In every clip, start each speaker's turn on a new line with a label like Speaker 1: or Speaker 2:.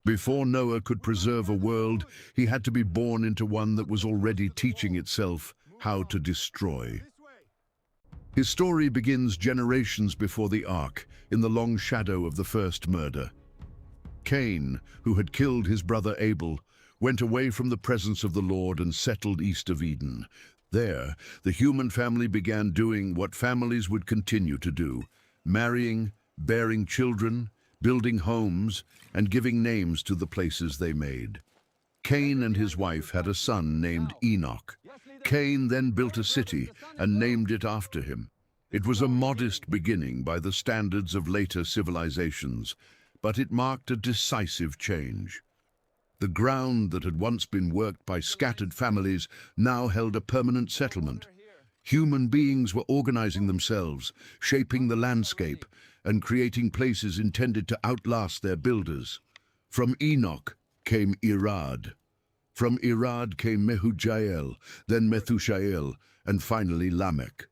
Speaker 1: Before Noah could preserve a world, he had to be born into one that was already teaching itself how to destroy. His story begins generations before the ark, in the long shadow of the first murder. Cain, who had killed his brother Abel, went away from the presence of the Lord and settled east of Eden. There, the human family began doing what families would continue to do: marrying, bearing children, building homes, and giving names to the places they made. Cain and his wife had a son named Enoch. Cain then built a city and named it after him. It was a modest beginning by the standards of later civilizations, but it marked a decisive change. The ground that had once been worked by scattered families now held a permanent settlement. Human beings were organizing themselves, shaping the landscape, and creating places intended to outlast their builders. From Enoch came Irad. From Irad came Mehujael, then Methushael, and finally Lamech.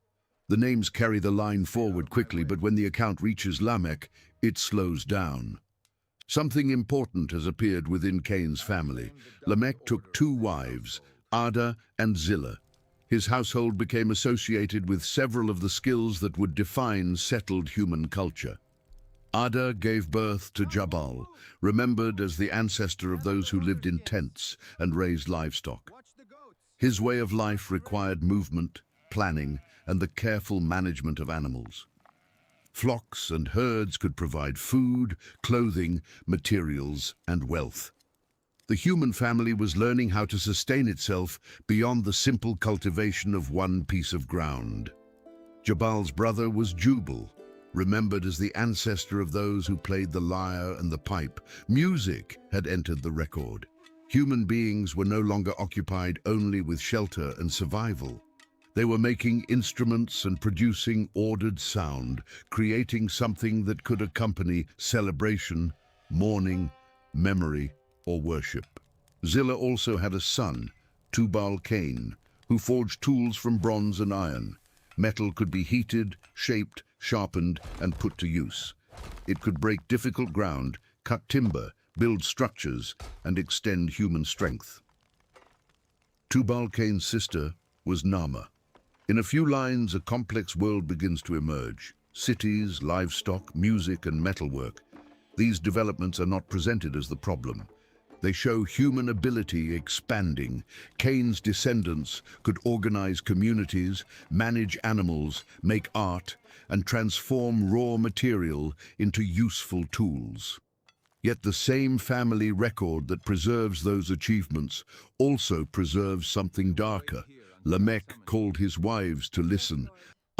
Speaker 1: The names carry the line forward quickly, but when the account reaches Lamech, it slows down. Something important has appeared within Cain's family. Lamech took two wives, Ada and Zillah. His household became associated with several of the skills that would define settled human culture. Ada gave birth to Jabal, remembered as the ancestor of those who lived in tents and raised livestock. His way of life required movement, planning, and the careful management of animals. Flocks and herds could provide food, clothing, materials, and wealth. The human family was learning how to sustain itself beyond the simple cultivation of one piece of ground. Jabal's brother was Jubal, remembered as the ancestor of those who played the lyre and the pipe. Music had entered the record. Human beings were no longer occupied only with shelter and survival. They were making instruments and producing ordered sound, creating something that could accompany celebration, mourning, memory, or worship. Zillah also had a son, Tubal-Cain, who forged tools from bronze and iron. Metal could be heated, shaped, sharpened, and put to use. It could break difficult ground, cut timber, build structures, and extend human strength. Tubal-Cain's sister was Naamah. In a few lines, a complex world begins to emerge. Cities, livestock, music, and metalwork. These developments are not presented as the problem. They show human ability expanding. Cain's descendants could organize communities, manage animals, make art, and transform raw material into useful tools. Yet the same family record that preserves those achievements also preserves something darker. Lamech called his wives to listen.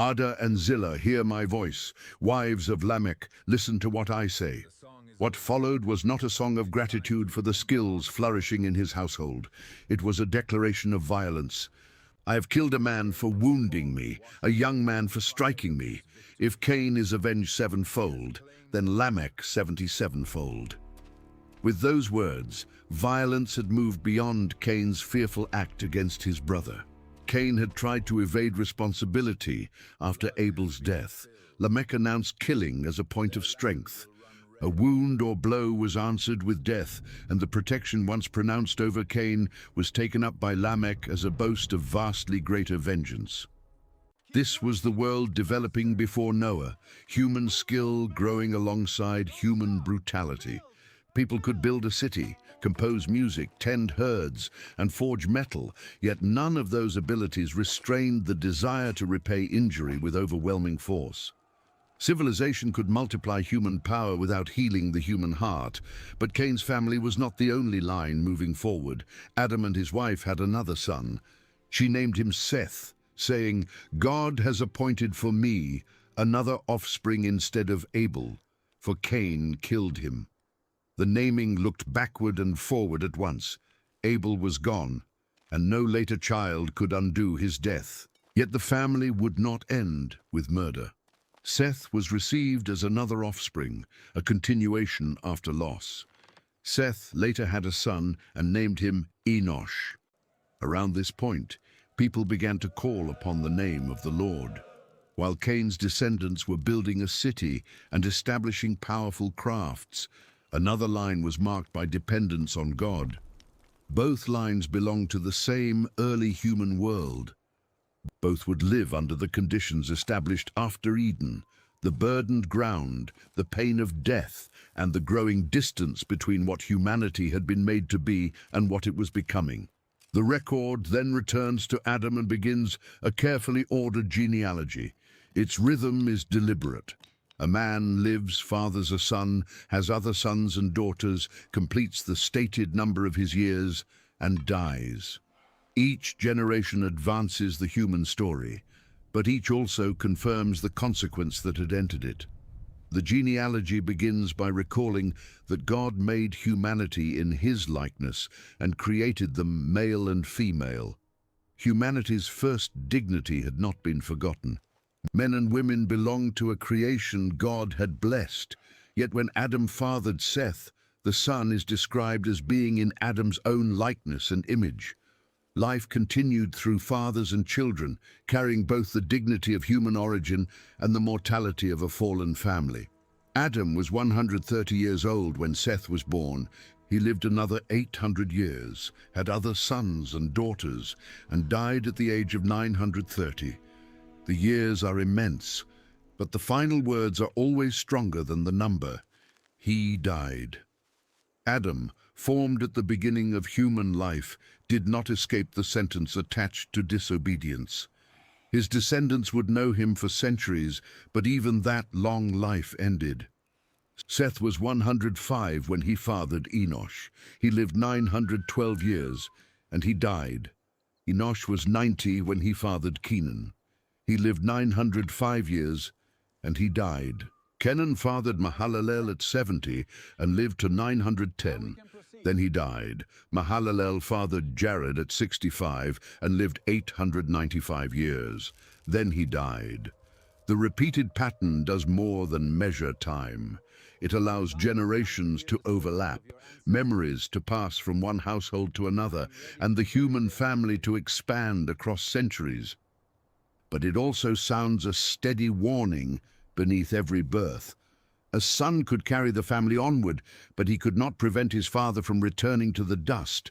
Speaker 1: Ada and Zillah, hear my voice. Wives of Lamech, listen to what I say. What followed was not a song of gratitude for the skills flourishing in his household. It was a declaration of violence. I have killed a man for wounding me, a young man for striking me. If Cain is avenged sevenfold, then Lamech 77-fold. With those words, violence had moved beyond Cain's fearful act against his brother. Cain had tried to evade responsibility after Abel's death. Lamech announced killing as a point of strength. A wound or blow was answered with death, and the protection once pronounced over Cain was taken up by Lamech as a boast of vastly greater vengeance. This was the world developing before Noah, human skill growing alongside human brutality. People could build a city, compose music, tend herds, and forge metal, yet none of those abilities restrained the desire to repay injury with overwhelming force. Civilization could multiply human power without healing the human heart, but Cain's family was not the only line moving forward. Adam and his wife had another son. She named him Seth, saying, "God has appointed for me another offspring instead of Abel, for Cain killed him." The naming looked backward and forward at once. Abel was gone, and no later child could undo his death. Yet the family would not end with murder. Seth was received as another offspring, a continuation after loss. Seth later had a son and named him Enosh. Around this point, people began to call upon the name of the Lord. While Cain's descendants were building a city and establishing powerful crafts, Another line was marked by dependence on God. Both lines belong to the same early human world. Both would live under the conditions established after Eden, the burdened ground, the pain of death, and the growing distance between what humanity had been made to be and what it was becoming. The record then returns to Adam and begins a carefully ordered genealogy. Its rhythm is deliberate. A man lives, fathers a son, has other sons and daughters, completes the stated number of his years, and dies. Each generation advances the human story, but each also confirms the consequence that had entered it. The genealogy begins by recalling that God made humanity in his likeness and created them male and female. Humanity's first dignity had not been forgotten. Men and women belonged to a creation God had blessed, yet when Adam fathered Seth, the son is described as being in Adam's own likeness and image. Life continued through fathers and children, carrying both the dignity of human origin and the mortality of a fallen family. Adam was 130 years old when Seth was born. He lived another 800 years, had other sons and daughters, and died at the age of 930. The years are immense, but the final words are always stronger than the number. He died. Adam, formed at the beginning of human life, did not escape the sentence attached to disobedience. His descendants would know him for centuries, but even that long life ended. Seth was 105 when he fathered Enosh. He lived 912 years, and he died. Enosh was 90 when he fathered Kenan. He lived 905 years, and he died. Kenan fathered Mahalalel at 70 and lived to 910. Then he died. Mahalalel fathered Jared at 65 and lived 895 years. Then he died. The repeated pattern does more than measure time. It allows generations to overlap, memories to pass from one household to another, and the human family to expand across centuries. But it also sounds a steady warning beneath every birth. A son could carry the family onward, but he could not prevent his father from returning to the dust.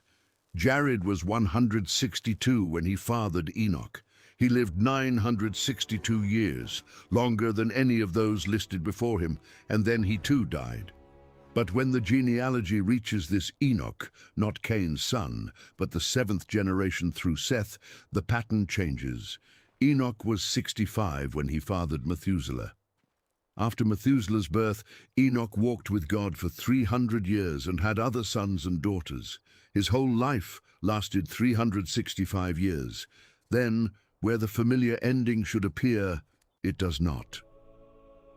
Speaker 1: Jared was 162 when he fathered Enoch. He lived 962 years, longer than any of those listed before him, and then he too died. But when the genealogy reaches this Enoch, not Cain's son, but the seventh generation through Seth, the pattern changes. Enoch was 65 when he fathered Methuselah. After Methuselah's birth, Enoch walked with God for 300 years and had other sons and daughters. His whole life lasted 365 years. Then, where the familiar ending should appear, it does not.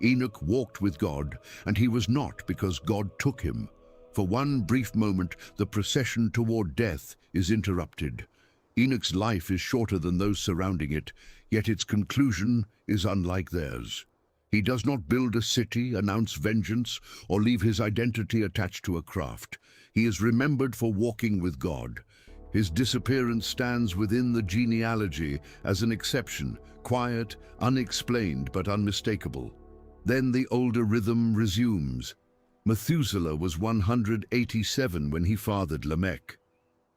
Speaker 1: Enoch walked with God, and he was not because God took him. For one brief moment, the procession toward death is interrupted. Enoch's life is shorter than those surrounding it, yet its conclusion is unlike theirs. He does not build a city, announce vengeance, or leave his identity attached to a craft. He is remembered for walking with God. His disappearance stands within the genealogy as an exception, quiet, unexplained, but unmistakable. Then the older rhythm resumes. Methuselah was 187 when he fathered Lamech.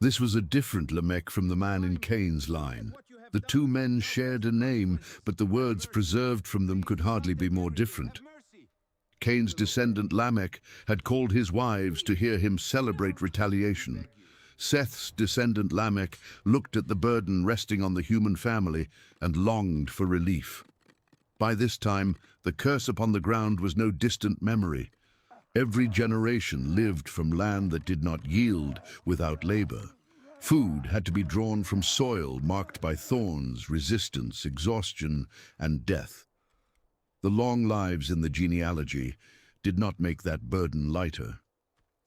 Speaker 1: This was a different Lamech from the man in Cain's line. The two men shared a name, but the words preserved from them could hardly be more different. Cain's descendant Lamech had called his wives to hear him celebrate retaliation. Seth's descendant Lamech looked at the burden resting on the human family and longed for relief. By this time, the curse upon the ground was no distant memory. Every generation lived from land that did not yield without labor. Food had to be drawn from soil marked by thorns, resistance, exhaustion, and death. The long lives in the genealogy did not make that burden lighter.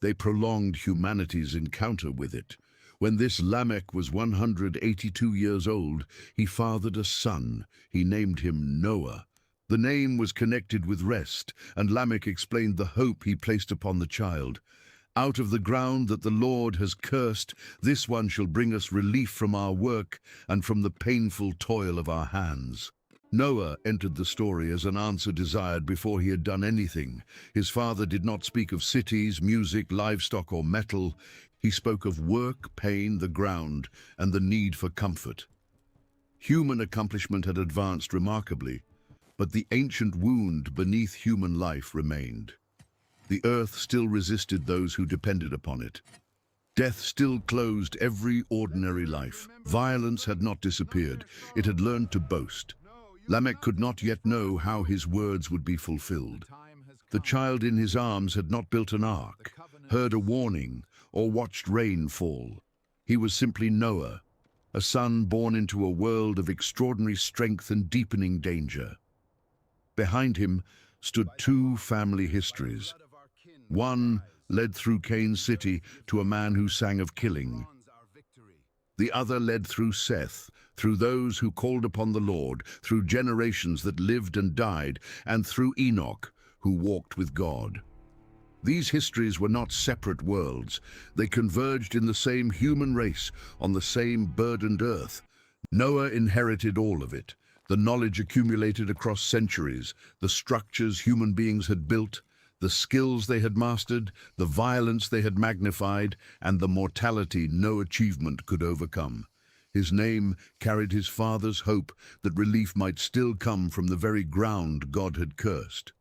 Speaker 1: They prolonged humanity's encounter with it. When this Lamech was 182 years old, he fathered a son. He named him Noah. The name was connected with rest, and Lamech explained the hope he placed upon the child. Out of the ground that the Lord has cursed, this one shall bring us relief from our work and from the painful toil of our hands. Noah entered the story as an answer desired before he had done anything. His father did not speak of cities, music, livestock, or metal. He spoke of work, pain, the ground, and the need for comfort. Human accomplishment had advanced remarkably, but the ancient wound beneath human life remained. The earth still resisted those who depended upon it. Death still closed every ordinary life. Violence had not disappeared. It had learned to boast. Lamech could not yet know how his words would be fulfilled. The child in his arms had not built an ark, heard a warning, or watched rain fall. He was simply Noah, a son born into a world of extraordinary strength and deepening danger. Behind him stood two family histories. One led through Cain's city to a man who sang of killing. The other led through Seth, through those who called upon the Lord, through generations that lived and died, and through Enoch, who walked with God. These histories were not separate worlds. They converged in the same human race, on the same burdened earth. Noah inherited all of it, the knowledge accumulated across centuries, the structures human beings had built, the skills they had mastered, the violence they had magnified, and the mortality no achievement could overcome. His name carried his father's hope that relief might still come from the very ground God had cursed.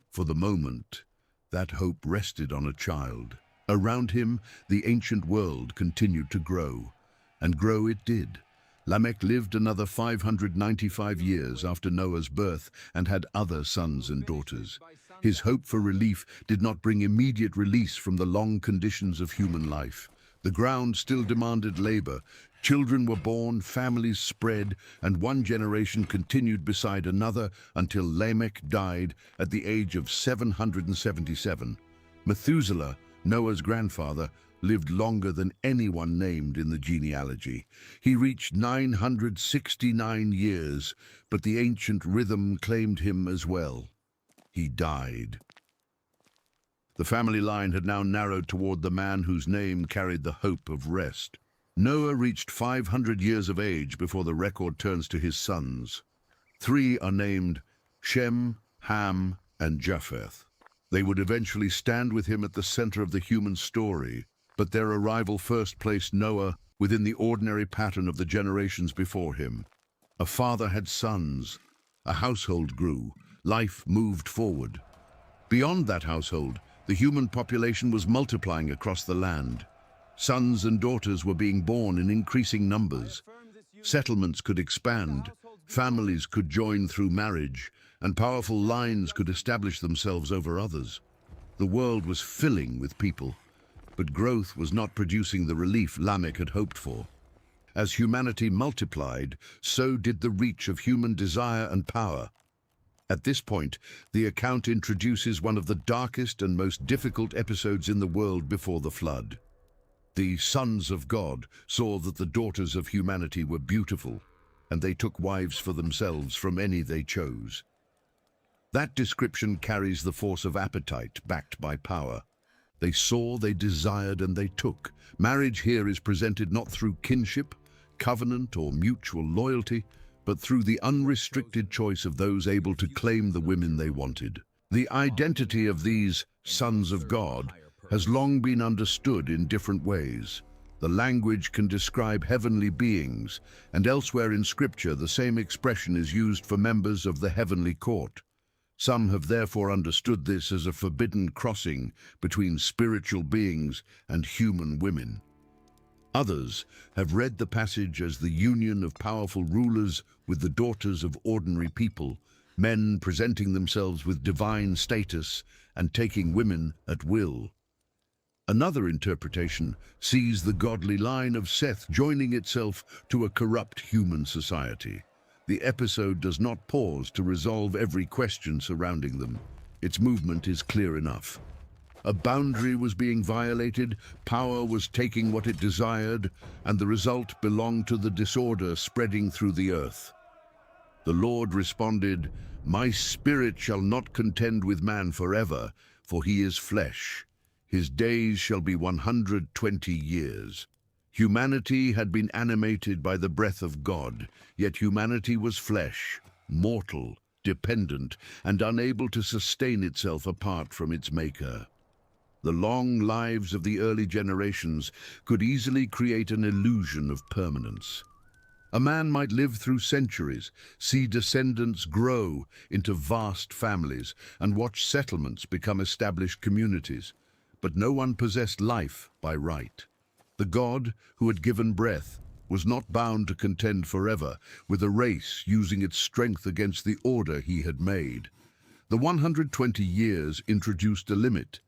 Speaker 1: For the moment, that hope rested on a child. Around him, the ancient world continued to grow, and grow it did. Lamech lived another 595 years after Noah's birth and had other sons and daughters. His hope for relief did not bring immediate release from the long conditions of human life. The ground still demanded labor. Children were born, families spread, and one generation continued beside another until Lamech died at the age of 777. Methuselah, Noah's grandfather, lived longer than anyone named in the genealogy. He reached 969 years, but the ancient rhythm claimed him as well. He died. The family line had now narrowed toward the man whose name carried the hope of rest. Noah reached 500 years of age before the record turns to his sons. 3 are named Shem, Ham, and Japheth. They would eventually stand with him at the center of the human story, but their arrival first placed Noah within the ordinary pattern of the generations before him. A father had sons, a household grew, life moved forward. Beyond that household, the human population was multiplying across the land. Sons and daughters were being born in increasing numbers. Settlements could expand, families could join through marriage, and powerful lines could establish themselves over others. The world was filling with people, but growth was not producing the relief Lamech had hoped for. As humanity multiplied, so did the reach of human desire and power. At this point, the account introduces one of the darkest and most difficult episodes in the world before the flood. The sons of God saw that the daughters of humanity were beautiful, and they took wives for themselves from any they chose. That description carries the force of appetite backed by power. They saw, they desired, and they took. Marriage here is presented not through kinship, covenant, or mutual loyalty, but through the unrestricted choice of those able to claim the women they wanted. The identity of these sons of God has long been understood in different ways. The language can describe heavenly beings, and elsewhere in Scripture the same expression is used for members of the heavenly court. Some have therefore understood this as a forbidden crossing between spiritual beings and human women. Others have read the passage as the union of powerful rulers with the daughters of ordinary people, men presenting themselves with divine status and taking women at will. Another interpretation sees the godly line of Seth joining itself to a corrupt human society. The episode does not pause to resolve every question surrounding them. Its movement is clear enough. A boundary was being violated, power was taking what it desired, and the result belonged to the disorder spreading through the earth. The Lord responded, "My spirit shall not contend with man forever, for he is flesh. His days shall be 120 years. Humanity had been animated by the breath of God, yet humanity was flesh. mortal, dependent, and unable to sustain itself apart from its maker. The long lives of the early generations could easily create an illusion of permanence. A man might live through centuries, see descendants grow into vast families, and watch settlements become established communities. But no one possessed life by right. The God who had given breath was not bound to contend forever with a race using its strength against the order he had made. The 120 years introduced a limit.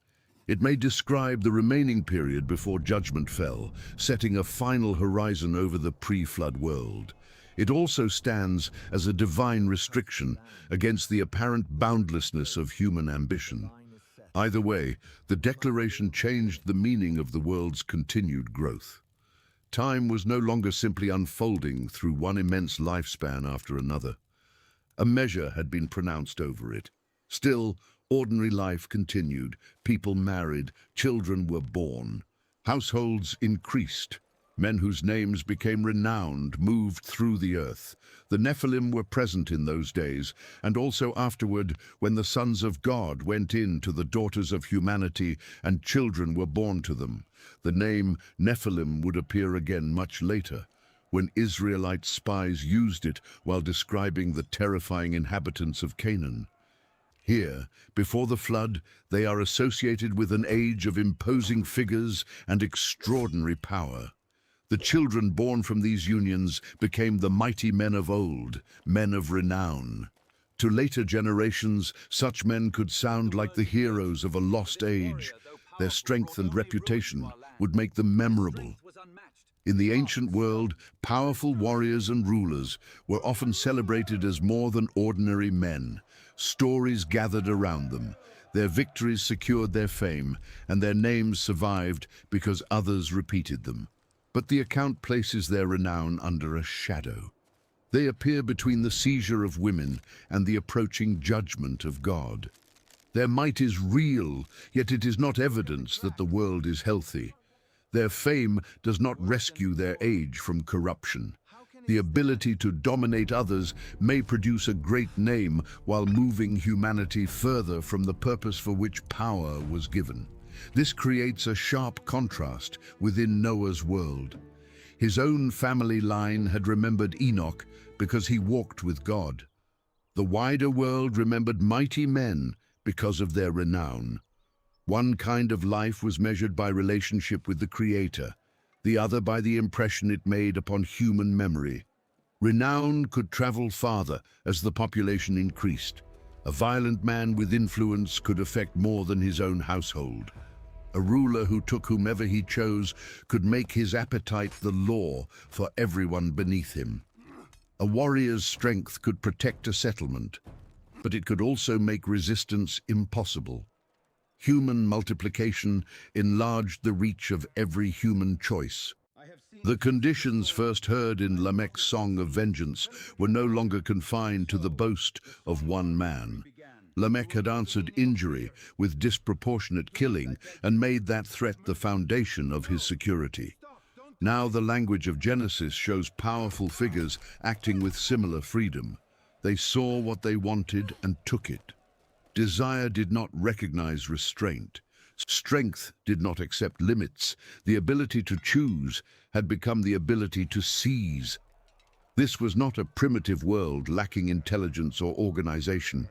Speaker 1: It may describe the remaining period before judgment fell, setting a final horizon over the pre-flood world. It also stands as a divine restriction against the apparent boundlessness of human ambition. Either way, the declaration changed the meaning of the world's continued growth. Time was no longer simply unfolding through one immense lifespan after another. A measure had been pronounced over it. Still, ordinary life continued, people married, children were born. Households increased. Men whose names became renowned moved through the earth. The Nephilim were present in those days, and also afterward when the sons of God went in to the daughters of humanity and children were born to them. The name Nephilim would appear again much later, when Israelite spies used it while describing the terrifying inhabitants of Canaan. Here, before the flood, they are associated with an age of imposing figures and extraordinary power. The children born from these unions became the mighty men of old, men of renown. To later generations, such men could sound like the heroes of a lost age. Their strength and reputation would make them memorable. In the ancient world, powerful warriors and rulers were often celebrated as more than ordinary men. Stories gathered around them. Their victories secured their fame, and their names survived because others repeated them. But the account places their renown under a shadow. They appear between the seizure of women and the approaching judgment of God. Their might is real, yet it is not evidence that the world is healthy. Their fame does not rescue their age from corruption. The ability to dominate others may produce a great name while moving humanity further from the purpose for which power was given. This creates a sharp contrast within Noah's world. His own family line had remembered Enoch because he walked with God. The wider world remembered mighty men because of their renown. One kind of life was measured by relationship with the Creator, the other by the impression it made upon human memory. Renown could travel farther as the population increased. A violent man with influence could affect more than his own household. A ruler who took whomever he chose could make his appetite the law for everyone beneath him. A warrior's strength could protect a settlement, but it could also make resistance impossible. Human multiplication enlarged the reach of every human choice. The conditions first heard in Lamech's song of vengeance were no longer confined to the boast of one man. Lamech had answered injury with disproportionate killing and made that threat the foundation of his security. Now the language of Genesis shows powerful figures acting with similar freedom. They saw what they wanted and took it. Desire did not recognize restraint. Strength did not accept limits. The ability to choose had become the ability to seize. This was not a primitive world lacking intelligence or organization.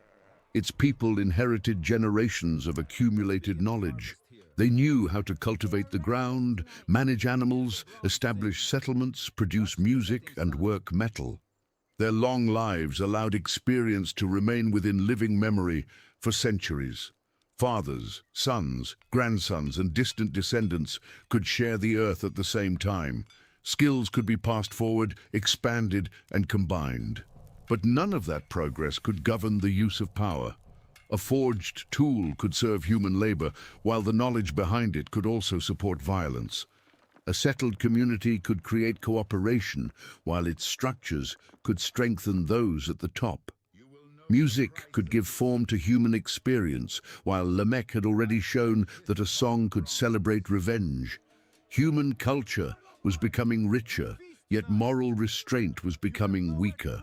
Speaker 1: Its people inherited generations of accumulated knowledge. They knew how to cultivate the ground, manage animals, establish settlements, produce music, and work metal. Their long lives allowed experience to remain within living memory for centuries. Fathers, sons, grandsons, and distant descendants could share the earth at the same time. Skills could be passed forward, expanded, and combined. But none of that progress could govern the use of power. A forged tool could serve human labor, while the knowledge behind it could also support violence. A settled community could create cooperation, while its structures could strengthen those at the top. Music could give form to human experience, while Lamech had already shown that a song could celebrate revenge. Human culture was becoming richer, yet moral restraint was becoming weaker.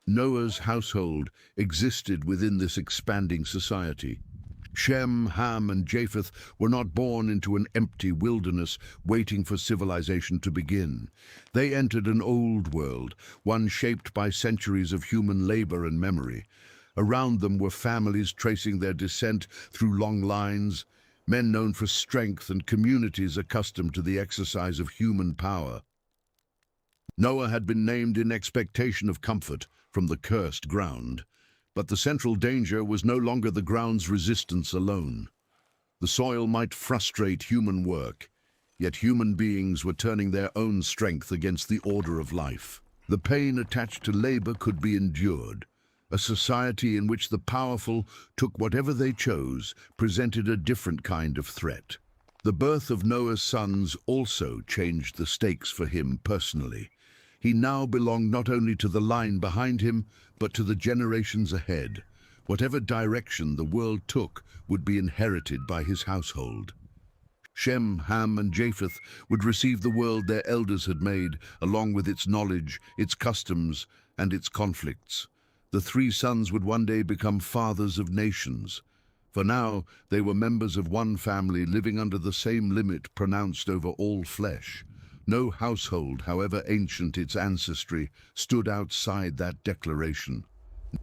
Speaker 1: Noah's household existed within this expanding society. Shem, Ham, and Japheth were not born into an empty wilderness waiting for civilization to begin. They entered an old world, one shaped by centuries of human labor and memory. Around them were families tracing their descent through long lines, men known for strength and communities accustomed to the exercise of human power. Noah had been named in expectation of comfort from the cursed ground. But the central danger was no longer the ground's resistance alone. The soil might frustrate human work, yet human beings were turning their own strength against the order of life. The pain attached to labor could be endured. A society in which the powerful took whatever they chose presented a different kind of threat. The birth of Noah's sons also changed the stakes for him personally. He now belonged not only to the line behind him, but to the generations ahead. Whatever direction the world took would be inherited by his household. Shem, Ham, and Japheth would receive the world their elders had made, along with its knowledge, its customs, and its conflicts. The three sons would one day become fathers of nations. For now, they were members of one family living under the same limit pronounced over all flesh. No household, however ancient its ancestry, stood outside that declaration.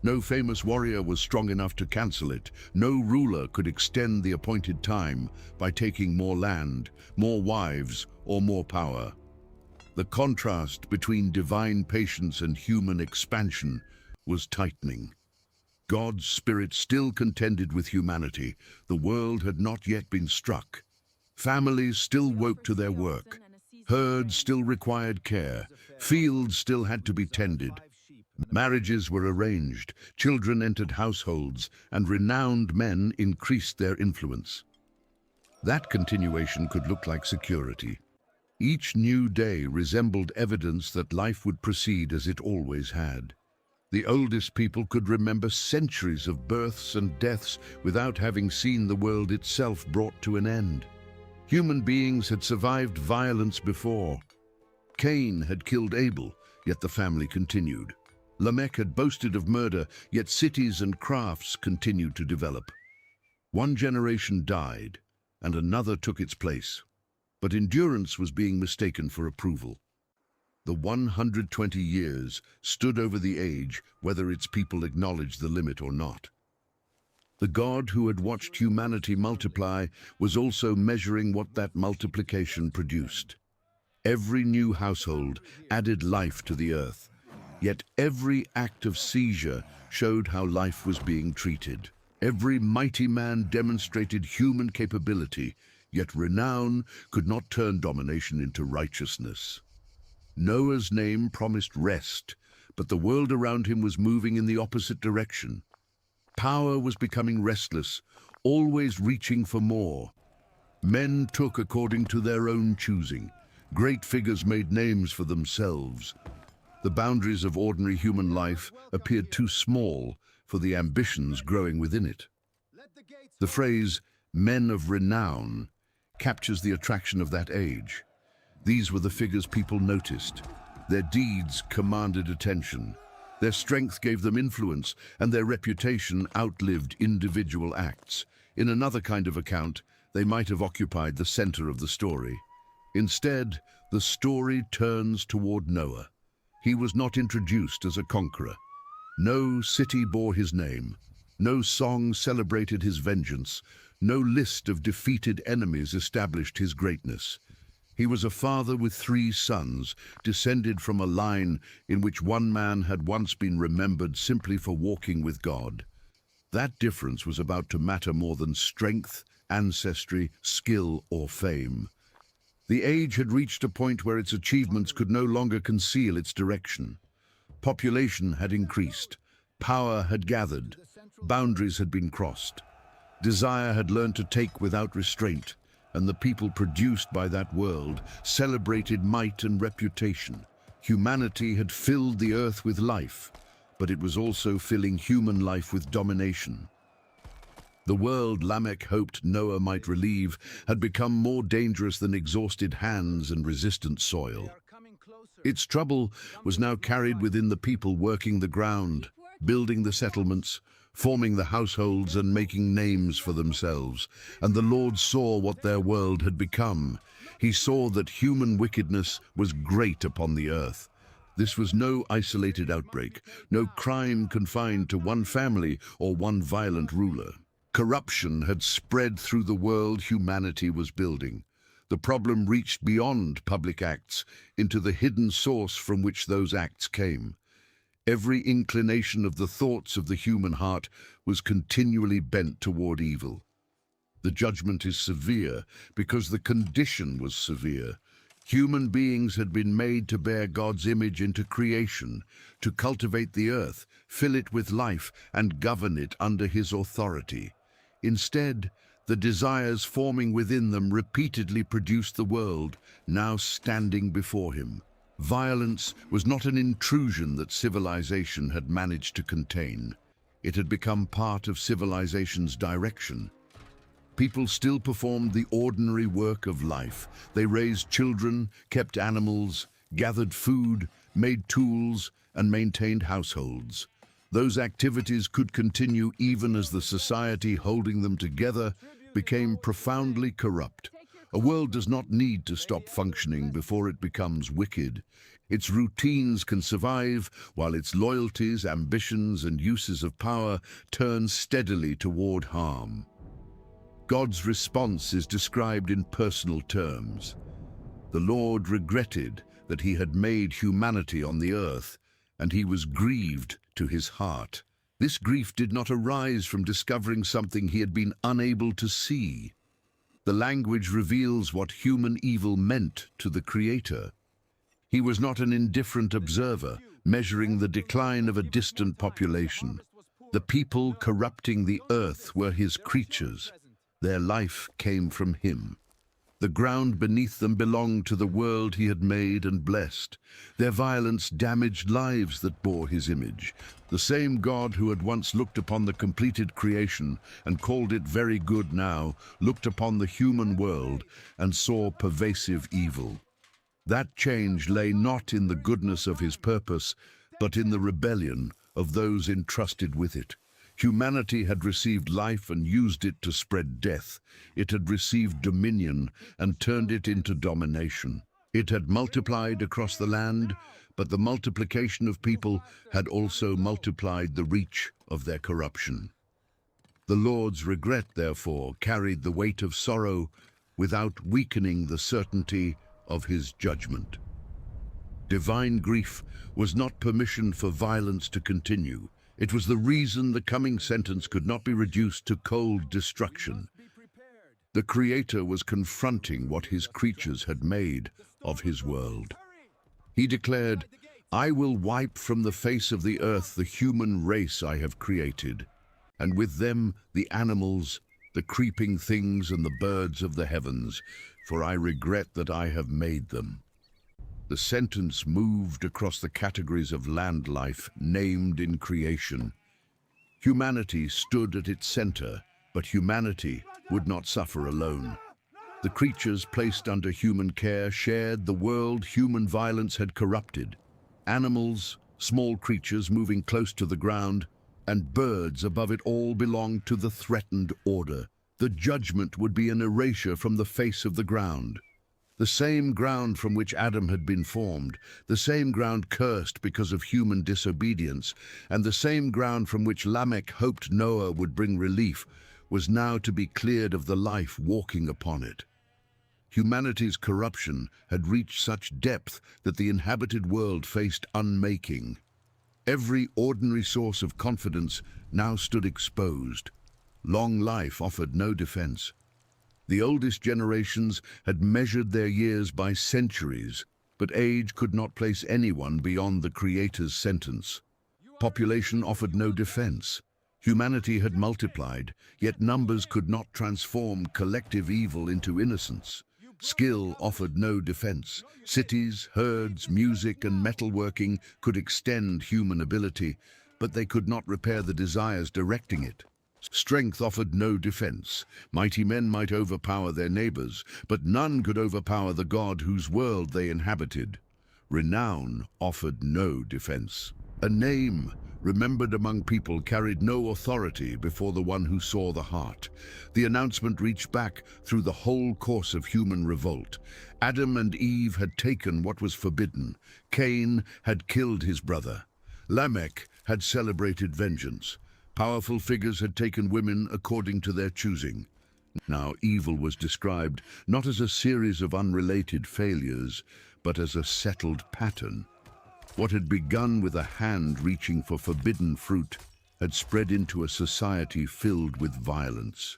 Speaker 1: No famous warrior was strong enough to cancel it. No ruler could extend the appointed time by taking more land, more wives, or more power. The contrast between divine patience and human expansion was tightening. God's spirit still contended with humanity. The world had not yet been struck. Families still woke to their work. Herds still required care. Fields still had to be tended. Marriages were arranged. Children entered households, and renowned men increased their influence. That continuation could look like security. Each new day resembled evidence that life would proceed as it always had. The oldest people could remember centuries of births and deaths without having seen the world itself brought to an end. Human beings had survived violence before. Cain had killed Abel, yet the family continued. Lamech had boasted of murder, yet cities and crafts continued to develop. One generation died, and another took its place. But endurance was being mistaken for approval. The 120 years stood over the age, whether its people acknowledged the limit or not. The God who had watched humanity multiply was also measuring what that multiplication produced. Every new household added life to the earth, yet every act of seizure showed how life was being treated. Every mighty man demonstrated human capability, yet renown could not turn domination into righteousness. Noah's name promised rest, but the world around him was moving in the opposite direction. Power was becoming restless, always reaching for more. Men took according to their own choosing. Great figures made names for themselves. The boundaries of ordinary human life appeared too small for the ambitions growing within it. The phrase, "men of renown," captures the attraction of that age. These were the figures people noticed. Their deeds commanded attention. Their strength gave them influence, and their reputation outlived individual acts. In another kind of account, they might have occupied the center of the story. Instead, the story turns toward Noah. He was not introduced as a conqueror. No city bore his name. No song celebrated his vengeance. No list of defeated enemies established his greatness. He was a father with 3 sons, descended from a line in which one man had once been remembered simply for walking with God. That difference was about to matter more than strength, ancestry, skill, or fame. The age had reached a point where its achievements could no longer conceal its direction. Population had increased. Power had gathered. Boundaries had been crossed. Desire had learned to take without restraint, and the people produced by that world celebrated might and reputation. Humanity had filled the earth with life, but it was also filling human life with domination. The world Lamech hoped Noah might relieve had become more dangerous than exhausted hands and resistant soil. Its trouble was now carried within the people working the ground, building the settlements, forming the households and making names for themselves. And the Lord saw what their world had become. He saw that human wickedness was great upon the earth. This was no isolated outbreak, no crime confined to one family or one violent ruler. Corruption had spread through the world humanity was building. The problem reached beyond public acts into the hidden source from which those acts came. Every inclination of the thoughts of the human heart was continually bent toward evil. The judgment is severe because the condition was severe. Human beings had been made to bear God's image into creation, to cultivate the earth, fill it with life, and govern it under His authority. Instead, the desires forming within them repeatedly produced the world, now standing before Him. Violence was not an intrusion that civilization had managed to contain. It had become part of civilization's direction. People still performed the ordinary work of life. They raised children, kept animals, gathered food, made tools, and maintained households. Those activities could continue even as the society holding them together became profoundly corrupt. A world does not need to stop functioning before it becomes wicked. Its routines can survive while its loyalties, ambitions, and uses of power turn steadily toward harm. God's response is described in personal terms. The Lord regretted that He had made humanity on the earth, and He was grieved to His heart. This grief did not arise from discovering something He had been unable to see. The language reveals what human evil meant to the Creator. He was not an indifferent observer, measuring the decline of a distant population. The people corrupting the earth were His creatures. Their life came from Him. The ground beneath them belonged to the world He had made and blessed. Their violence damaged lives that bore His image. The same God who had once looked upon the completed creation and called it very good now, looked upon the human world and saw pervasive evil. That change lay not in the goodness of His purpose, but in the rebellion of those entrusted with it. Humanity had received life and used it to spread death. It had received dominion and turned it into domination. It had multiplied across the land, but the multiplication of people had also multiplied the reach of their corruption. The Lord's regret, therefore, carried the weight of sorrow without weakening the certainty of His judgment. Divine grief was not permission for violence to continue. It was the reason the coming sentence could not be reduced to cold destruction. The Creator was confronting what His creatures had made of His world. He declared, "I will wipe from the face of the earth the human race I have created, and with them the animals, the creeping things and the birds of the heavens, for I regret that I have made them." The sentence moved across the categories of land life named in creation. Humanity stood at its center, but humanity would not suffer alone. The creatures placed under human care shared the world human violence had corrupted. Animals, small creatures moving close to the ground, and birds above it all belonged to the threatened order. The judgment would be an erasure from the face of the ground. The same ground from which Adam had been formed, the same ground cursed because of human disobedience, and the same ground from which Lamech hoped Noah would bring relief, was now to be cleared of the life walking upon it. Humanity's corruption had reached such depth that the inhabited world faced unmaking. Every ordinary source of confidence now stood exposed. Long life offered no defense. The oldest generations had measured their years by centuries, but age could not place anyone beyond the Creator's sentence. Population offered no defense. Humanity had multiplied, yet numbers could not transform collective evil into innocence. Skill offered no defense. Cities, herds, music, and metalworking could extend human ability, but they could not repair the desires directing it. Strength offered no defense. Mighty men might overpower their neighbors, but none could overpower the God whose world they inhabited. Renown offered no defense. A name remembered among people carried no authority before the one who saw the heart. The announcement reached back through the whole course of human revolt. Adam and Eve had taken what was forbidden. Cain had killed his brother. Lamech had celebrated vengeance. Powerful figures had taken women according to their choosing. Now evil was described not as a series of unrelated failures, but as a settled pattern. What had begun with a hand reaching for forbidden fruit had spread into a society filled with violence.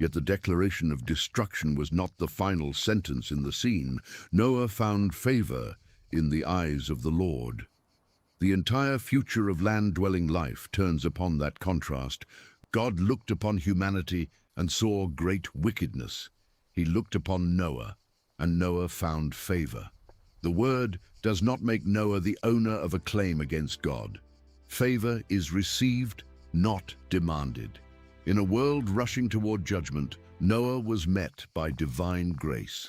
Speaker 1: Yet the declaration of destruction was not the final sentence in the scene. Noah found favor in the eyes of the Lord. The entire future of land-dwelling life turns upon that contrast. God looked upon humanity and saw great wickedness. He looked upon Noah, and Noah found favor. The word does not make Noah the owner of a claim against God. Favor is received, not demanded. In a world rushing toward judgment, Noah was met by divine grace.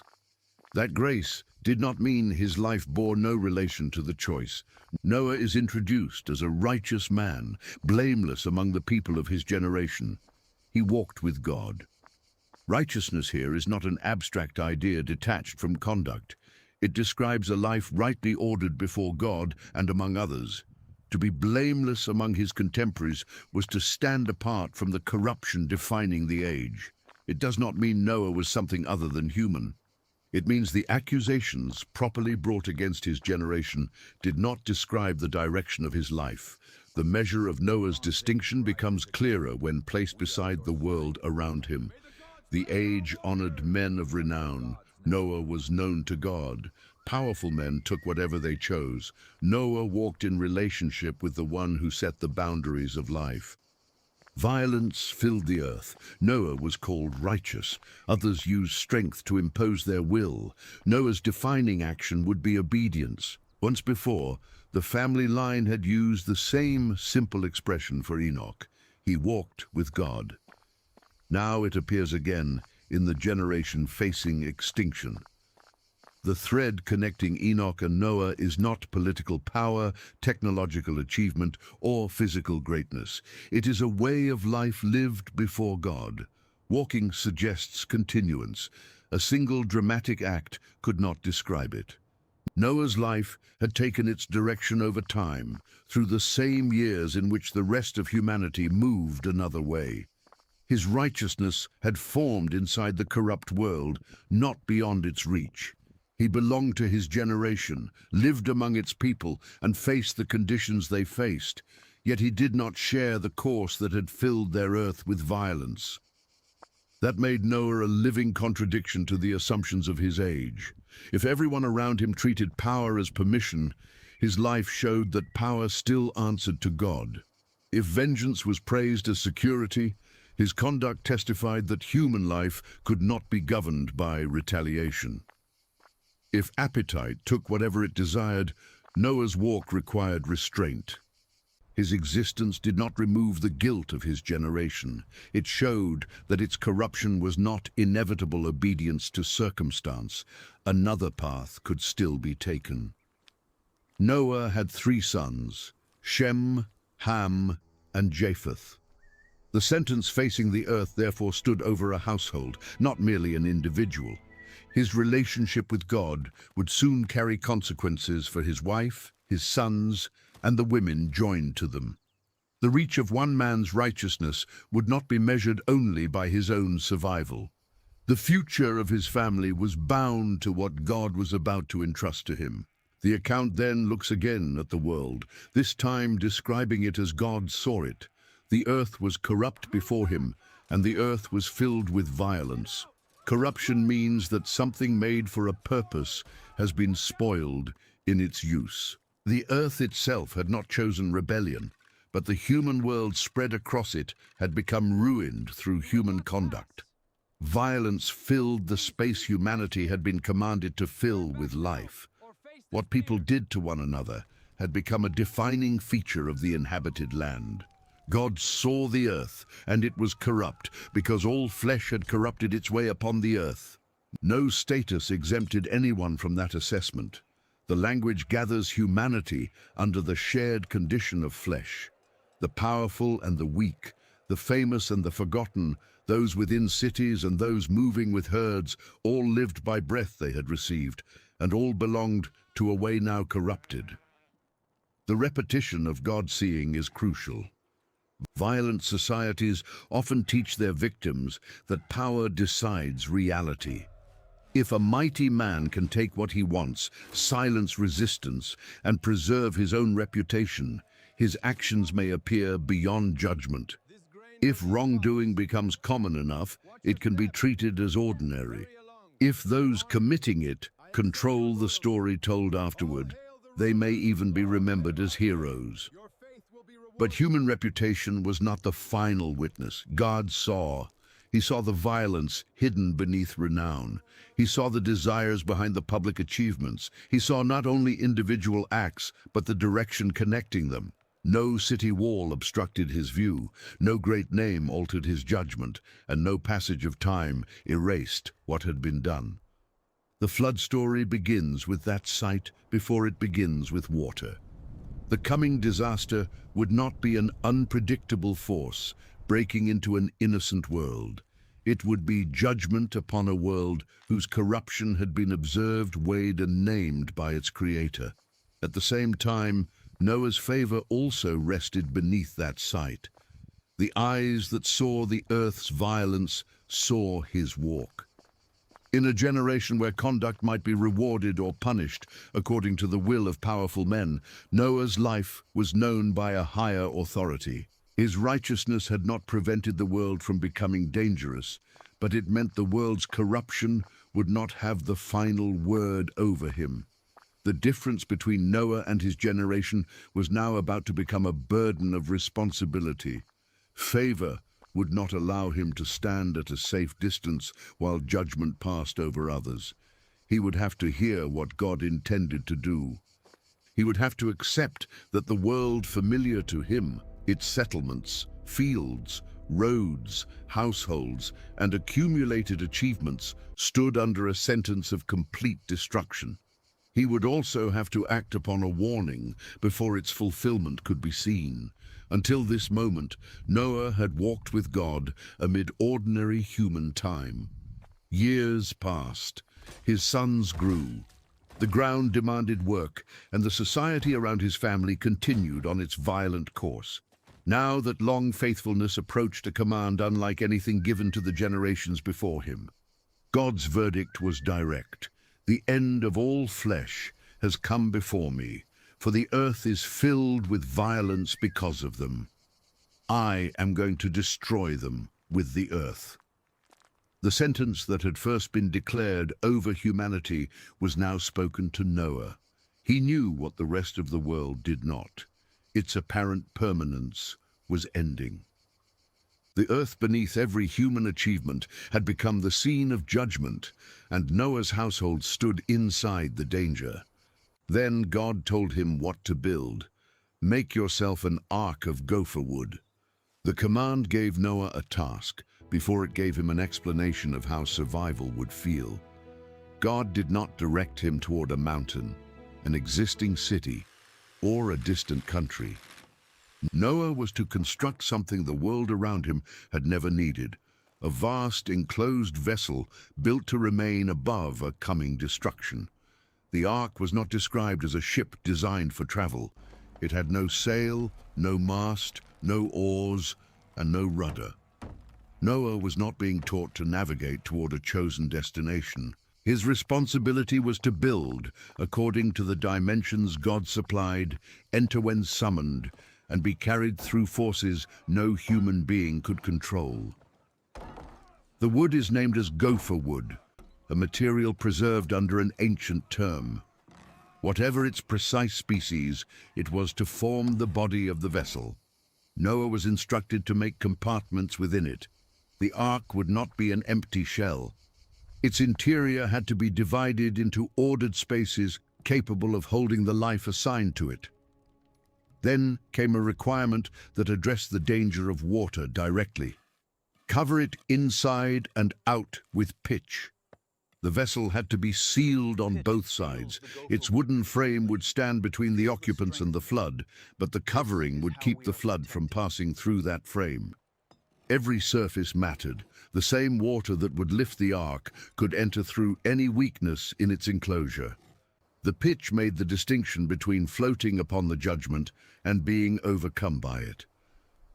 Speaker 1: That grace did not mean his life bore no relation to the choice. Noah is introduced as a righteous man, blameless among the people of his generation. He walked with God. Righteousness here is not an abstract idea detached from conduct. It describes a life rightly ordered before God and among others. To be blameless among his contemporaries was to stand apart from the corruption defining the age. It does not mean Noah was something other than human. It means the accusations properly brought against his generation did not describe the direction of his life. The measure of Noah's distinction becomes clearer when placed beside the world around him. The age-honored men of renown. Noah was known to God. Powerful men took whatever they chose. Noah walked in relationship with the one who set the boundaries of life. Violence filled the earth. Noah was called righteous. Others used strength to impose their will. Noah's defining action would be obedience. Once before, the family line had used the same simple expression for Enoch. He walked with God. Now it appears again in the generation facing extinction. The thread connecting Enoch and Noah is not political power, technological achievement, or physical greatness. It is a way of life lived before God. Walking suggests continuance. A single dramatic act could not describe it. Noah's life had taken its direction over time, through the same years in which the rest of humanity moved another way. His righteousness had formed inside the corrupt world, not beyond its reach. He belonged to his generation, lived among its people, and faced the conditions they faced. Yet he did not share the course that had filled their earth with violence. That made Noah a living contradiction to the assumptions of his age. If everyone around him treated power as permission, his life showed that power still answered to God. If vengeance was praised as security, his conduct testified that human life could not be governed by retaliation. If appetite took whatever it desired, Noah's walk required restraint. His existence did not remove the guilt of his generation. It showed that its corruption was not inevitable obedience to circumstance. Another path could still be taken. Noah had 3 sons, Shem, Ham, and Japheth. The sentence facing the earth therefore stood over a household, not merely an individual. His relationship with God would soon carry consequences for his wife, his sons, and the women joined to them. The reach of one man's righteousness would not be measured only by his own survival. The future of his family was bound to what God was about to entrust to him. The account then looks again at the world, this time describing it as God saw it. The earth was corrupt before him, and the earth was filled with violence. Corruption means that something made for a purpose has been spoiled in its use. The earth itself had not chosen rebellion, but the human world spread across it had become ruined through human conduct. Violence filled the space humanity had been commanded to fill with life. What people did to one another had become a defining feature of the inhabited land. God saw the earth, and it was corrupt, because all flesh had corrupted its way upon the earth. No status exempted anyone from that assessment. The language gathers humanity under the shared condition of flesh. The powerful and the weak, the famous and the forgotten, those within cities and those moving with herds, all lived by breath they had received, and all belonged to a way now corrupted. The repetition of God-seeing is crucial. Violent societies often teach their victims that power decides reality. If a mighty man can take what he wants, silence resistance, and preserve his own reputation, his actions may appear beyond judgment. If wrongdoing becomes common enough, it can be treated as ordinary. If those committing it control the story told afterward, they may even be remembered as heroes. But human reputation was not the final witness. God saw. He saw the violence hidden beneath renown. He saw the desires behind the public achievements. He saw not only individual acts, but the direction connecting them. No city wall obstructed his view, no great name altered his judgment, and no passage of time erased what had been done. The flood story begins with that sight before it begins with water. The coming disaster would not be an unpredictable force breaking into an innocent world. It would be judgment upon a world whose corruption had been observed, weighed, and named by its creator. At the same time, Noah's favor also rested beneath that sight. The eyes that saw the earth's violence saw his walk. In a generation where conduct might be rewarded or punished according to the will of powerful men, Noah's life was known by a higher authority. His righteousness had not prevented the world from becoming dangerous, but it meant the world's corruption would not have the final word over him. The difference between Noah and his generation was now about to become a burden of responsibility. Favor would not allow him to stand at a safe distance while judgment passed over others. He would have to hear what God intended to do. He would have to accept that the world familiar to him, its settlements, fields, roads, households, and accumulated achievements, stood under a sentence of complete destruction. He would also have to act upon a warning before its fulfillment could be seen. Until this moment, Noah had walked with God amid ordinary human time. Years passed. His sons grew. The ground demanded work, and the society around his family continued on its violent course. Now that long faithfulness approached a command unlike anything given to the generations before him. God's verdict was direct. The end of all flesh has come before me, for the earth is filled with violence because of them. I am going to destroy them with the earth. The sentence that had first been declared over humanity was now spoken to Noah. He knew what the rest of the world did not. Its apparent permanence was ending. The earth beneath every human achievement had become the scene of judgment, and Noah's household stood inside the danger. Then God told him what to build. Make yourself an ark of gopher wood. The command gave Noah a task before it gave him an explanation of how survival would feel. God did not direct him toward a mountain, an existing city, or a distant country. Noah was to construct something the world around him had never needed, a vast enclosed vessel built to remain above a coming destruction. The ark was not described as a ship designed for travel. It had no sail, no mast, no oars, and no rudder. Noah was not being taught to navigate toward a chosen destination. His responsibility was to build according to the dimensions God supplied, enter when summoned, and be carried through forces no human being could control. The wood is named as gopher wood, a material preserved under an ancient term. Whatever its precise species, it was to form the body of the vessel. Noah was instructed to make compartments within it. The ark would not be an empty shell. Its interior had to be divided into ordered spaces capable of holding the life assigned to it. Then came a requirement that addressed the danger of water directly. Cover it inside and out with pitch. The vessel had to be sealed on both sides. Its wooden frame would stand between the occupants and the flood, but the covering would keep the flood from passing through that frame. Every surface mattered. The same water that would lift the ark could enter through any weakness in its enclosure. The pitch made the distinction between floating upon the judgment and being overcome by it.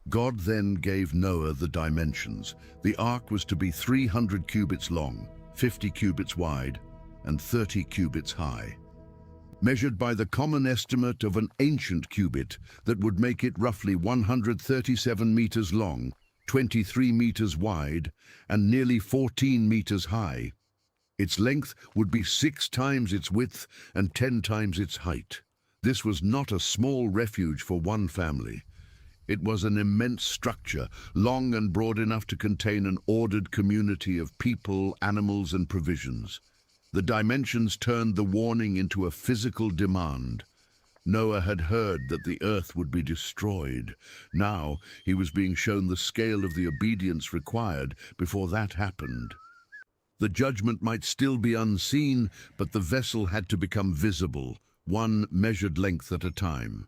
Speaker 1: God then gave Noah the dimensions. The ark was to be 300 cubits long, 50 cubits wide, and 30 cubits high. Measured by the common estimate of an ancient cubit that would make it roughly 137 meters long, 23 meters wide, and nearly 14 meters high. Its length would be 6 times its width and 10 times its height. This was not a small refuge for one family. It was an immense structure, long and broad enough to contain an ordered community of people, animals, and provisions. The dimensions turned the warning into a physical demand. Noah had heard that the earth would be destroyed. Now he was being shown the scale of the obedience required before that happened. The judgment might still be unseen, but the vessel had to become visible, one measured length at a time.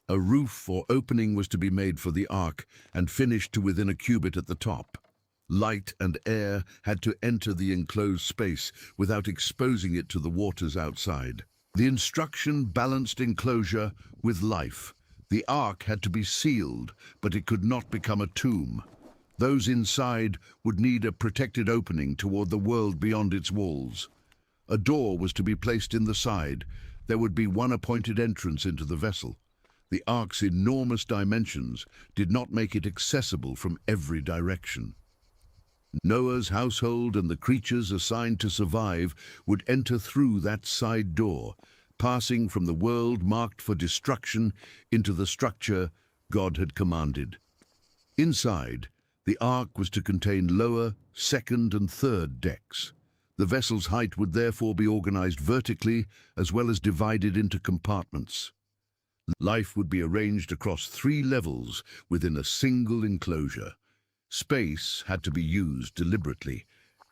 Speaker 1: A roof or opening was to be made for the ark and finished to within a cubit at the top. Light and air had to enter the enclosed space without exposing it to the waters outside. The instruction balanced enclosure with life. The ark had to be sealed, but it could not become a tomb. Those inside would need a protected opening toward the world beyond its walls. A door was to be placed in the side. There would be one appointed entrance into the vessel. The ark's enormous dimensions did not make it accessible from every direction. Noah's household and the creatures assigned to survive would enter through that side door, passing from the world marked for destruction into the structure God had commanded. Inside, the ark was to contain lower, second, and third decks. The vessel's height would therefore be organized vertically as well as divided into compartments. Life would be arranged across 3 levels within a single enclosure. Space had to be used deliberately.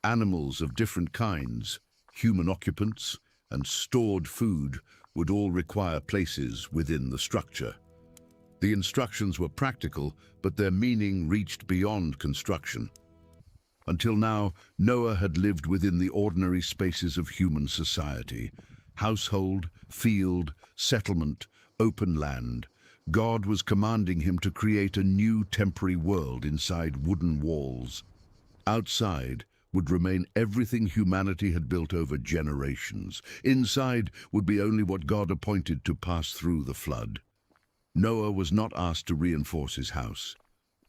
Speaker 1: Animals of different kinds, human occupants, and stored food would all require places within the structure. The instructions were practical, but their meaning reached beyond construction. Until now, Noah had lived within the ordinary spaces of human society: household, field, settlement, open land. God was commanding him to create a new temporary world inside wooden walls. Outside would remain everything humanity had built over generations. Inside would be only what God appointed to pass through the flood. Noah was not asked to reinforce his house.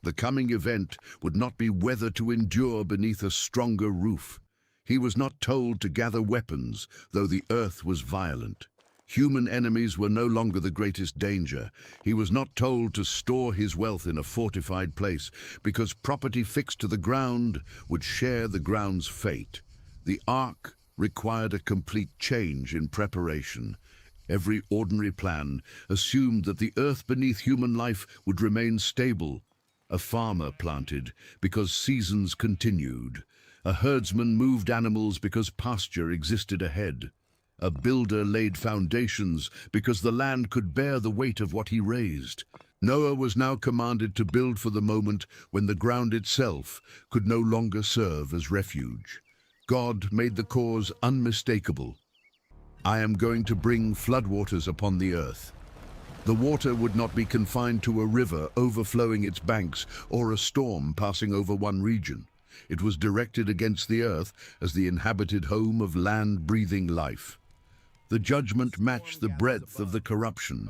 Speaker 1: The coming event would not be weathered to endure beneath a stronger roof. He was not told to gather weapons, though the earth was violent. Human enemies were no longer the greatest danger. He was not told to store his wealth in a fortified place, because property fixed to the ground would share the ground's fate. The ark required a complete change in preparation. Every ordinary plan assumed that the earth beneath human life would remain stable. A farmer planted because seasons continued. A herdsman moved animals because pasture existed ahead. A builder laid foundations because the land could bear the weight of what he raised. Noah was now commanded to build for the moment when the ground itself could no longer serve as refuge. God made the cause unmistakable. I am going to bring floodwaters upon the earth. The water would not be confined to a river overflowing its banks or a storm passing over one region. It was directed against the earth as the inhabited home of land-breathing life. The judgment matched the breadth of the corruption.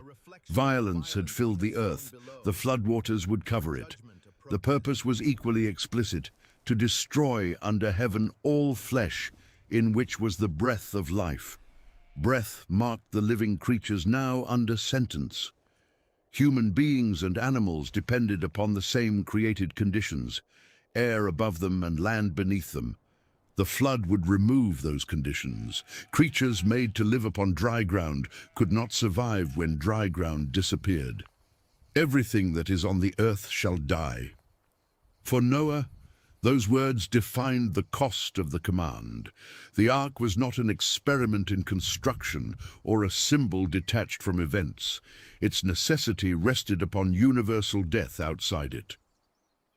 Speaker 1: Violence had filled the earth. The floodwaters would cover it. The purpose was equally explicit: to destroy under heaven all flesh, in which was the breath of life. Breath marked the living creatures now under sentence. Human beings and animals depended upon the same created conditions: air above them and land beneath them. The flood would remove those conditions. Creatures made to live upon dry ground could not survive when dry ground disappeared. Everything that is on the earth shall die. For Noah, Those words defined the cost of the command. The ark was not an experiment in construction or a symbol detached from events. Its necessity rested upon universal death outside it.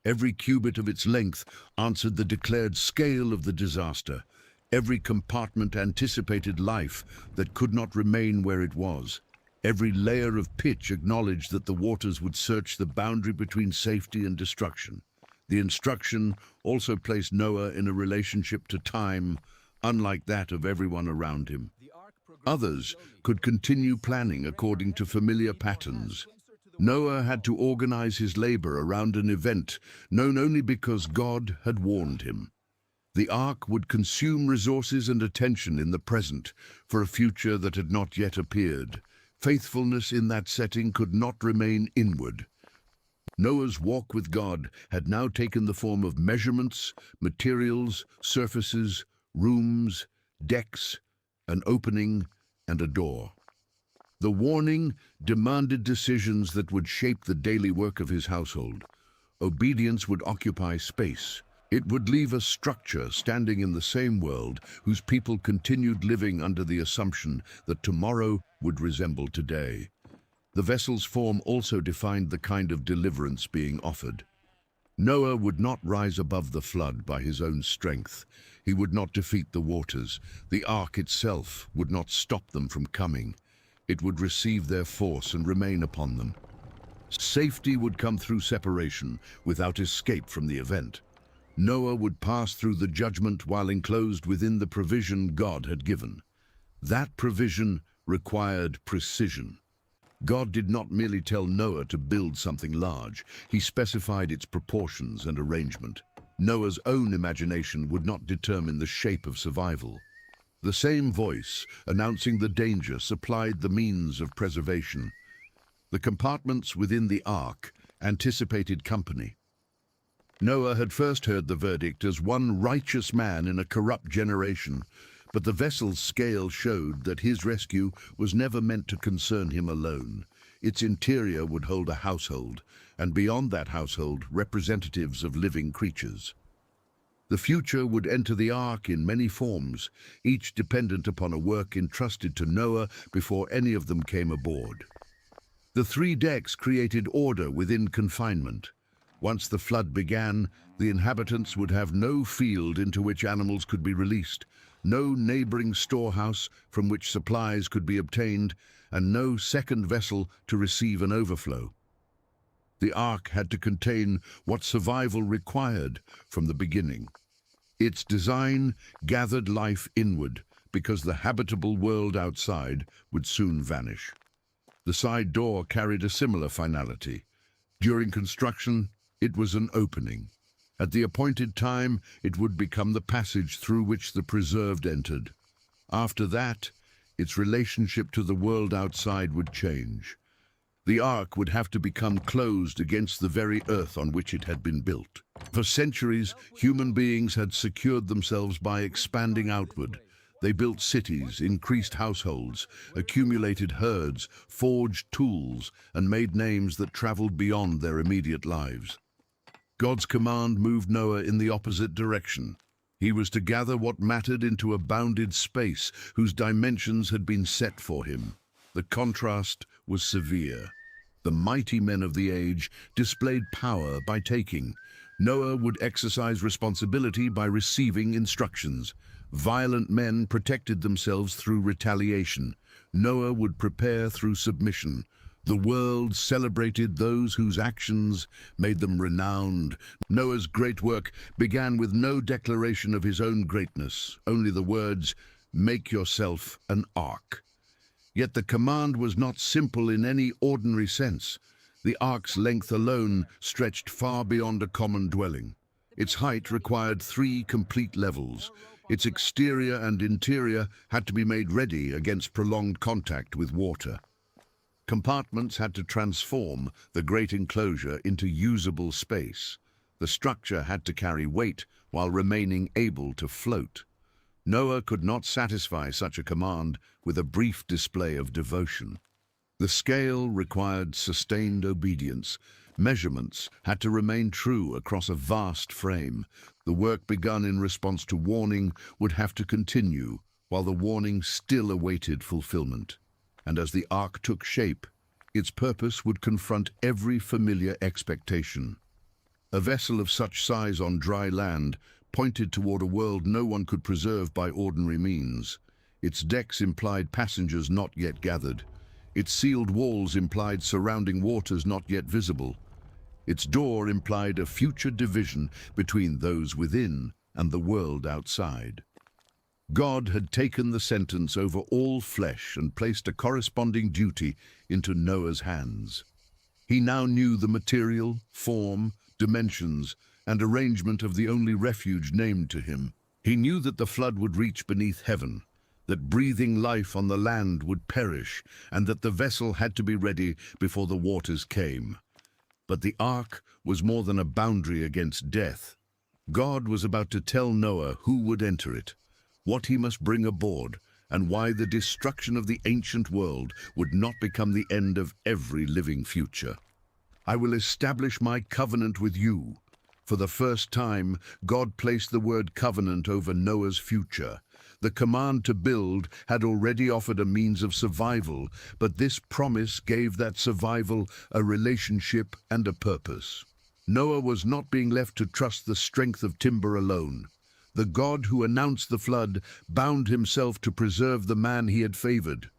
Speaker 1: Every cubit of its length answered the declared scale of the disaster. Every compartment anticipated life that could not remain where it was. Every layer of pitch acknowledged that the waters would search the boundary between safety and destruction. The instruction also placed Noah in a relationship to time, unlike that of everyone around him. Others could continue planning according to familiar patterns. Noah had to organize his labor around an event known only because God had warned him. The ark would consume resources and attention in the present for a future that had not yet appeared. Faithfulness in that setting could not remain inward. Noah's walk with God had now taken the form of measurements, materials, surfaces, rooms, decks, an opening, and a door. The warning demanded decisions that would shape the daily work of his household. Obedience would occupy space. It would leave a structure standing in the same world whose people continued living under the assumption that tomorrow would resemble today. The vessel's form also defined the kind of deliverance being offered. Noah would not rise above the flood by his own strength. He would not defeat the waters. The ark itself would not stop them from coming. It would receive their force and remain upon them. Safety would come through separation, without escape from the event. Noah would pass through the judgment while enclosed within the provision God had given. That provision required precision. God did not merely tell Noah to build something large. He specified its proportions and arrangement. Noah's own imagination would not determine the shape of survival. The same voice announcing the danger supplied the means of preservation. The compartments within the ark anticipated company. Noah had first heard the verdict as one righteous man in a corrupt generation, but the vessel's scale showed that his rescue was never meant to concern him alone. Its interior would hold a household, and beyond that household, representatives of living creatures. The future would enter the ark in many forms, each dependent upon a work entrusted to Noah before any of them came aboard. The 3 decks created order within confinement. Once the flood began, the inhabitants would have no field into which animals could be released, no neighboring storehouse from which supplies could be obtained, and no second vessel to receive an overflow. The ark had to contain what survival required from the beginning. Its design gathered life inward because the habitable world outside would soon vanish. The side door carried a similar finality. During construction, it was an opening. At the appointed time, it would become the passage through which the preserved entered. After that, its relationship to the world outside would change. The ark would have to become closed against the very earth on which it had been built. For centuries, human beings had secured themselves by expanding outward. They built cities, increased households, accumulated herds, forged tools, and made names that traveled beyond their immediate lives. God's command moved Noah in the opposite direction. He was to gather what mattered into a bounded space whose dimensions had been set for him. The contrast was severe. The mighty men of the age displayed power by taking. Noah would exercise responsibility by receiving instructions. Violent men protected themselves through retaliation. Noah would prepare through submission. The world celebrated those whose actions made them renowned. Noah's great work began with no declaration of his own greatness, only the words, "Make yourself an ark." Yet the command was not simple in any ordinary sense. The ark's length alone stretched far beyond a common dwelling. Its height required 3 complete levels. Its exterior and interior had to be made ready against prolonged contact with water. Compartments had to transform the great enclosure into usable space. The structure had to carry weight while remaining able to float. Noah could not satisfy such a command with a brief display of devotion. The scale required sustained obedience. Measurements had to remain true across a vast frame. The work begun in response to warning would have to continue, while the warning still awaited fulfillment. And as the ark took shape, its purpose would confront every familiar expectation. A vessel of such size on dry land pointed toward a world no one could preserve by ordinary means. Its decks implied passengers not yet gathered. Its sealed walls implied surrounding waters not yet visible. Its door implied a future division between those within and the world outside. God had taken the sentence over all flesh and placed a corresponding duty into Noah's hands. He now knew the material, form, dimensions, and arrangement of the only refuge named to him. He knew that the flood would reach beneath heaven, that breathing life on the land would perish, and that the vessel had to be ready before the waters came. But the ark was more than a boundary against death. God was about to tell Noah who would enter it, what he must bring aboard, and why the destruction of the ancient world would not become the end of every living future. I will establish my covenant with you. For the first time, God placed the word covenant over Noah's future. The command to build had already offered a means of survival, but this promise gave that survival a relationship and a purpose. Noah was not being left to trust the strength of timber alone. The God who announced the flood bound himself to preserve the man he had favored.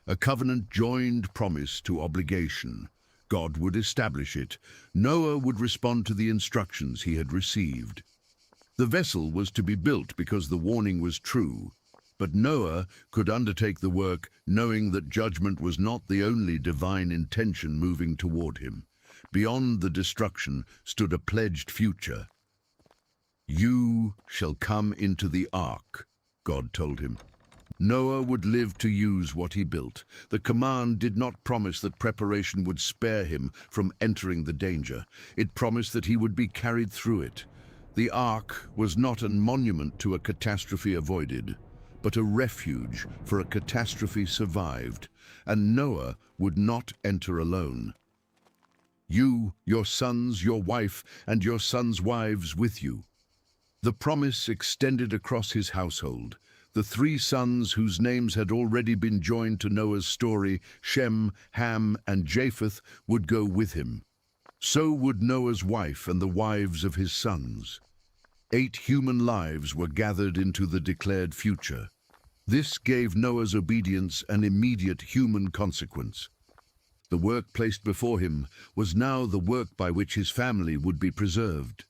Speaker 1: A covenant joined promise to obligation. God would establish it. Noah would respond to the instructions he had received. The vessel was to be built because the warning was true, but Noah could undertake the work knowing that judgment was not the only divine intention moving toward him. Beyond the destruction stood a pledged future. "You shall come into the ark," God told him. Noah would live to use what he built. The command did not promise that preparation would spare him from entering the danger. It promised that he would be carried through it. The ark was not a monument to a catastrophe avoided, but a refuge for a catastrophe survived, and Noah would not enter alone. You, your sons, your wife, and your sons' wives with you. The promise extended across his household. The three sons whose names had already been joined to Noah's story, Shem, Ham, and Japheth, would go with him. So would Noah's wife and the wives of his sons. 8 human lives were gathered into the declared future. This gave Noah's obedience an immediate human consequence. The work placed before him was now the work by which his family would be preserved.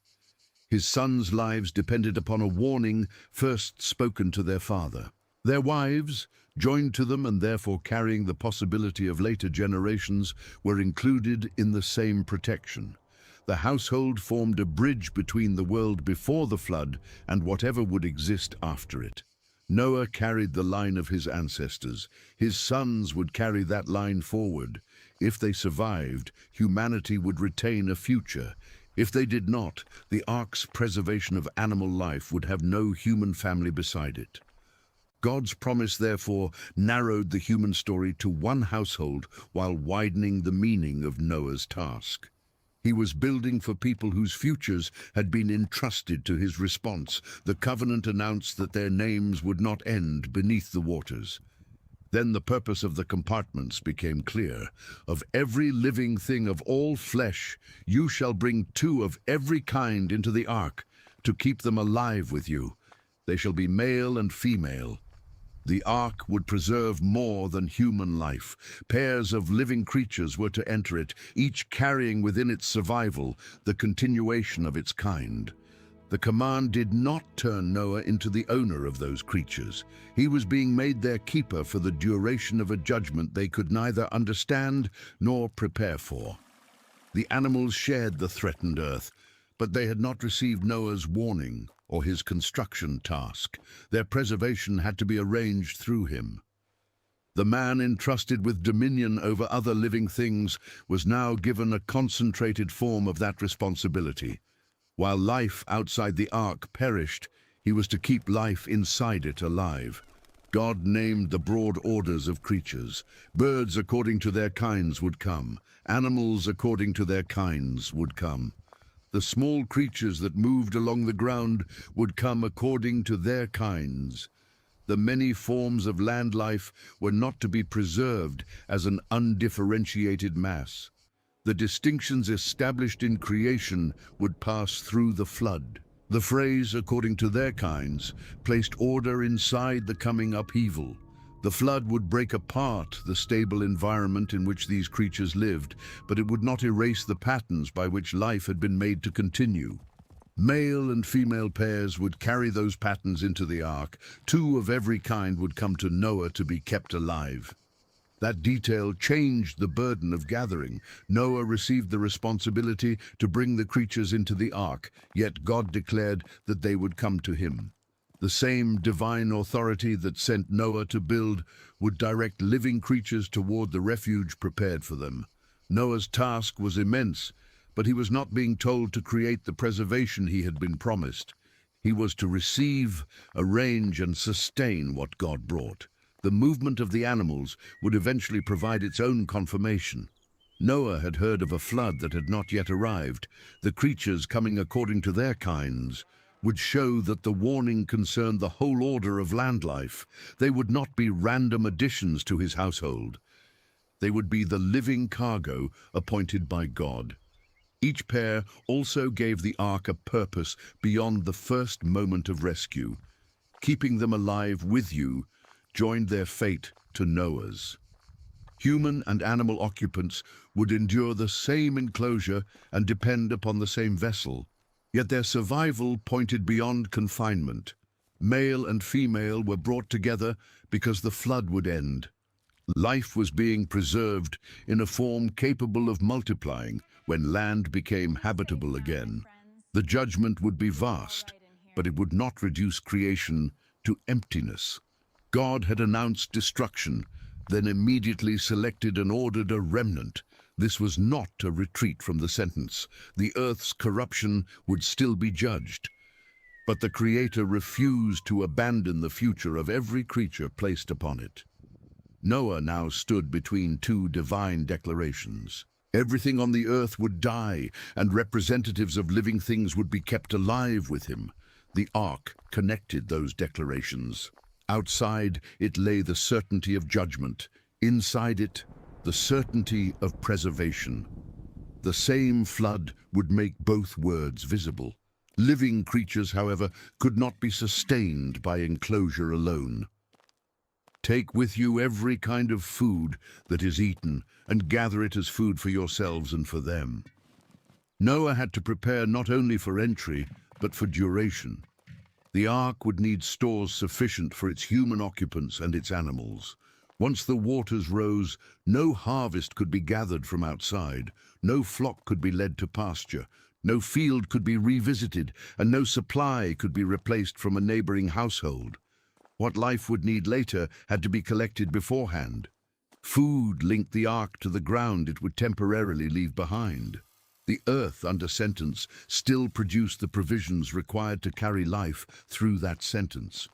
Speaker 1: His sons' lives depended upon a warning first spoken to their father. Their wives, joined to them and therefore carrying the possibility of later generations, were included in the same protection. The household formed a bridge between the world before the flood and whatever would exist after it. Noah carried the line of his ancestors. His sons would carry that line forward. If they survived, humanity would retain a future. If they did not, the ark's preservation of animal life would have no human family beside it. God's promise, therefore, narrowed the human story to one household while widening the meaning of Noah's task. He was building for people whose futures had been entrusted to his response. The covenant announced that their names would not end beneath the waters. Then the purpose of the compartments became clear. Of every living thing of all flesh, you shall bring 2 of every kind into the ark, to keep them alive with you. They shall be male and female. The ark would preserve more than human life. Pairs of living creatures were to enter it, each carrying within its survival the continuation of its kind. The command did not turn Noah into the owner of those creatures. He was being made their keeper for the duration of a judgment they could neither understand nor prepare for. The animals shared the threatened earth, but they had not received Noah's warning or his construction task. Their preservation had to be arranged through him. The man entrusted with dominion over other living things was now given a concentrated form of that responsibility. While life outside the ark perished, he was to keep life inside it alive. God named the broad orders of creatures. Birds according to their kinds would come. Animals according to their kinds would come. The small creatures that moved along the ground would come according to their kinds. The many forms of land life were not to be preserved as an undifferentiated mass. The distinctions established in creation would pass through the flood. The phrase, according to their kinds, placed order inside the coming upheaval. The flood would break apart the stable environment in which these creatures lived, but it would not erase the patterns by which life had been made to continue. Male and female pairs would carry those patterns into the ark. 2 of every kind would come to Noah to be kept alive. That detail changed the burden of gathering. Noah received the responsibility to bring the creatures into the ark, yet God declared that they would come to him. The same divine authority that sent Noah to build would direct living creatures toward the refuge prepared for them. Noah's task was immense, but he was not being told to create the preservation he had been promised. He was to receive, arrange, and sustain what God brought. The movement of the animals would eventually provide its own confirmation. Noah had heard of a flood that had not yet arrived. The creatures coming according to their kinds would show that the warning concerned the whole order of land life. They would not be random additions to his household. They would be the living cargo appointed by God. Each pair also gave the ark a purpose beyond the first moment of rescue. Keeping them alive with you joined their fate to Noah's. Human and animal occupants would endure the same enclosure and depend upon the same vessel. Yet their survival pointed beyond confinement. Male and female were brought together because the flood would end. Life was being preserved in a form capable of multiplying when land became habitable again. The judgment would be vast, but it would not reduce creation to emptiness. God had announced destruction, then immediately selected and ordered a remnant. This was not a retreat from the sentence. The earth's corruption would still be judged. But the Creator refused to abandon the future of every creature placed upon it. Noah now stood between 2 divine declarations. Everything on the earth would die, and representatives of living things would be kept alive with him. The ark connected those declarations. Outside it lay the certainty of judgment. Inside it, the certainty of preservation. The same flood would make both words visible. Living creatures, however, could not be sustained by enclosure alone. Take with you every kind of food that is eaten, and gather it as food for yourselves and for them. Noah had to prepare not only for entry, but for duration. The ark would need stores sufficient for its human occupants and its animals. Once the waters rose, no harvest could be gathered from outside, no flock could be led to pasture, no field could be revisited, and no supply could be replaced from a neighboring household. What life would need later had to be collected beforehand. Food linked the ark to the ground it would temporarily leave behind. The earth, under sentence, still produced the provisions required to carry life through that sentence.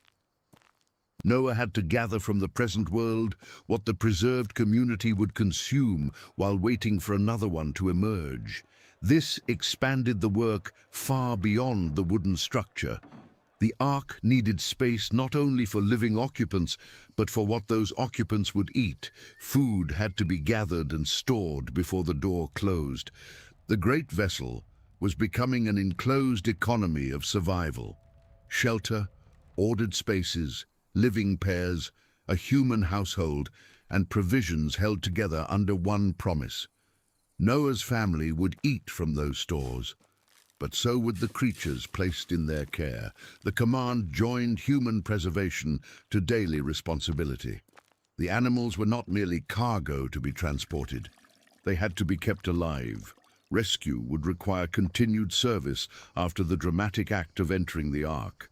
Speaker 1: Noah had to gather from the present world what the preserved community would consume while waiting for another one to emerge. This expanded the work far beyond the wooden structure. The ark needed space not only for living occupants, but for what those occupants would eat. Food had to be gathered and stored before the door closed. The great vessel was becoming an enclosed economy of survival. Shelter, ordered spaces, living pairs, a human household, and provisions held together under one promise. Noah's family would eat from those stores, but so would the creatures placed in their care. The command joined human preservation to daily responsibility. The animals were not merely cargo to be transported. They had to be kept alive. Rescue would require continued service after the dramatic act of entering the ark.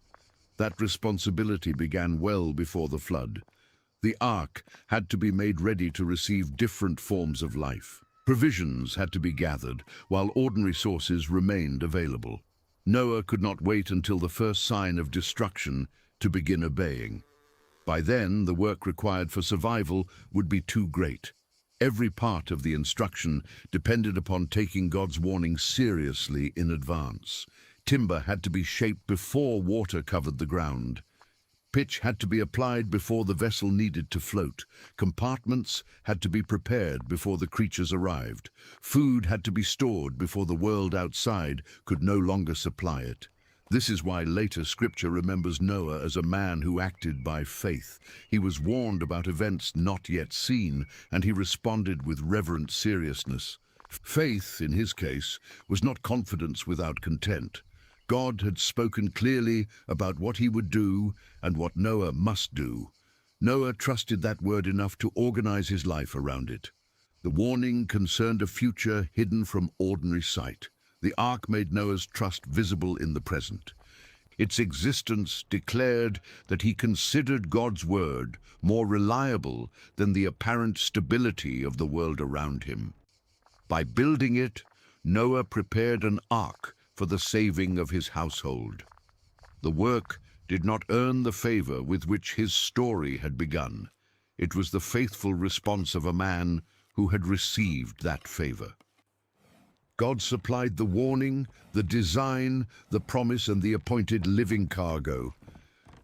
Speaker 1: That responsibility began well before the flood. The ark had to be made ready to receive different forms of life. Provisions had to be gathered, while ordinary sources remained available. Noah could not wait until the first sign of destruction to begin obeying. By then, the work required for survival would be too great. Every part of the instruction depended upon taking God's warning seriously in advance. Timber had to be shaped before water covered the ground. Pitch had to be applied before the vessel needed to float. Compartments had to be prepared before the creatures arrived. Food had to be stored before the world outside could no longer supply it. This is why later scripture remembers Noah as a man who acted by faith. He was warned about events not yet seen, and he responded with reverent seriousness. Faith, in his case, was not confidence without content. God had spoken clearly about what he would do and what Noah must do. Noah trusted that word enough to organize his life around it. The warning concerned a future hidden from ordinary sight. The ark made Noah's trust visible in the present. Its existence declared that he considered God's word more reliable than the apparent stability of the world around him. By building it, Noah prepared an ark for the saving of his household. The work did not earn the favor with which his story had begun. It was the faithful response of a man who had received that favor. God supplied the warning, the design, the promise, and the appointed living cargo.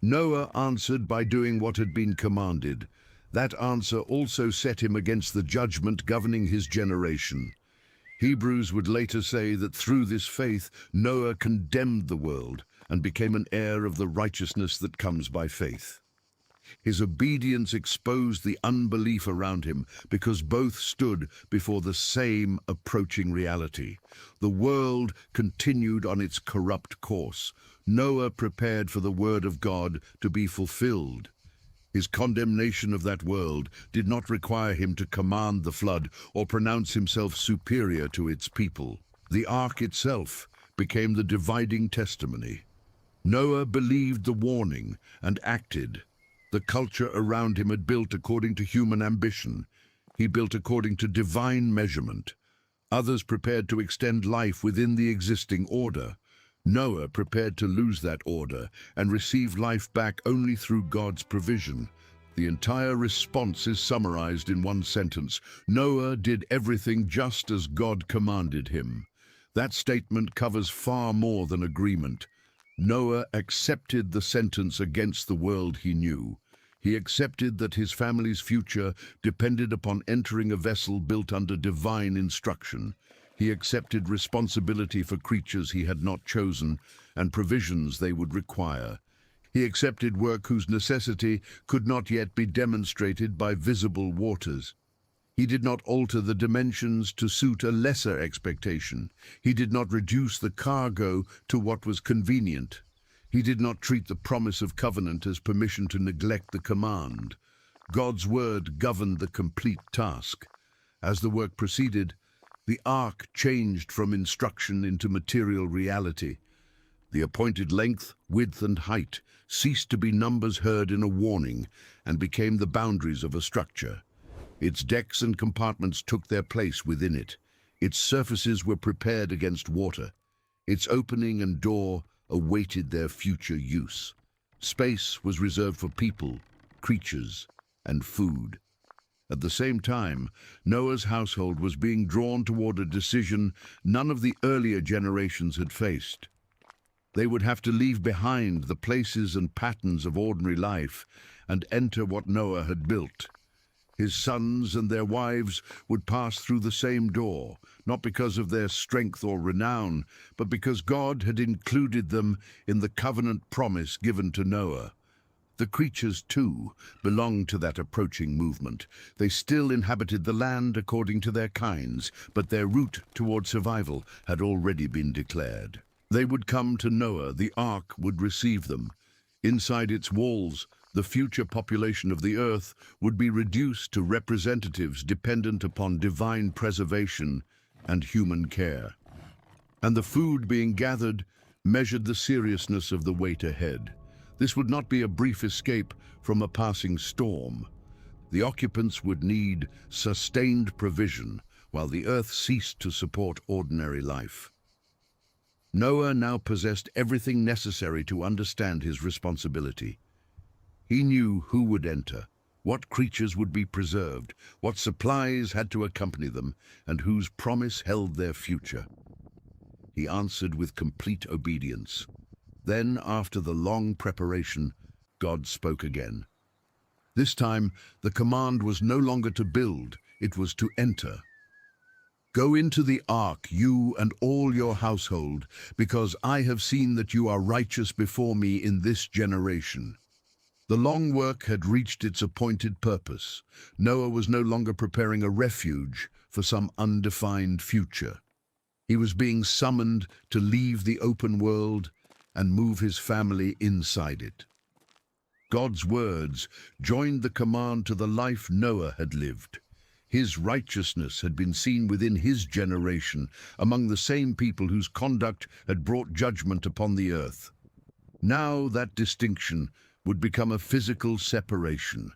Speaker 1: Noah answered by doing what had been commanded. That answer also set him against the judgment governing his generation. Hebrews would later say that through this faith, Noah condemned the world and became an heir of the righteousness that comes by faith. His obedience exposed the unbelief around him because both stood before the same approaching reality. The world continued on its corrupt course. Noah prepared for the word of God to be fulfilled. His condemnation of that world did not require him to command the flood or pronounce himself superior to its people. The ark itself became the dividing testimony. Noah believed the warning and acted. The culture around him had built according to human ambition. He built according to divine measurement. Others prepared to extend life within the existing order. Noah prepared to lose that order and receive life back only through God's provision. The entire response is summarized in one sentence. Noah did everything just as God commanded him. That statement covers far more than agreement. Noah accepted the sentence against the world he knew. He accepted that his family's future depended upon entering a vessel built under divine instruction. He accepted responsibility for creatures he had not chosen and provisions they would require. He accepted work whose necessity could not yet be demonstrated by visible waters. He did not alter the dimensions to suit a lesser expectation. He did not reduce the cargo to what was convenient. He did not treat the promise of covenant as permission to neglect the command. God's word governed the complete task. As the work proceeded, the ark changed from instruction into material reality. The appointed length, width, and height ceased to be numbers heard in a warning and became the boundaries of a structure. Its decks and compartments took their place within it. Its surfaces were prepared against water. Its opening and door awaited their future use. Space was reserved for people, creatures, and food. At the same time, Noah's household was being drawn toward a decision none of the earlier generations had faced. They would have to leave behind the places and patterns of ordinary life and enter what Noah had built. His sons and their wives would pass through the same door, not because of their strength or renown, but because God had included them in the covenant promise given to Noah. The creatures, too, belonged to that approaching movement. They still inhabited the land according to their kinds, but their route toward survival had already been declared. They would come to Noah, the ark would receive them. Inside its walls, the future population of the earth would be reduced to representatives dependent upon divine preservation and human care. And the food being gathered measured the seriousness of the wait ahead. This would not be a brief escape from a passing storm. The occupants would need sustained provision while the earth ceased to support ordinary life. Noah now possessed everything necessary to understand his responsibility. He knew who would enter, What creatures would be preserved, what supplies had to accompany them, and whose promise held their future. He answered with complete obedience. Then, after the long preparation, God spoke again. This time, the command was no longer to build, it was to enter. Go into the ark, you and all your household, because I have seen that you are righteous before me in this generation. The long work had reached its appointed purpose. Noah was no longer preparing a refuge for some undefined future. He was being summoned to leave the open world and move his family inside it. God's words joined the command to the life Noah had lived. His righteousness had been seen within his generation, among the same people whose conduct had brought judgment upon the earth. Now that distinction would become a physical separation.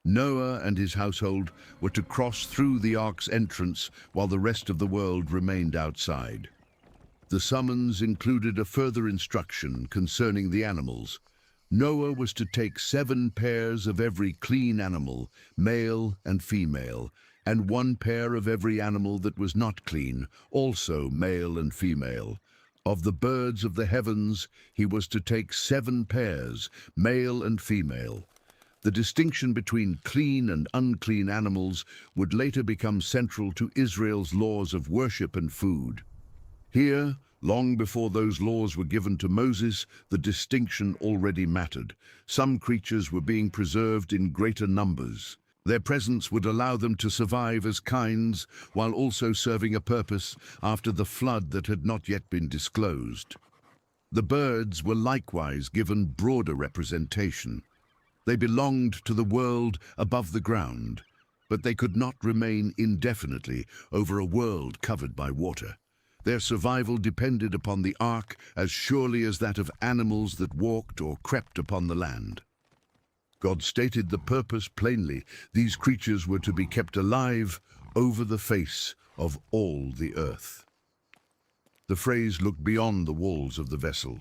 Speaker 1: Noah and his household were to cross through the ark's entrance while the rest of the world remained outside. The summons included a further instruction concerning the animals. Noah was to take 7 pairs of every clean animal, male and female, and 1 pair of every animal that was not clean, also male and female. Of the birds of the heavens, he was to take 7 pairs, male and female. The distinction between clean and unclean animals would later become central to Israel's laws of worship and food. Here, long before those laws were given to Moses, the distinction already mattered. Some creatures were being preserved in greater numbers. Their presence would allow them to survive as kinds, while also serving a purpose after the flood that had not yet been disclosed. The birds were likewise given broader representation. They belonged to the world above the ground, but they could not remain indefinitely over a world covered by water. Their survival depended upon the ark as surely as that of animals that walked or crept upon the land. God stated the purpose plainly. These creatures were to be kept alive over the face of all the earth. The phrase looked beyond the walls of the vessel.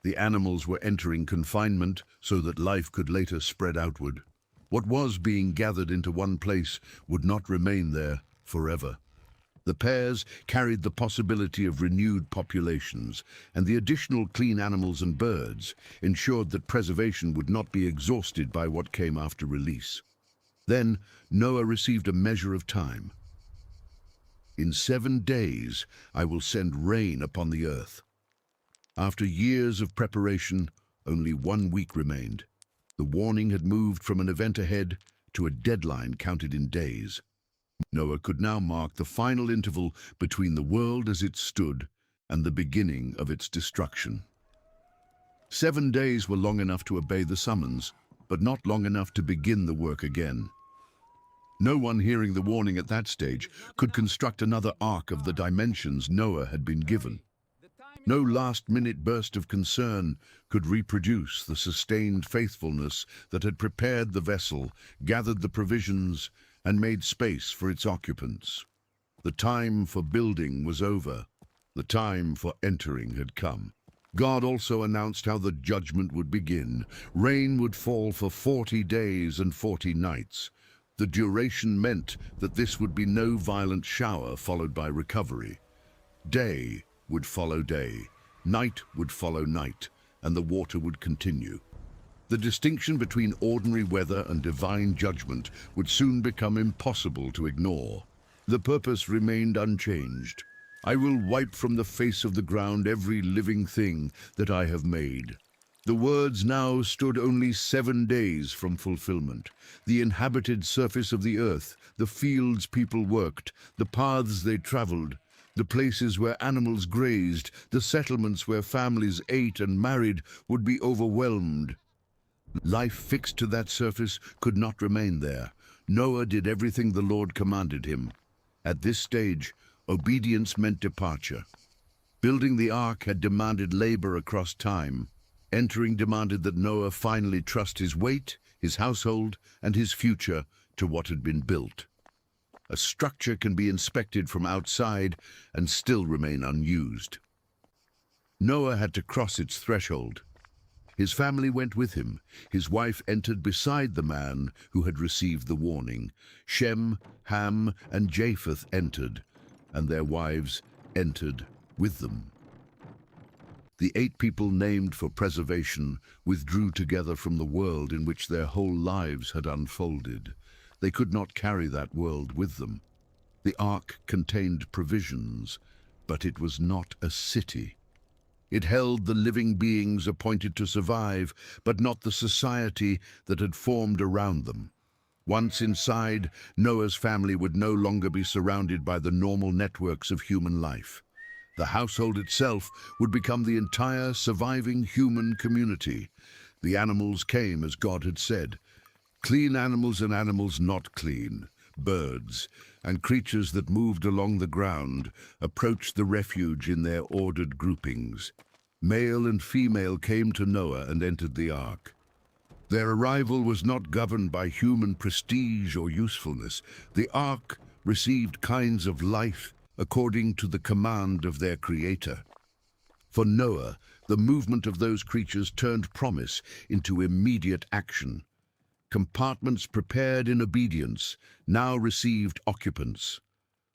Speaker 1: The animals were entering confinement so that life could later spread outward. What was being gathered into one place would not remain there forever. The pairs carried the possibility of renewed populations, and the additional clean animals and birds ensured that preservation would not be exhausted by what came after release. Then Noah received a measure of time. In 7 days I will send rain upon the earth. After years of preparation, only 1 week remained. The warning had moved from an event ahead to a deadline counted in days. Noah could now mark the final interval between the world as it stood and the beginning of its destruction. 7 days were long enough to obey the summons, but not long enough to begin the work again. No one hearing the warning at that stage could construct another ark of the dimensions Noah had been given. No last-minute burst of concern could reproduce the sustained faithfulness that had prepared the vessel, gathered the provisions, and made space for its occupants. The time for building was over. The time for entering had come. God also announced how the judgment would begin. Rain would fall for 40 days and 40 nights. The duration meant that this would be no violent shower followed by recovery. Day would follow day, night would follow night, and the water would continue. The distinction between ordinary weather and divine judgment would soon become impossible to ignore. The purpose remained unchanged. I will wipe from the face of the ground every living thing that I have made. The words now stood only 7 days from fulfillment. The inhabited surface of the earth, the fields people worked, the paths they traveled, the places where animals grazed, the settlements where families ate and married would be overwhelmed. Life fixed to that surface could not remain there. Noah did everything the Lord commanded him. At this stage, obedience meant departure. Building the ark had demanded labor across time. Entering demanded that Noah finally trust his weight, his household, and his future to what had been built. A structure can be inspected from outside and still remain unused. Noah had to cross its threshold. His family went with him. His wife entered beside the man who had received the warning. Shem, Ham, and Japheth entered, and their wives entered with them. The 8 people named for preservation withdrew together from the world in which their whole lives had unfolded. They could not carry that world with them. The ark contained provisions, but it was not a city. It held the living beings appointed to survive, but not the society that had formed around them. Once inside, Noah's family would no longer be surrounded by the normal networks of human life. The household itself would become the entire surviving human community. The animals came as God had said. Clean animals and animals not clean, birds, and creatures that moved along the ground approached the refuge in their ordered groupings. Male and female came to Noah and entered the ark. Their arrival was not governed by human prestige or usefulness. The ark received kinds of life according to the command of their Creator. For Noah, the movement of those creatures turned promise into immediate action. Compartments prepared in obedience now received occupants.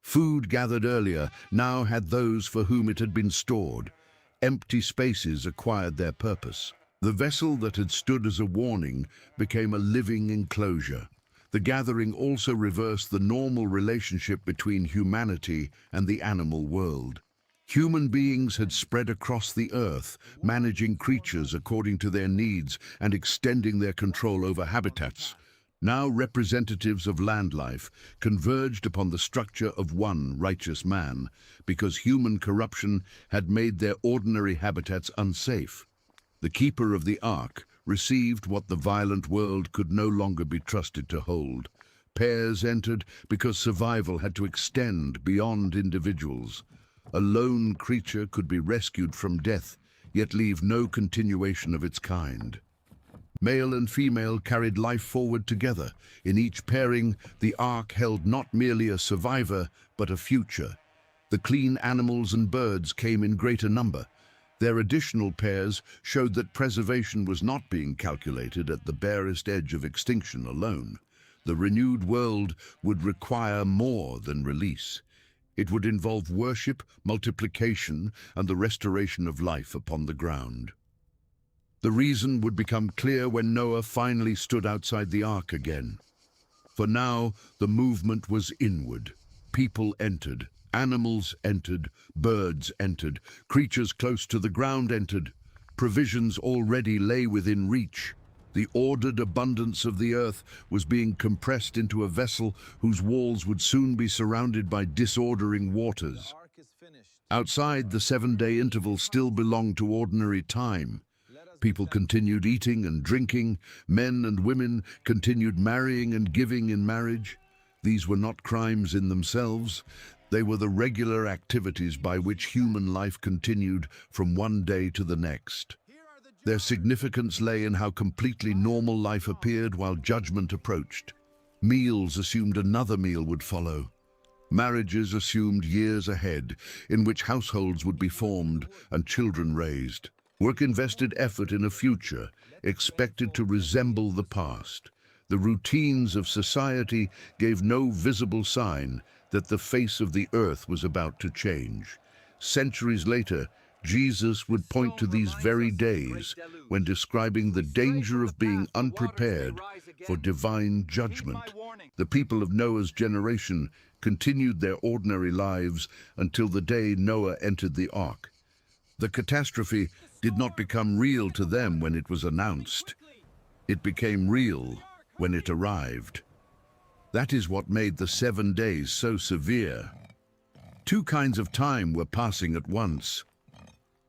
Speaker 1: Food gathered earlier now had those for whom it had been stored. Empty spaces acquired their purpose. The vessel that had stood as a warning became a living enclosure. The gathering also reversed the normal relationship between humanity and the animal world. Human beings had spread across the earth, managing creatures according to their needs and extending their control over habitats. Now representatives of land life converged upon the structure of one righteous man, because human corruption had made their ordinary habitats unsafe. The keeper of the ark received what the violent world could no longer be trusted to hold. Pairs entered because survival had to extend beyond individuals. A lone creature could be rescued from death, yet leave no continuation of its kind. Male and female carried life forward together. In each pairing, the ark held not merely a survivor, but a future. The clean animals and birds came in greater number. Their additional pairs showed that preservation was not being calculated at the barest edge of extinction alone. The renewed world would require more than release. It would involve worship, multiplication, and the restoration of life upon the ground. The reason would become clear when Noah finally stood outside the ark again. For now, the movement was inward. People entered. Animals entered, birds entered, creatures close to the ground entered. Provisions already lay within reach. The ordered abundance of the earth was being compressed into a vessel whose walls would soon be surrounded by disordering waters. Outside, the 7-day interval still belonged to ordinary time. People continued eating and drinking. Men and women continued marrying and giving in marriage. These were not crimes in themselves. They were the regular activities by which human life continued from one day to the next. Their significance lay in how completely normal life appeared while judgment approached. Meals assumed another meal would follow. Marriages assumed years ahead, in which households would be formed and children raised. Work invested effort in a future expected to resemble the past. The routines of society gave no visible sign that the face of the earth was about to change. Centuries later, Jesus would point to these very days when describing the danger of being unprepared for divine judgment. The people of Noah's generation continued their ordinary lives until the day Noah entered the ark. The catastrophe did not become real to them when it was announced. It became real when it arrived. That is what made the 7 days so severe. 2 kinds of time were passing at once.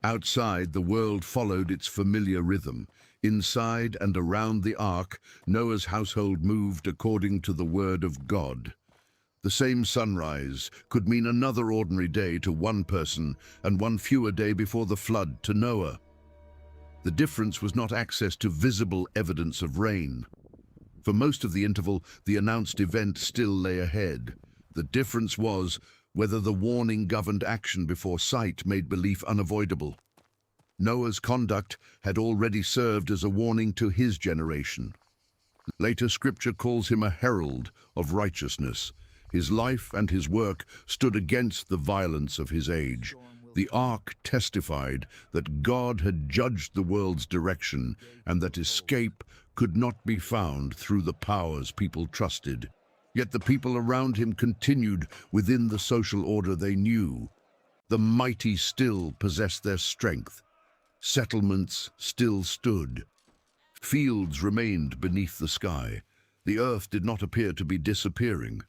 Speaker 1: Outside, the world followed its familiar rhythm. Inside and around the ark, Noah's household moved according to the word of God. The same sunrise could mean another ordinary day to one person and one fewer day before the flood to Noah. The difference was not access to visible evidence of rain. For most of the interval, the announced event still lay ahead. The difference was whether the warning governed action before sight made belief unavoidable. Noah's conduct had already served as a warning to his generation. Later scripture calls him a herald of righteousness. His life and his work stood against the violence of his age. The ark testified that God had judged the world's direction and that escape could not be found through the powers people trusted. Yet the people around him continued within the social order they knew. The mighty still possessed their strength. Settlements still stood. Fields remained beneath the sky. The earth did not appear to be disappearing.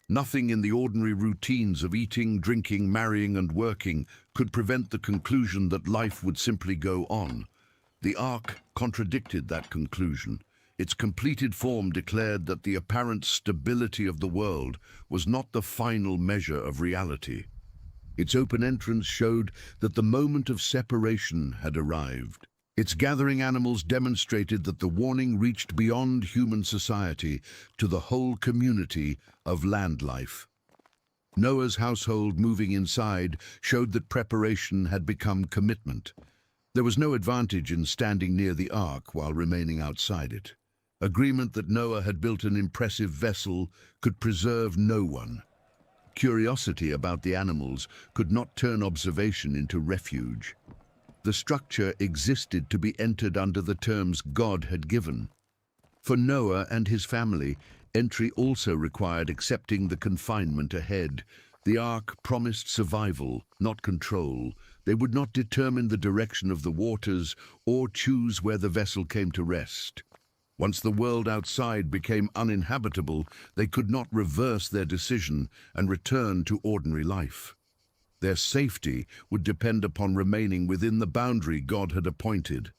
Speaker 1: Nothing in the ordinary routines of eating, drinking, marrying, and working could prevent the conclusion that life would simply go on. The ark contradicted that conclusion. Its completed form declared that the apparent stability of the world was not the final measure of reality. Its open entrance showed that the moment of separation had arrived. Its gathering animals demonstrated that the warning reached beyond human society to the whole community of land life. Noah's household moving inside showed that preparation had become commitment. There was no advantage in standing near the ark while remaining outside it. Agreement that Noah had built an impressive vessel could preserve no one. Curiosity about the animals could not turn observation into refuge. The structure existed to be entered under the terms God had given. For Noah and his family, entry also required accepting the confinement ahead. The ark promised survival, not control. They would not determine the direction of the waters or choose where the vessel came to rest. Once the world outside became uninhabitable, they could not reverse their decision and return to ordinary life. Their safety would depend upon remaining within the boundary God had appointed.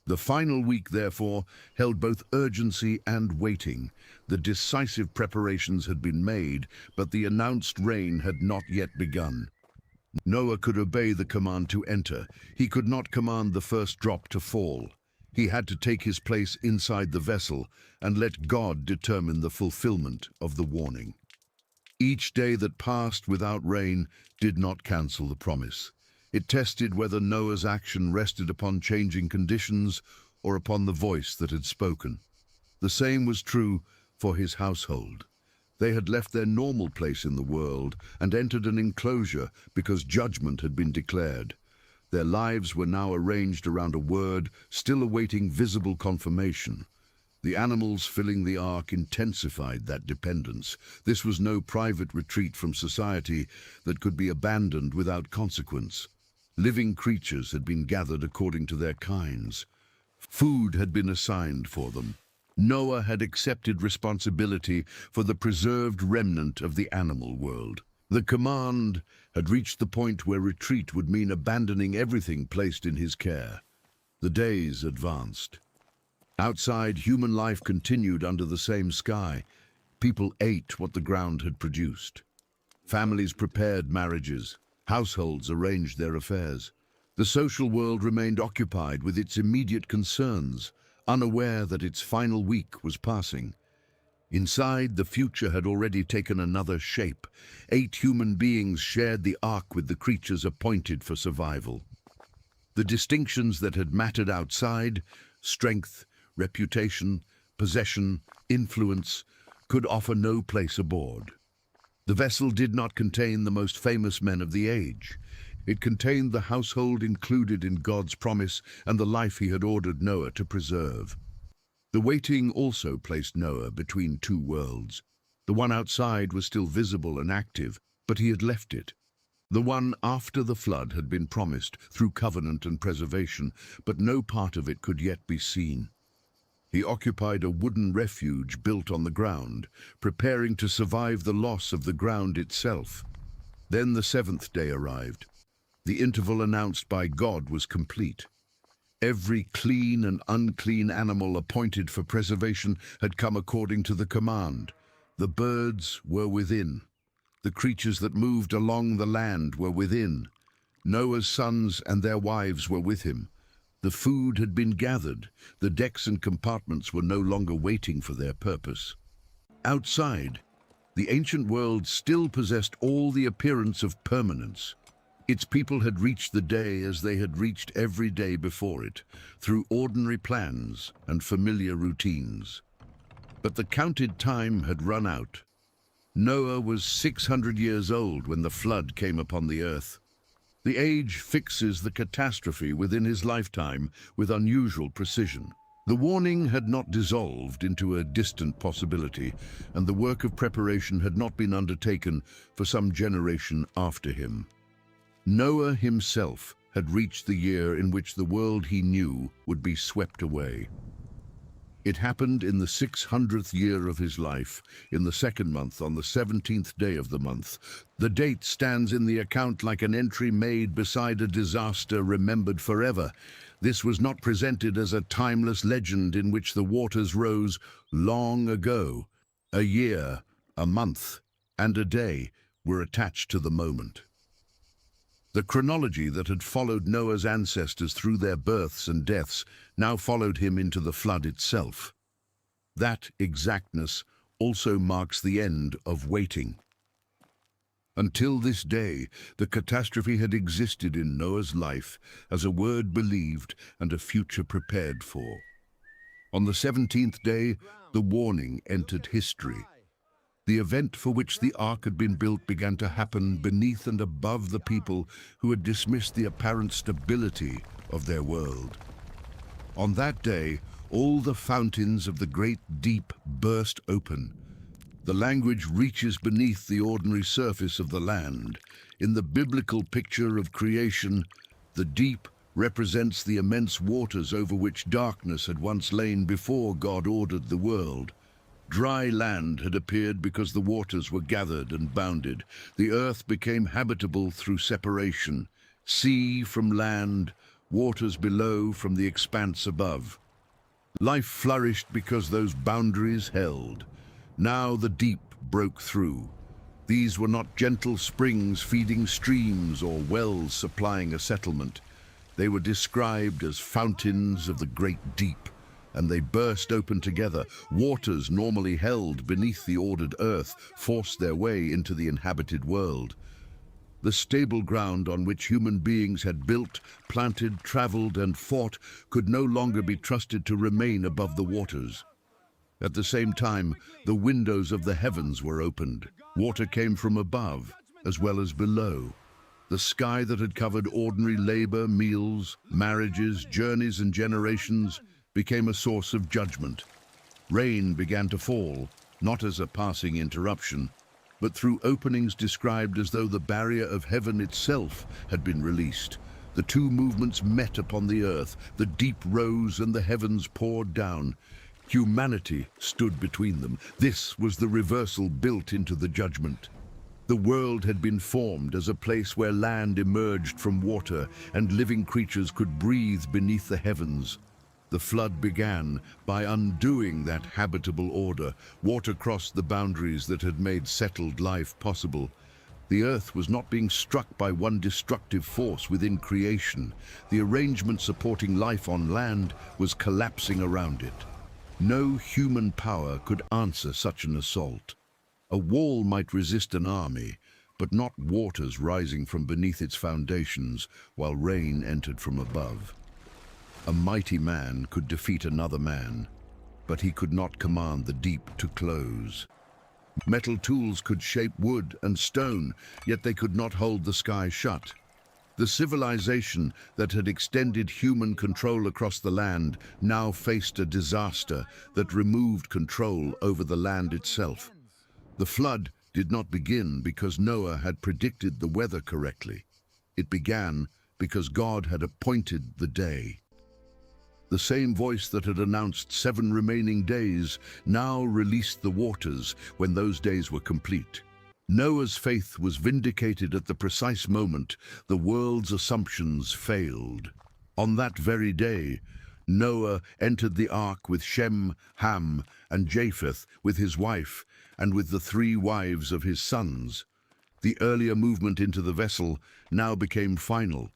Speaker 1: The final week, therefore, held both urgency and waiting. The decisive preparations had been made, but the announced rain had not yet begun. Noah could obey the command to enter. He could not command the first drop to fall. He had to take his place inside the vessel and let God determine the fulfillment of the warning. Each day that passed without rain did not cancel the promise. It tested whether Noah's action rested upon changing conditions or upon the voice that had spoken. The same was true for his household. They had left their normal place in the world and entered an enclosure because judgment had been declared. Their lives were now arranged around a word, still awaiting visible confirmation. The animals filling the ark intensified that dependence. This was no private retreat from society that could be abandoned without consequence. Living creatures had been gathered according to their kinds. Food had been assigned for them. Noah had accepted responsibility for the preserved remnant of the animal world. The command had reached the point where retreat would mean abandoning everything placed in his care. The days advanced. Outside, human life continued under the same sky. People ate what the ground had produced. Families prepared marriages. Households arranged their affairs. The social world remained occupied with its immediate concerns, unaware that its final week was passing. Inside, the future had already taken another shape. 8 human beings shared the ark with the creatures appointed for survival. The distinctions that had mattered outside, strength, reputation, possession, influence, could offer no place aboard. The vessel did not contain the most famous men of the age. It contained the household included in God's promise and the life he had ordered Noah to preserve. The waiting also placed Noah between 2 worlds. The one outside was still visible and active, but he had left it. The one after the flood had been promised through covenant and preservation, but no part of it could yet be seen. He occupied a wooden refuge built on the ground, preparing to survive the loss of the ground itself. Then the 7th day arrived. The interval announced by God was complete. Every clean and unclean animal appointed for preservation had come according to the command. The birds were within. The creatures that moved along the land were within. Noah's sons and their wives were with him. The food had been gathered. The decks and compartments were no longer waiting for their purpose. Outside, the ancient world still possessed all the appearance of permanence. Its people had reached the day as they had reached every day before it, through ordinary plans and familiar routines. But the counted time had run out. Noah was 600 years old when the flood came upon the earth. The age fixes the catastrophe within his lifetime with unusual precision. The warning had not dissolved into a distant possibility, and the work of preparation had not been undertaken for some generation after him. Noah himself had reached the year in which the world he knew would be swept away. It happened in the 600th year of his life, in the second month, on the 17th day of the month. The date stands in the account like an entry made beside a disaster remembered forever. This was not presented as a timeless legend in which the waters rose long ago. A year, a month, and a day were attached to the moment. The chronology that had followed Noah's ancestors through their births and deaths now followed him into the flood itself. That exactness also marks the end of waiting. Until this day, the catastrophe had existed in Noah's life as a word believed and a future prepared for. On the 17th day, the warning entered history. The event for which the ark had been built began to happen beneath and above the people who had dismissed the apparent stability of their world. On that day, all the fountains of the great deep burst open. The language reaches beneath the ordinary surface of the land. In the biblical picture of creation, the deep represents the immense waters over which darkness had once lain before God ordered the world. Dry land had appeared because the waters were gathered and bounded. The earth became habitable through separation. Sea from land, waters below from the expanse above. Life flourished because those boundaries held. Now the deep broke through. These were not gentle springs feeding streams or wells supplying a settlement. They were described as fountains of the great deep, and they burst open together. Waters normally held beneath the ordered earth forced their way into the inhabited world. The stable ground on which human beings had built, planted, traveled, and fought could no longer be trusted to remain above the waters. At the same time, the windows of the heavens were opened. Water came from above as well as below. The sky that had covered ordinary labor, meals, marriages, journeys, and generations became a source of judgment. Rain began to fall, not as a passing interruption, but through openings described as though the barrier of heaven itself had been released. The two movements met upon the earth. The deep rose and the heavens poured down. Humanity stood between them. This was the reversal built into the judgment. The world had been formed as a place where land emerged from water and living creatures could breathe beneath the heavens. The flood began by undoing that habitable order. Water crossed the boundaries that had made settled life possible. The earth was not being struck by one destructive force within creation. The arrangement supporting life on land was collapsing around it. No human power could answer such an assault. A wall might resist an army, but not waters rising from beneath its foundations while rain entered from above. A mighty man could defeat another man, but he could not command the deep to close. Metal tools could shape wood and stone, yet they could not hold the sky shut. The civilization that had extended human control across the land now faced a disaster that removed control over the land itself. The flood did not begin because Noah had predicted the weather correctly. It began because God had appointed the day. The same voice that had announced 7 remaining days now released the waters when those days were complete. Noah's faith was vindicated at the precise moment the world's assumptions failed. On that very day, Noah entered the ark with Shem, Ham, and Japheth, with his wife, and with the 3 wives of his sons. The earlier movement into the vessel now became final.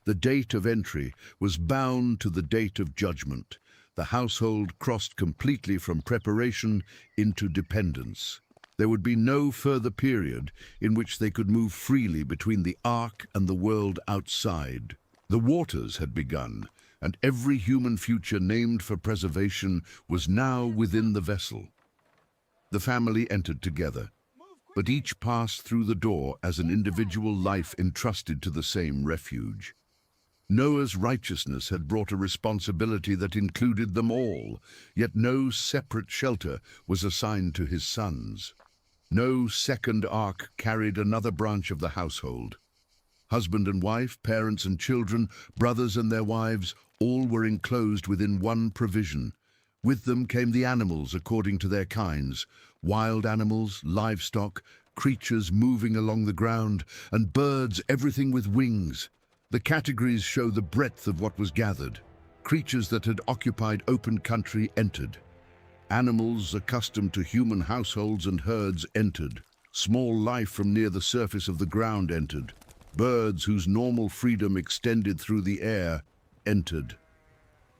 Speaker 1: The date of entry was bound to the date of judgment. The household crossed completely from preparation into dependence. There would be no further period in which they could move freely between the ark and the world outside. The waters had begun, and every human future named for preservation was now within the vessel. The family entered together, but each passed through the door as an individual life entrusted to the same refuge. Noah's righteousness had brought a responsibility that included them all, yet no separate shelter was assigned to his sons. No second ark carried another branch of the household. Husband and wife, parents and children, brothers and their wives, all were enclosed within one provision. With them came the animals according to their kinds, wild animals, livestock, creatures moving along the ground, and birds, everything with wings. The categories show the breadth of what was gathered. Creatures that had occupied open country entered. Animals accustomed to human households and herds entered. Small life from near the surface of the ground entered. Birds whose normal freedom extended through the air entered.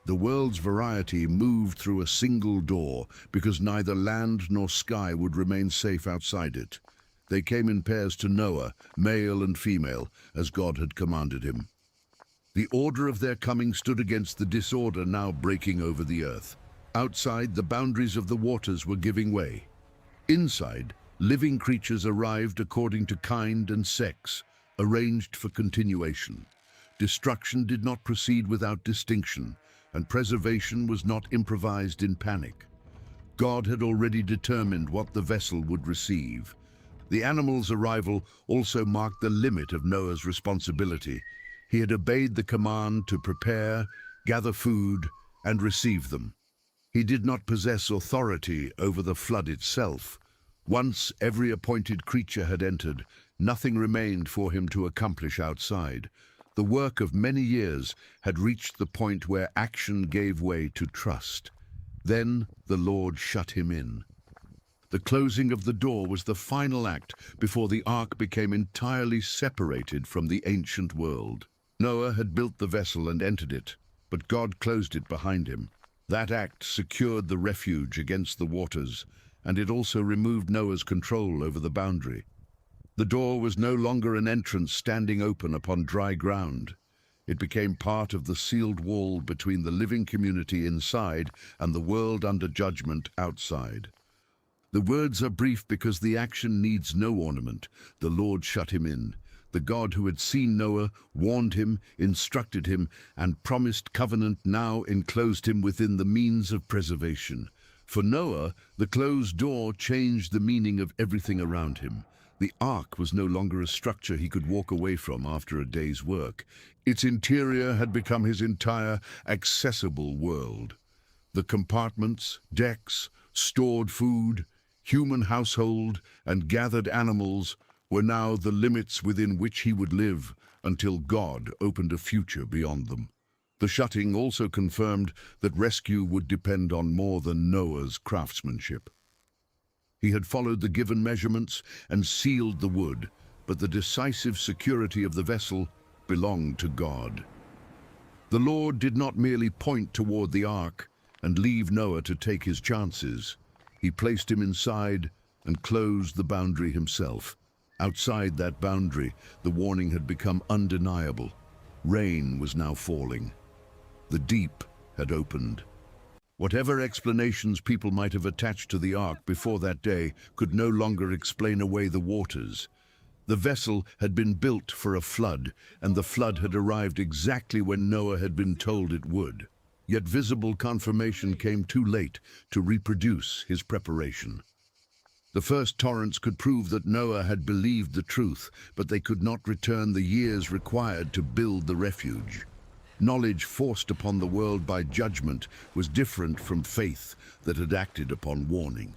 Speaker 1: The world's variety moved through a single door because neither land nor sky would remain safe outside it. They came in pairs to Noah, male and female, as God had commanded him. The order of their coming stood against the disorder now breaking over the earth. Outside, the boundaries of the waters were giving way. Inside, living creatures arrived according to kind and sex, arranged for continuation. Destruction did not proceed without distinction, and preservation was not improvised in panic. God had already determined what the vessel would receive. The animals' arrival also marked the limit of Noah's responsibility. He had obeyed the command to prepare, gather food, and receive them. He did not possess authority over the flood itself. Once every appointed creature had entered, nothing remained for him to accomplish outside. The work of many years had reached the point where action gave way to trust. Then the Lord shut him in. The closing of the door was the final act before the ark became entirely separated from the ancient world. Noah had built the vessel and entered it, but God closed it behind him. That act secured the refuge against the waters, and it also removed Noah's control over the boundary. The door was no longer an entrance standing open upon dry ground. It became part of the sealed wall between the living community inside and the world under judgment outside. The words are brief because the action needs no ornament. The Lord shut him in. The God who had seen Noah, warned him, instructed him, and promised covenant now enclosed him within the means of preservation. For Noah, the closed door changed the meaning of everything around him. The ark was no longer a structure he could walk away from after a day's work. Its interior had become his entire accessible world. The compartments, decks, stored food, human household, and gathered animals were now the limits within which he would live until God opened a future beyond them. The shutting also confirmed that rescue would depend on more than Noah's craftsmanship. He had followed the given measurements and sealed the wood, but the decisive security of the vessel belonged to God. The Lord did not merely point toward the ark and leave Noah to take his chances. He placed him inside and closed the boundary himself. Outside that boundary, the warning had become undeniable. Rain was now falling. The deep had opened. Whatever explanations people might have attached to the ark before that day could no longer explain away the waters. The vessel had been built for a flood, and the flood had arrived exactly when Noah had been told it would. Yet visible confirmation came too late to reproduce his preparation. The first torrents could prove that Noah had believed the truth, but they could not return the years required to build the refuge. Knowledge forced upon the world by judgment was different from faith that had acted upon warning.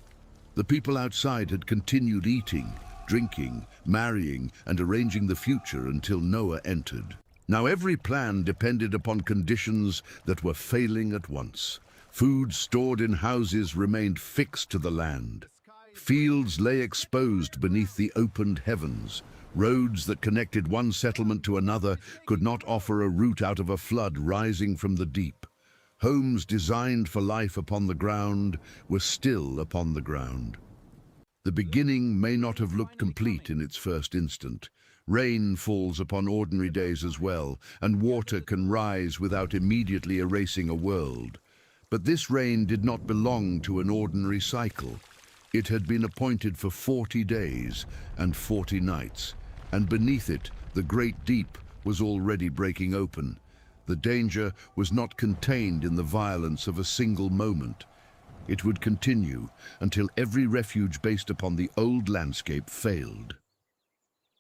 Speaker 1: The people outside had continued eating, drinking, marrying, and arranging the future until Noah entered. Now every plan depended upon conditions that were failing at once. Food stored in houses remained fixed to the land. Fields lay exposed beneath the opened heavens. Roads that connected one settlement to another could not offer a route out of a flood rising from the deep. Homes designed for life upon the ground were still upon the ground. The beginning may not have looked complete in its first instant. Rain falls upon ordinary days as well, and water can rise without immediately erasing a world. But this rain did not belong to an ordinary cycle. It had been appointed for 40 days and 40 nights, and beneath it, the great deep was already breaking open. The danger was not contained in the violence of a single moment. It would continue until every refuge based upon the old landscape failed.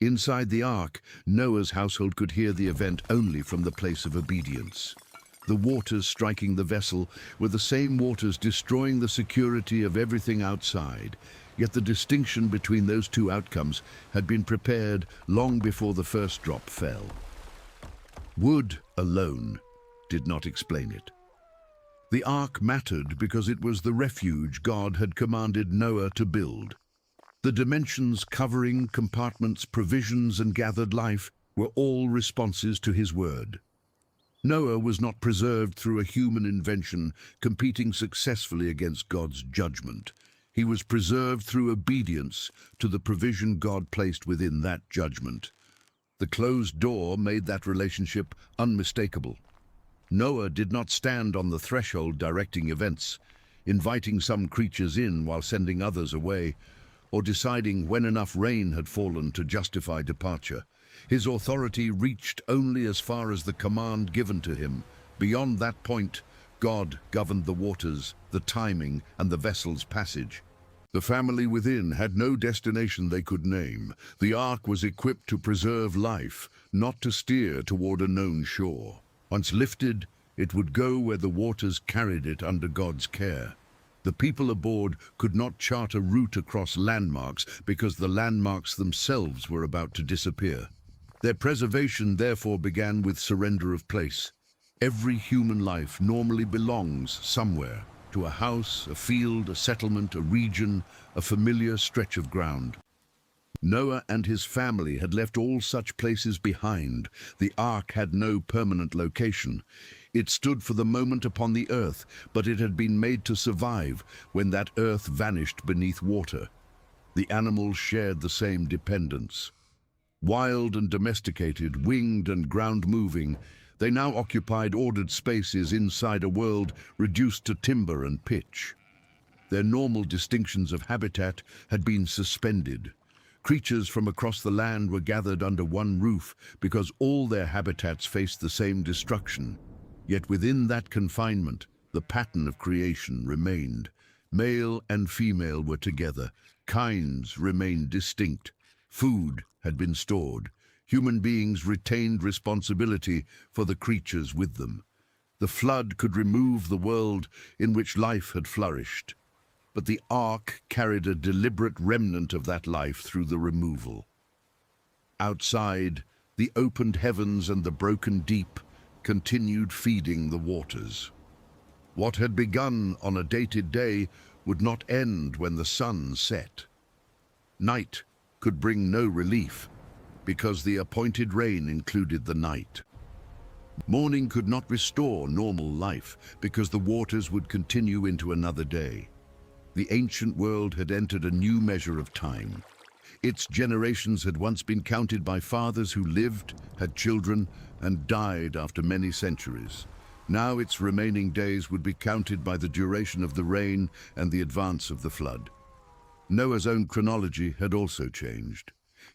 Speaker 1: Inside the ark, Noah's household could hear the event only from the place of obedience. The waters striking the vessel were the same waters destroying the security of everything outside, yet the distinction between those two outcomes had been prepared long before the first drop fell. Wood alone did not explain it. The ark mattered because it was the refuge God had commanded Noah to build. The dimensions covering compartments, provisions, and gathered life were all responses to his word. Noah was not preserved through a human invention competing successfully against God's judgment. He was preserved through obedience to the provision God placed within that judgment. The closed door made that relationship unmistakable. Noah did not stand on the threshold directing events, inviting some creatures in while sending others away, or deciding when enough rain had fallen to justify departure. His authority reached only as far as the command given to him. Beyond that point, God governed the waters, the timing, and the vessel's passage. The family within had no destination they could name. The ark was equipped to preserve life, not to steer toward a known shore. Once lifted, it would go where the waters carried it under God's care. The people aboard could not chart a route across landmarks because the landmarks themselves were about to disappear. Their preservation therefore began with surrender of place. Every human life normally belongs somewhere, to a house, a field, a settlement, a region, a familiar stretch of ground. Noah and his family had left all such places behind. The ark had no permanent location. It stood for the moment upon the earth, but it had been made to survive when that earth vanished beneath water. The animals shared the same dependence. Wild and domesticated, winged and ground-moving, they now occupied ordered spaces inside a world reduced to timber and pitch. Their normal distinctions of habitat had been suspended. Creatures from across the land were gathered under one roof because all their habitats faced the same destruction. Yet within that confinement, the pattern of creation remained. Male and female were together. Kinds remained distinct. Food had been stored. Human beings retained responsibility for the creatures with them. The flood could remove the world in which life had flourished, but the ark carried a deliberate remnant of that life through the removal. Outside, the opened heavens and the broken deep continued feeding the waters. What had begun on a dated day would not end when the sun set. Night could bring no relief, because the appointed rain included the night. Morning could not restore normal life, because the waters would continue into another day. The ancient world had entered a new measure of time. Its generations had once been counted by fathers who lived, had children, and died after many centuries. Now its remaining days would be counted by the duration of the rain and the advance of the flood. Noah's own chronology had also changed.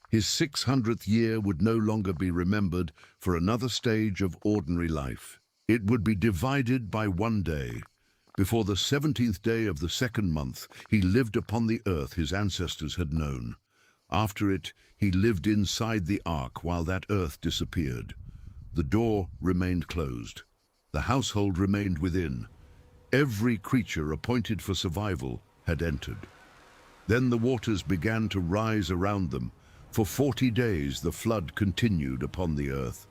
Speaker 1: His 600th year would no longer be remembered for another stage of ordinary life. It would be divided by one day. Before the 17th day of the second month, he lived upon the earth his ancestors had known. After it, he lived inside the ark while that earth disappeared. The door remained closed. The household remained within. Every creature appointed for survival had entered. Then the waters began to rise around them. For 40 days the flood continued upon the earth.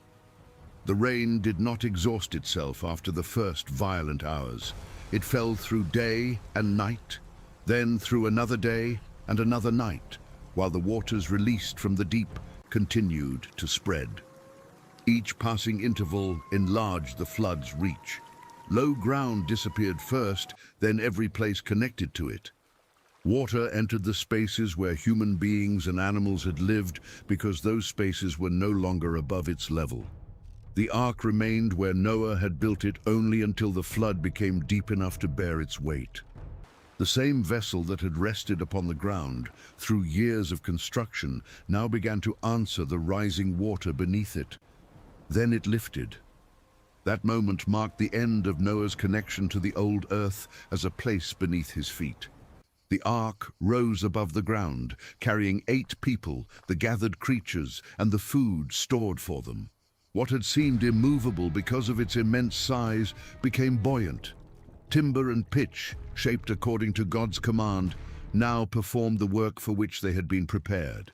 Speaker 1: The rain did not exhaust itself after the first violent hours. It fell through day and night, then through another day and another night, while the waters released from the deep continued to spread. Each passing interval enlarged the flood's reach. Low ground disappeared first, then every place connected to it. Water entered the spaces where human beings and animals had lived because those spaces were no longer above its level. The ark remained where Noah had built it only until the flood became deep enough to bear its weight. The same vessel that had rested upon the ground through years of construction now began to answer the rising water beneath it. Then it lifted. That moment marked the end of Noah's connection to the old earth as a place beneath his feet. The ark rose above the ground, carrying 8 people, the gathered creatures, and the food stored for them. What had seemed immovable because of its immense size became buoyant. Timber and pitch, shaped according to God's command, now performed the work for which they had been prepared.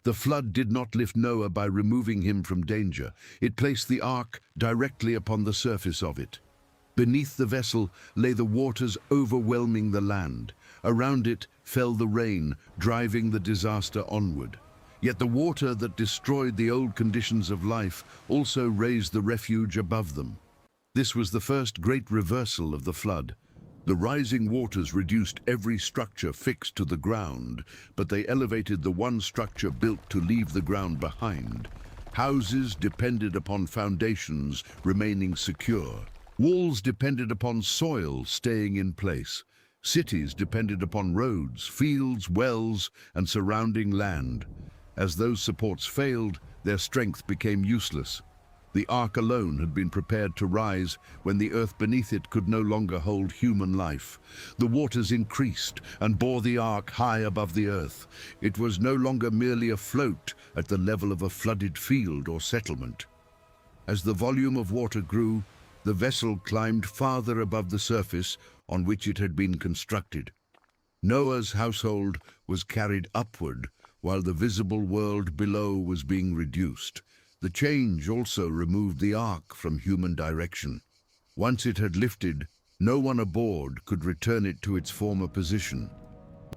Speaker 1: The flood did not lift Noah by removing him from danger. It placed the ark directly upon the surface of it. Beneath the vessel lay the waters overwhelming the land. Around it fell the rain, driving the disaster onward. Yet the water that destroyed the old conditions of life also raised the refuge above them. This was the first great reversal of the flood. The rising waters reduced every structure fixed to the ground, but they elevated the one structure built to leave the ground behind. Houses depended upon foundations remaining secure. Walls depended upon soil staying in place. Cities depended upon roads, fields, wells, and surrounding land. As those supports failed, their strength became useless. The ark alone had been prepared to rise when the earth beneath it could no longer hold human life. The waters increased and bore the ark high above the earth. It was no longer merely afloat at the level of a flooded field or settlement. As the volume of water grew, the vessel climbed farther above the surface on which it had been constructed. Noah's household was carried upward, while the visible world below was being reduced. The change also removed the ark from human direction. Once it had lifted, no one aboard could return it to its former position.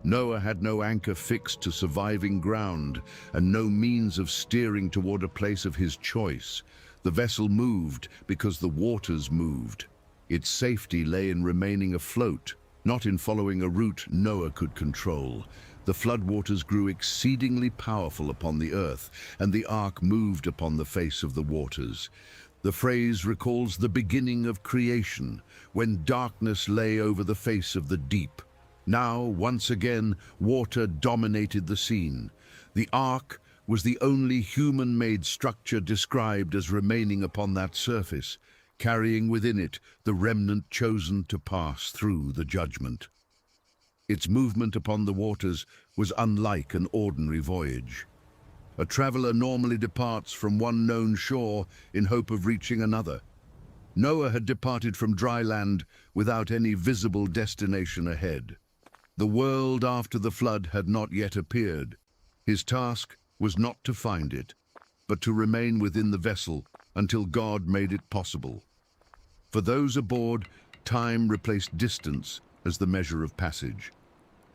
Speaker 1: Noah had no anchor fixed to surviving ground and no means of steering toward a place of his choice. The vessel moved because the waters moved. Its safety lay in remaining afloat, not in following a route Noah could control. The floodwaters grew exceedingly powerful upon the earth, and the ark moved upon the face of the waters. The phrase recalls the beginning of creation, when darkness lay over the face of the deep. Now, once again, water dominated the scene. The ark was the only human-made structure described as remaining upon that surface, carrying within it the remnant chosen to pass through the judgment. Its movement upon the waters was unlike an ordinary voyage. A traveler normally departs from one known shore in hope of reaching another. Noah had departed from dry land without any visible destination ahead. The world after the flood had not yet appeared. His task was not to find it, but to remain within the vessel until God made it possible. For those aboard, time replaced distance as the measure of passage.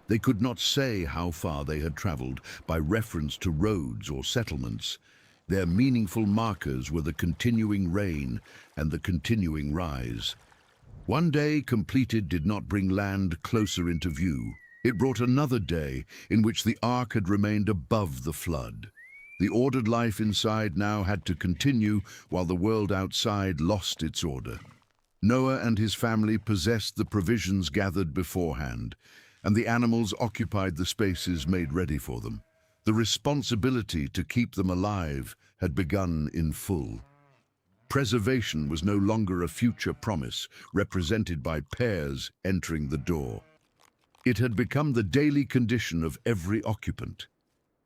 Speaker 1: They could not say how far they had traveled by reference to roads or settlements. Their meaningful markers were the continuing rain and the continuing rise. One day completed did not bring land closer into view. It brought another day in which the ark had remained above the flood. The ordered life inside now had to continue while the world outside lost its order. Noah and his family possessed the provisions gathered beforehand, and the animals occupied the spaces made ready for them. The responsibility to keep them alive had begun in full. Preservation was no longer a future promise, represented by pairs entering the door. It had become the daily condition of every occupant.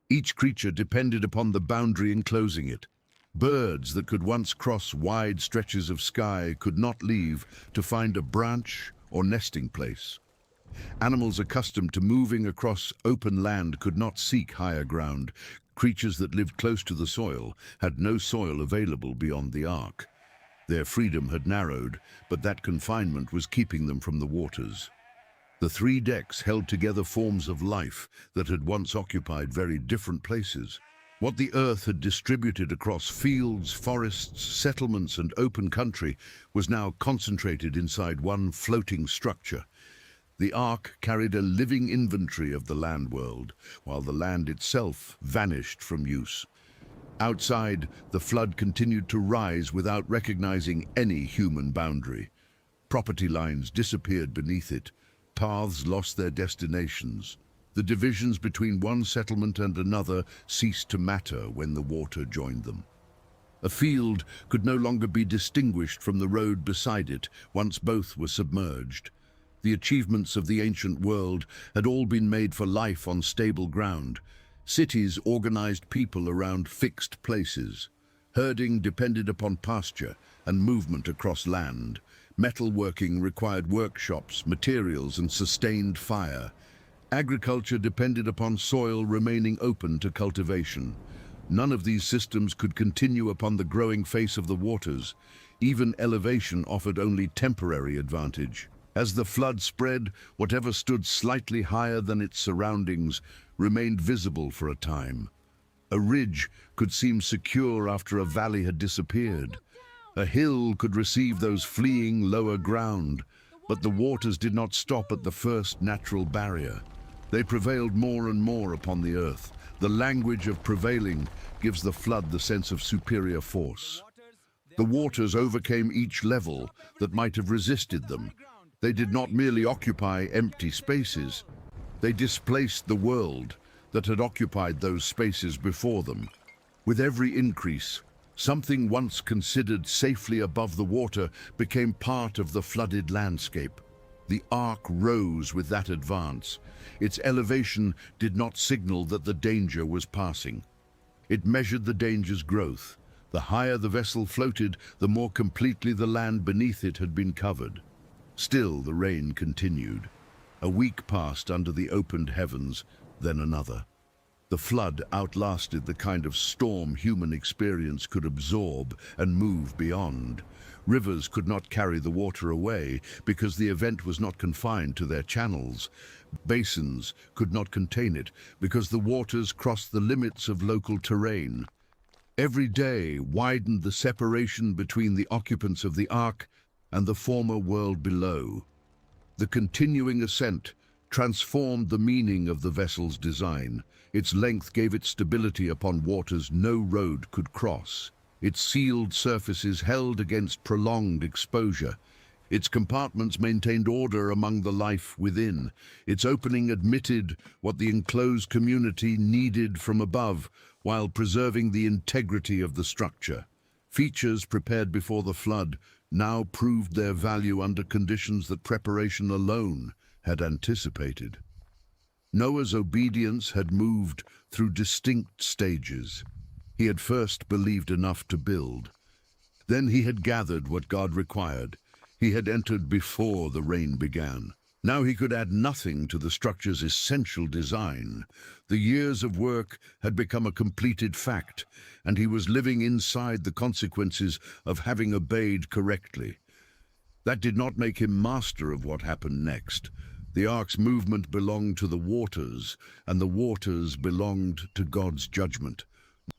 Speaker 1: Each creature depended upon the boundary enclosing it. Birds that could once cross wide stretches of sky could not leave to find a branch or nesting place. Animals accustomed to moving across open land could not seek higher ground. Creatures that lived close to the soil had no soil available beyond the ark. Their freedom had narrowed, but that confinement was keeping them from the waters. The 3 decks held together forms of life that had once occupied very different places. What the earth had distributed across fields, forests, settlements, and open country was now concentrated inside one floating structure. The ark carried a living inventory of the land world, while the land itself vanished from use. Outside, the flood continued to rise without recognizing any human boundary. Property lines disappeared beneath it. Paths lost their destinations. The divisions between one settlement and another ceased to matter when the water joined them. A field could no longer be distinguished from the road beside it once both were submerged. The achievements of the ancient world had all been made for life on stable ground. Cities organized people around fixed places. Herding depended upon pasture and movement across land. Metalworking required workshops, materials, and sustained fire. Agriculture depended upon soil remaining open to cultivation. None of these systems could continue upon the growing face of the waters. Even elevation offered only temporary advantage. As the flood spread, whatever stood slightly higher than its surroundings remained visible for a time. A ridge could seem secure after a valley had disappeared. A hill could receive those fleeing lower ground, but the waters did not stop at the first natural barrier. They prevailed more and more upon the earth. The language of prevailing gives the flood the sense of superior force. The waters overcame each level that might have resisted them. They did not merely occupy empty spaces. They displaced the world that had occupied those spaces before them. With every increase, something once considered safely above the water became part of the flooded landscape. The ark rose with that advance. Its elevation did not signal that the danger was passing. It measured the danger's growth. The higher the vessel floated, the more completely the land beneath it had been covered. Still, the rain continued. A week passed under the opened heavens, then another. The flood outlasted the kind of storm human experience could absorb and move beyond. Rivers could not carry the water away because the event was not confined to their channels. Basins could not contain it because the waters crossed the limits of local terrain. Every day widened the separation between the occupants of the ark and the former world below. The continuing ascent transformed the meaning of the vessel's design. Its length gave it stability upon waters no road could cross. Its sealed surfaces held against prolonged exposure. Its compartments maintained order among the life within. Its opening admitted what the enclosed community needed from above, while preserving the integrity of the structure. Features prepared before the flood now proved their value under conditions that preparation alone had anticipated. Noah's obedience had moved through distinct stages. He had first believed enough to build. Then he had gathered what God required. He had entered before the rain began. Now he could add nothing to the structure's essential design. The years of work had become a completed fact, and he was living inside the consequences of having obeyed correctly. That did not make him master of what happened next. The ark's movement belonged to the waters, and the waters belonged to God's judgment.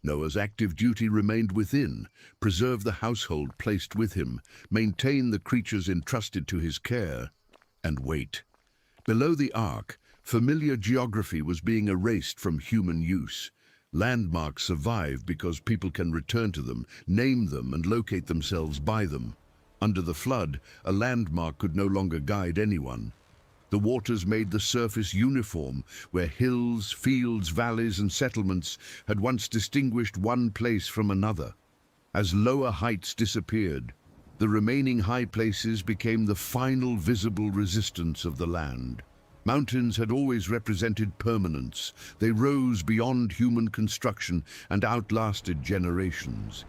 Speaker 1: Noah's active duty remained within, preserve the household placed with him, maintain the creatures entrusted to his care, and wait. Below the ark, familiar geography was being erased from human use. Landmarks survive because people can return to them, name them, and locate themselves by them. Under the flood, a landmark could no longer guide anyone. The waters made the surface uniform, where hills, fields, valleys, and settlements had once distinguished one place from another. As lower heights disappeared, the remaining high places became the final visible resistance of the land. Mountains had always represented permanence. They rose beyond human construction and outlasted generations.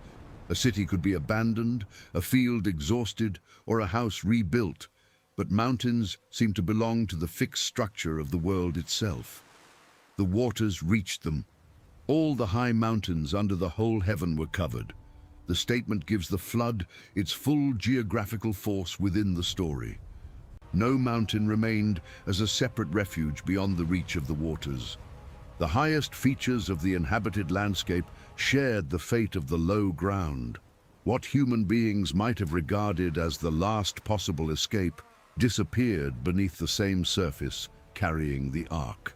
Speaker 1: A city could be abandoned, a field exhausted, or a house rebuilt. But mountains seemed to belong to the fixed structure of the world itself. The waters reached them. All the high mountains under the whole heaven were covered. The statement gives the flood its full geographical force within the story. No mountain remained as a separate refuge beyond the reach of the waters. The highest features of the inhabited landscape shared the fate of the low ground. What human beings might have regarded as the last possible escape disappeared beneath the same surface, carrying the ark.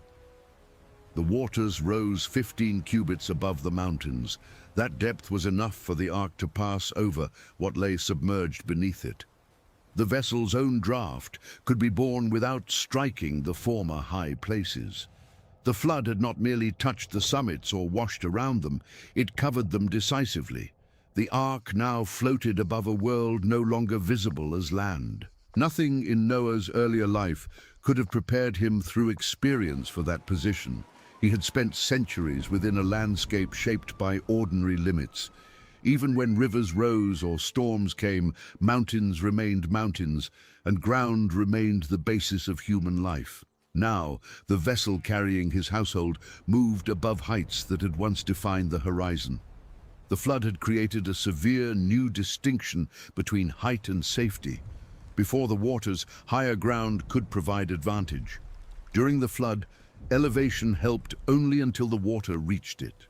Speaker 1: The waters rose 15 cubits above the mountains. That depth was enough for the ark to pass over what lay submerged beneath it. The vessel's own draught could be borne without striking the former high places. The flood had not merely touched the summits or washed around them, it covered them decisively. The ark now floated above a world no longer visible as land. Nothing in Noah's earlier life could have prepared him through experience for that position. He had spent centuries within a landscape shaped by ordinary limits. Even when rivers rose or storms came, mountains remained mountains, and ground remained the basis of human life. Now, the vessel carrying his household moved above heights that had once defined the horizon. The flood had created a severe new distinction between height and safety. Before the waters, higher ground could provide advantage. During the flood, elevation helped only until the water reached it.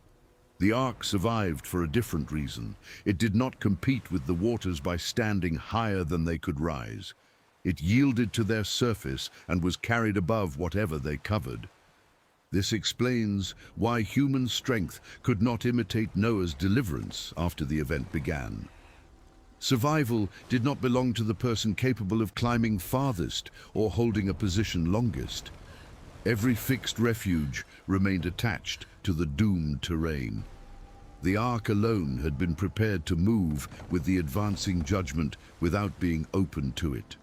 Speaker 1: The ark survived for a different reason. It did not compete with the waters by standing higher than they could rise. It yielded to their surface and was carried above whatever they covered. This explains why human strength could not imitate Noah's deliverance after the event began. Survival did not belong to the person capable of climbing farthest or holding a position longest. Every fixed refuge remained attached to the doomed terrain. The ark alone had been prepared to move with the advancing judgment without being open to it.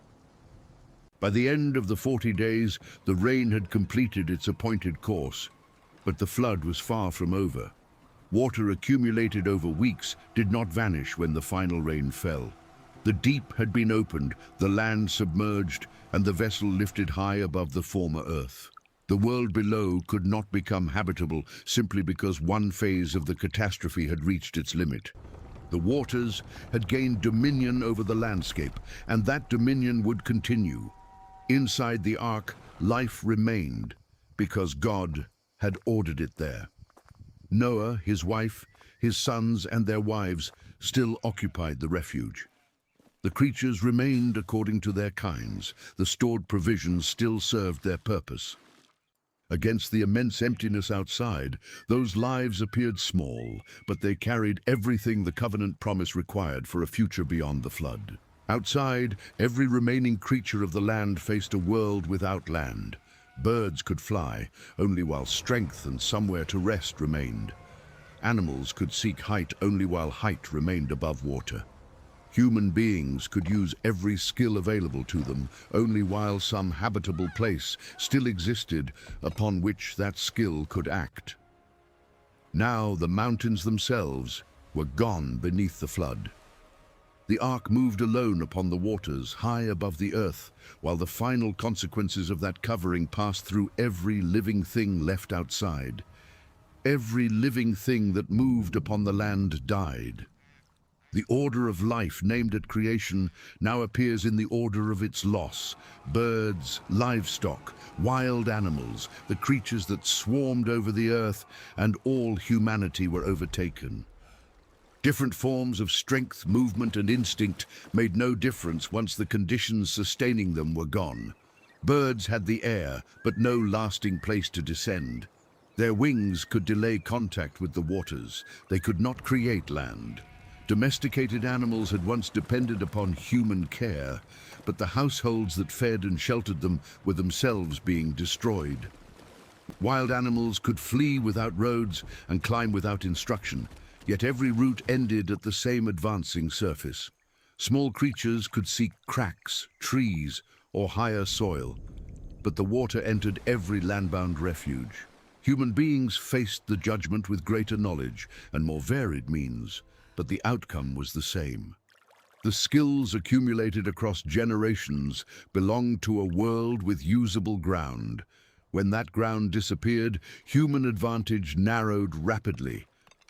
Speaker 1: By the end of the 40 days, the rain had completed its appointed course, but the flood was far from over. Water accumulated over weeks did not vanish when the final rain fell. The deep had been opened, the land submerged, and the vessel lifted high above the former earth. The world below could not become habitable simply because one phase of the catastrophe had reached its limit. The waters had gained dominion over the landscape, and that dominion would continue. Inside the ark, life remained because God had ordered it there. Noah, his wife, his sons, and their wives still occupied the refuge. The creatures remained according to their kinds. The stored provisions still served their purpose. Against the immense emptiness outside, those lives appeared small, but they carried everything the covenant promise required for a future beyond the flood. Outside, every remaining creature of the land faced a world without land. Birds could fly, only while strength and somewhere to rest remained. Animals could seek height only while height remained above water. Human beings could use every skill available to them only while some habitable place still existed upon which that skill could act. Now the mountains themselves were gone beneath the flood. The ark moved alone upon the waters, high above the earth, while the final consequences of that covering passed through every living thing left outside. Every living thing that moved upon the land died. The order of life named at creation now appears in the order of its loss. Birds, livestock, wild animals, the creatures that swarmed over the earth, and all humanity were overtaken. Different forms of strength, movement, and instinct made no difference once the conditions sustaining them were gone. Birds had the air, but no lasting place to descend. Their wings could delay contact with the waters. They could not create land. Domesticated animals had once depended upon human care, but the households that fed and sheltered them were themselves being destroyed. Wild animals could flee without roads and climb without instruction. Yet every route ended at the same advancing surface. Small creatures could seek cracks, trees, or higher soil, but the water entered every landbound refuge. Human beings faced the judgment with greater knowledge and more varied means, but the outcome was the same. The skills accumulated across generations belonged to a world with usable ground. When that ground disappeared, human advantage narrowed rapidly.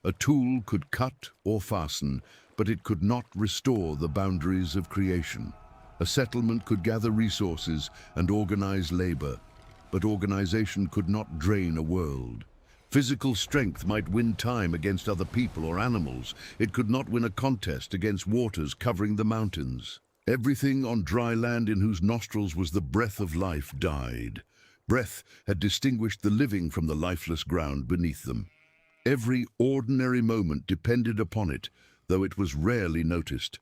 Speaker 1: A tool could cut or fasten, but it could not restore the boundaries of creation. A settlement could gather resources and organize labor, but organization could not drain a world. Physical strength might win time against other people or animals. It could not win a contest against waters covering the mountains. Everything on dry land in whose nostrils was the breath of life died. Breath had distinguished the living from the lifeless ground beneath them. Every ordinary moment depended upon it, though it was rarely noticed.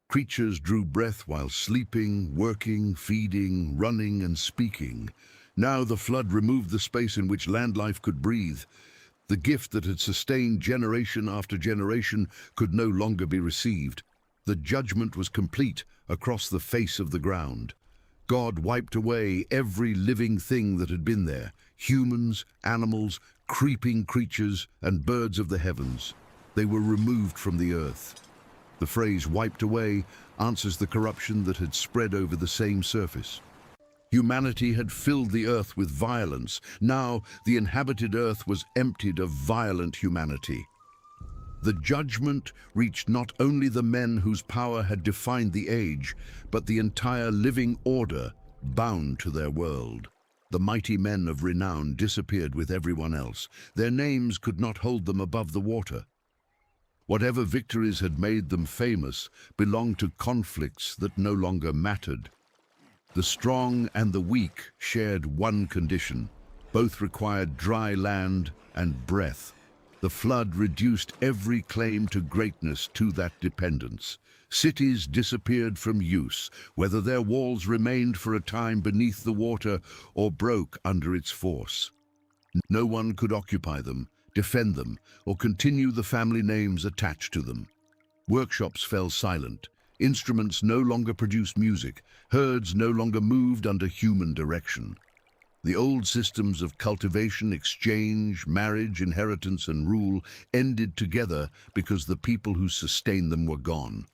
Speaker 1: Creatures drew breath while sleeping, working, feeding, running, and speaking. Now the flood removed the space in which land life could breathe. The gift that had sustained generation after generation could no longer be received. The judgment was complete across the face of the ground. God wiped away every living thing that had been there, humans, animals, creeping creatures, and birds of the heavens. They were removed from the earth. The phrase "wiped away" answers the corruption that had spread over the same surface. Humanity had filled the earth with violence. Now the inhabited earth was emptied of violent humanity. The judgment reached not only the men whose power had defined the age, but the entire living order bound to their world. The mighty men of renown disappeared with everyone else. Their names could not hold them above the water. Whatever victories had made them famous belonged to conflicts that no longer mattered. The strong and the weak shared one condition. Both required dry land and breath. The flood reduced every claim to greatness to that dependence. Cities disappeared from use, whether their walls remained for a time beneath the water or broke under its force. No one could occupy them, defend them, or continue the family names attached to them. Workshops fell silent. Instruments no longer produced music. Herds no longer moved under human direction. The old systems of cultivation, exchange, marriage, inheritance, and rule ended together because the people who sustained them were gone.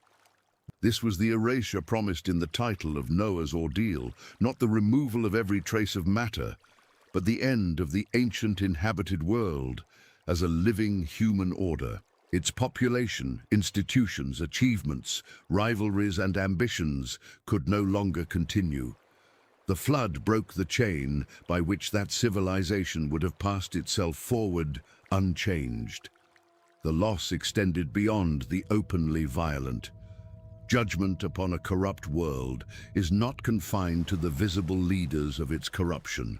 Speaker 1: This was the erasure promised in the title of Noah's ordeal, not the removal of every trace of matter, but the end of the ancient inhabited world as a living human order. Its population, institutions, achievements, rivalries, and ambitions could no longer continue. The flood broke the chain by which that civilization would have passed itself forward unchanged. The loss extended beyond the openly violent. Judgment upon a corrupt world is not confined to the visible leaders of its corruption.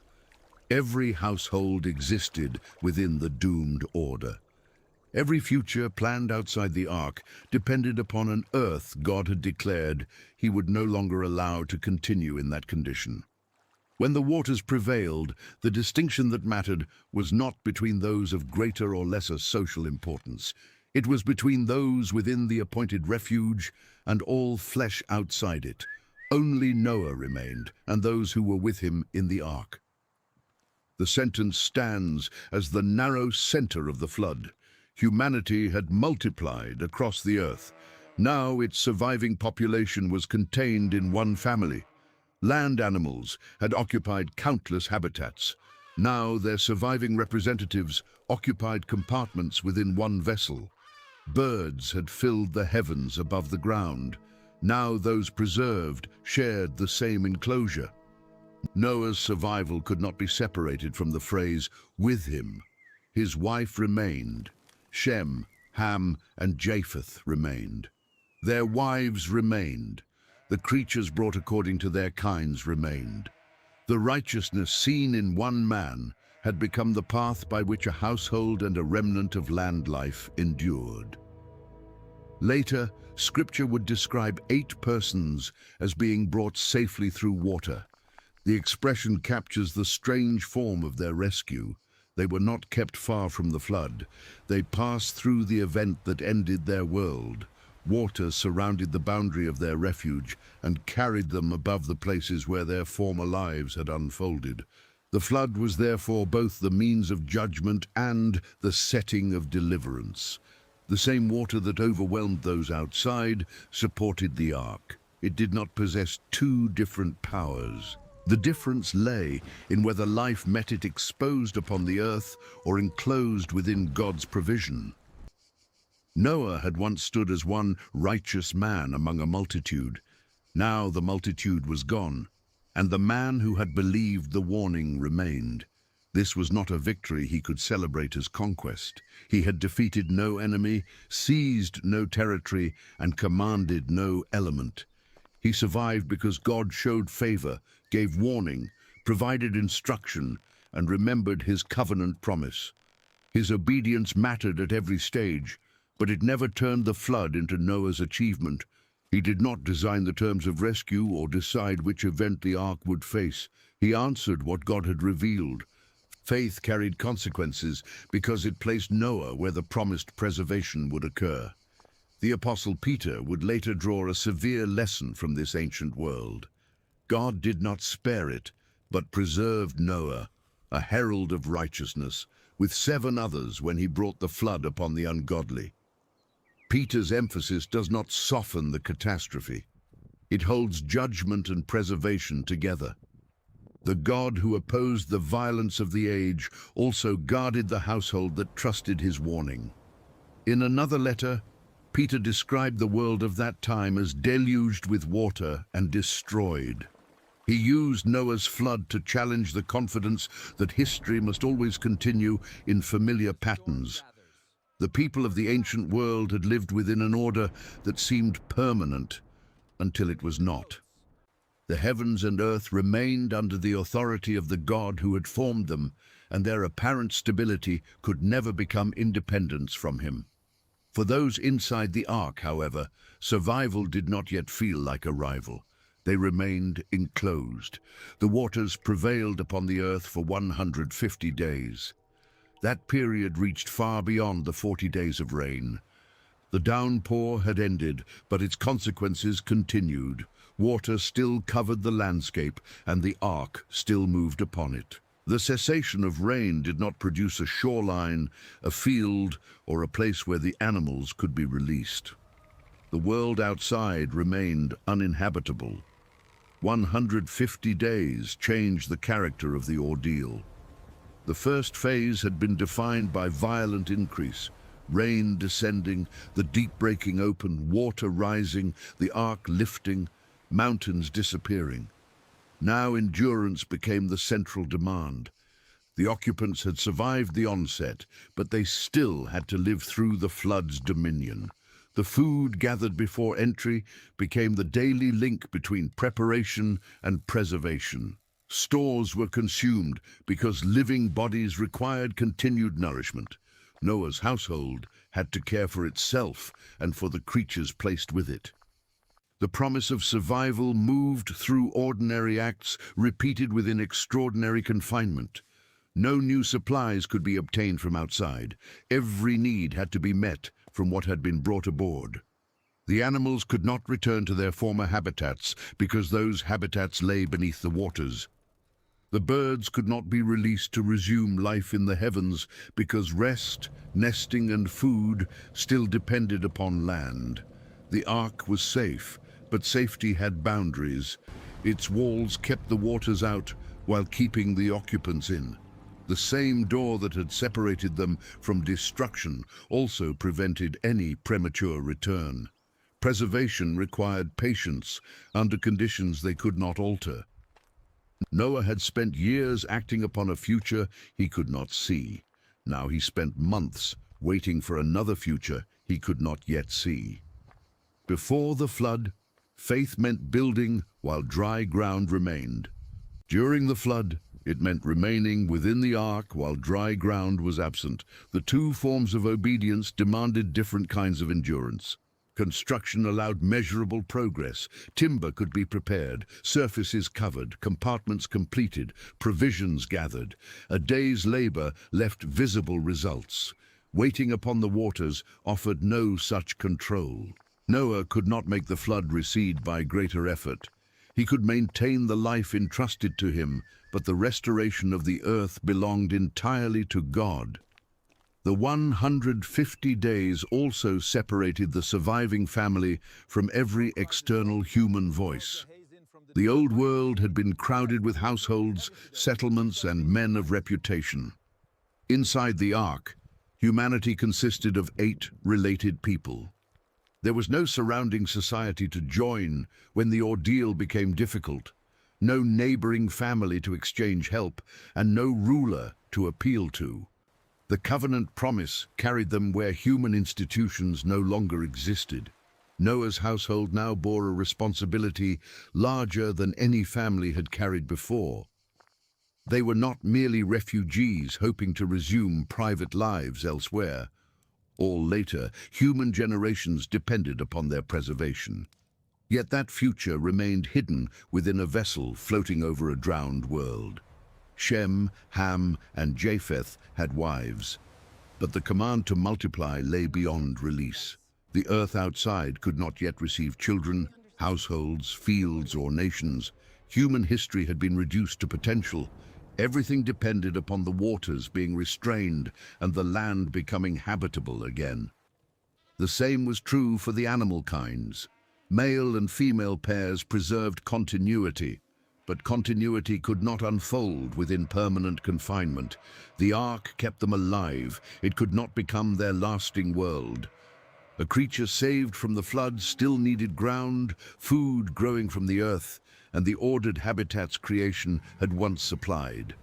Speaker 1: Every household existed within the doomed order. Every future planned outside the ark depended upon an earth God had declared he would no longer allow to continue in that condition. When the waters prevailed, the distinction that mattered was not between those of greater or lesser social importance. It was between those within the appointed refuge and all flesh outside it. Only Noah remained, and those who were with him in the ark. The sentence stands as the narrow center of the flood. Humanity had multiplied across the earth. Now its surviving population was contained in one family. Land animals had occupied countless habitats. Now their surviving representatives occupied compartments within one vessel. Birds had filled the heavens above the ground. Now those preserved shared the same enclosure. Noah's survival could not be separated from the phrase, "with him." His wife remained. Shem, Ham, and Japheth remained. Their wives remained. The creatures brought according to their kinds remained. The righteousness seen in one man had become the path by which a household and a remnant of land life endured. Later, Scripture would describe 8 persons as being brought safely through water. The expression captures the strange form of their rescue. They were not kept far from the flood. They passed through the event that ended their world. Water surrounded the boundary of their refuge and carried them above the places where their former lives had unfolded. The flood was therefore both the means of judgment and the setting of deliverance. The same water that overwhelmed those outside supported the ark. It did not possess 2 different powers. The difference lay in whether life met it exposed upon the earth or enclosed within God's provision. Noah had once stood as one righteous man among a multitude. Now the multitude was gone, and the man who had believed the warning remained. This was not a victory he could celebrate as conquest. He had defeated no enemy, seized no territory, and commanded no element. He survived because God showed favor, gave warning, provided instruction, and remembered his covenant promise. His obedience mattered at every stage, but it never turned the flood into Noah's achievement. He did not design the terms of rescue or decide which event the ark would face. He answered what God had revealed. Faith carried consequences because it placed Noah where the promised preservation would occur. The Apostle Peter would later draw a severe lesson from this ancient world. God did not spare it, but preserved Noah, a herald of righteousness, with 7 others when he brought the flood upon the ungodly. Peter's emphasis does not soften the catastrophe. It holds judgment and preservation together. The God who opposed the violence of the age also guarded the household that trusted his warning. In another letter, Peter described the world of that time as deluged with water and destroyed. He used Noah's flood to challenge the confidence that history must always continue in familiar patterns. The people of the ancient world had lived within an order that seemed permanent until it was not. The heavens and earth remained under the authority of the God who had formed them, and their apparent stability could never become independence from him. For those inside the ark, however, survival did not yet feel like arrival. They remained enclosed. The waters prevailed upon the earth for 150 days. That period reached far beyond the 40 days of rain. The downpour had ended, but its consequences continued. Water still covered the landscape, and the ark still moved upon it. The cessation of rain did not produce a shoreline, a field, or a place where the animals could be released. The world outside remained uninhabitable. 150 days changed the character of the ordeal. The first phase had been defined by violent increase, rain descending, the deep breaking open, water rising, the ark lifting, mountains disappearing. Now endurance became the central demand. The occupants had survived the onset, but they still had to live through the flood's dominion. The food gathered before entry became the daily link between preparation and preservation. Stores were consumed because living bodies required continued nourishment. Noah's household had to care for itself and for the creatures placed with it. The promise of survival moved through ordinary acts repeated within extraordinary confinement. No new supplies could be obtained from outside. Every need had to be met from what had been brought aboard. The animals could not return to their former habitats because those habitats lay beneath the waters. The birds could not be released to resume life in the heavens because rest, nesting, and food still depended upon land. The ark was safe, but safety had boundaries. Its walls kept the waters out while keeping the occupants in. The same door that had separated them from destruction also prevented any premature return. Preservation required patience under conditions they could not alter. Noah had spent years acting upon a future he could not see. Now he spent months waiting for another future he could not yet see. Before the flood, faith meant building while dry ground remained. During the flood, it meant remaining within the ark while dry ground was absent. The two forms of obedience demanded different kinds of endurance. Construction allowed measurable progress. Timber could be prepared, surfaces covered, compartments completed, provisions gathered. A day's labor left visible results. Waiting upon the waters offered no such control. Noah could not make the flood recede by greater effort. He could maintain the life entrusted to him, but the restoration of the earth belonged entirely to God. The 150 days also separated the surviving family from every external human voice. The old world had been crowded with households, settlements, and men of reputation. Inside the ark, humanity consisted of 8 related people. There was no surrounding society to join when the ordeal became difficult, no neighboring family to exchange help, and no ruler to appeal to. The covenant promise carried them where human institutions no longer existed. Noah's household now bore a responsibility larger than any family had carried before. They were not merely refugees hoping to resume private lives elsewhere. All later, human generations depended upon their preservation. Yet that future remained hidden within a vessel floating over a drowned world. Shem, Ham, and Japheth had wives, but the command to multiply lay beyond release. The earth outside could not yet receive children, households, fields, or nations. Human history had been reduced to potential. Everything depended upon the waters being restrained and the land becoming habitable again. The same was true for the animal kinds. Male and female pairs preserved continuity, but continuity could not unfold within permanent confinement. The ark kept them alive. It could not become their lasting world. A creature saved from the flood still needed ground, food growing from the earth, and the ordered habitats creation had once supplied.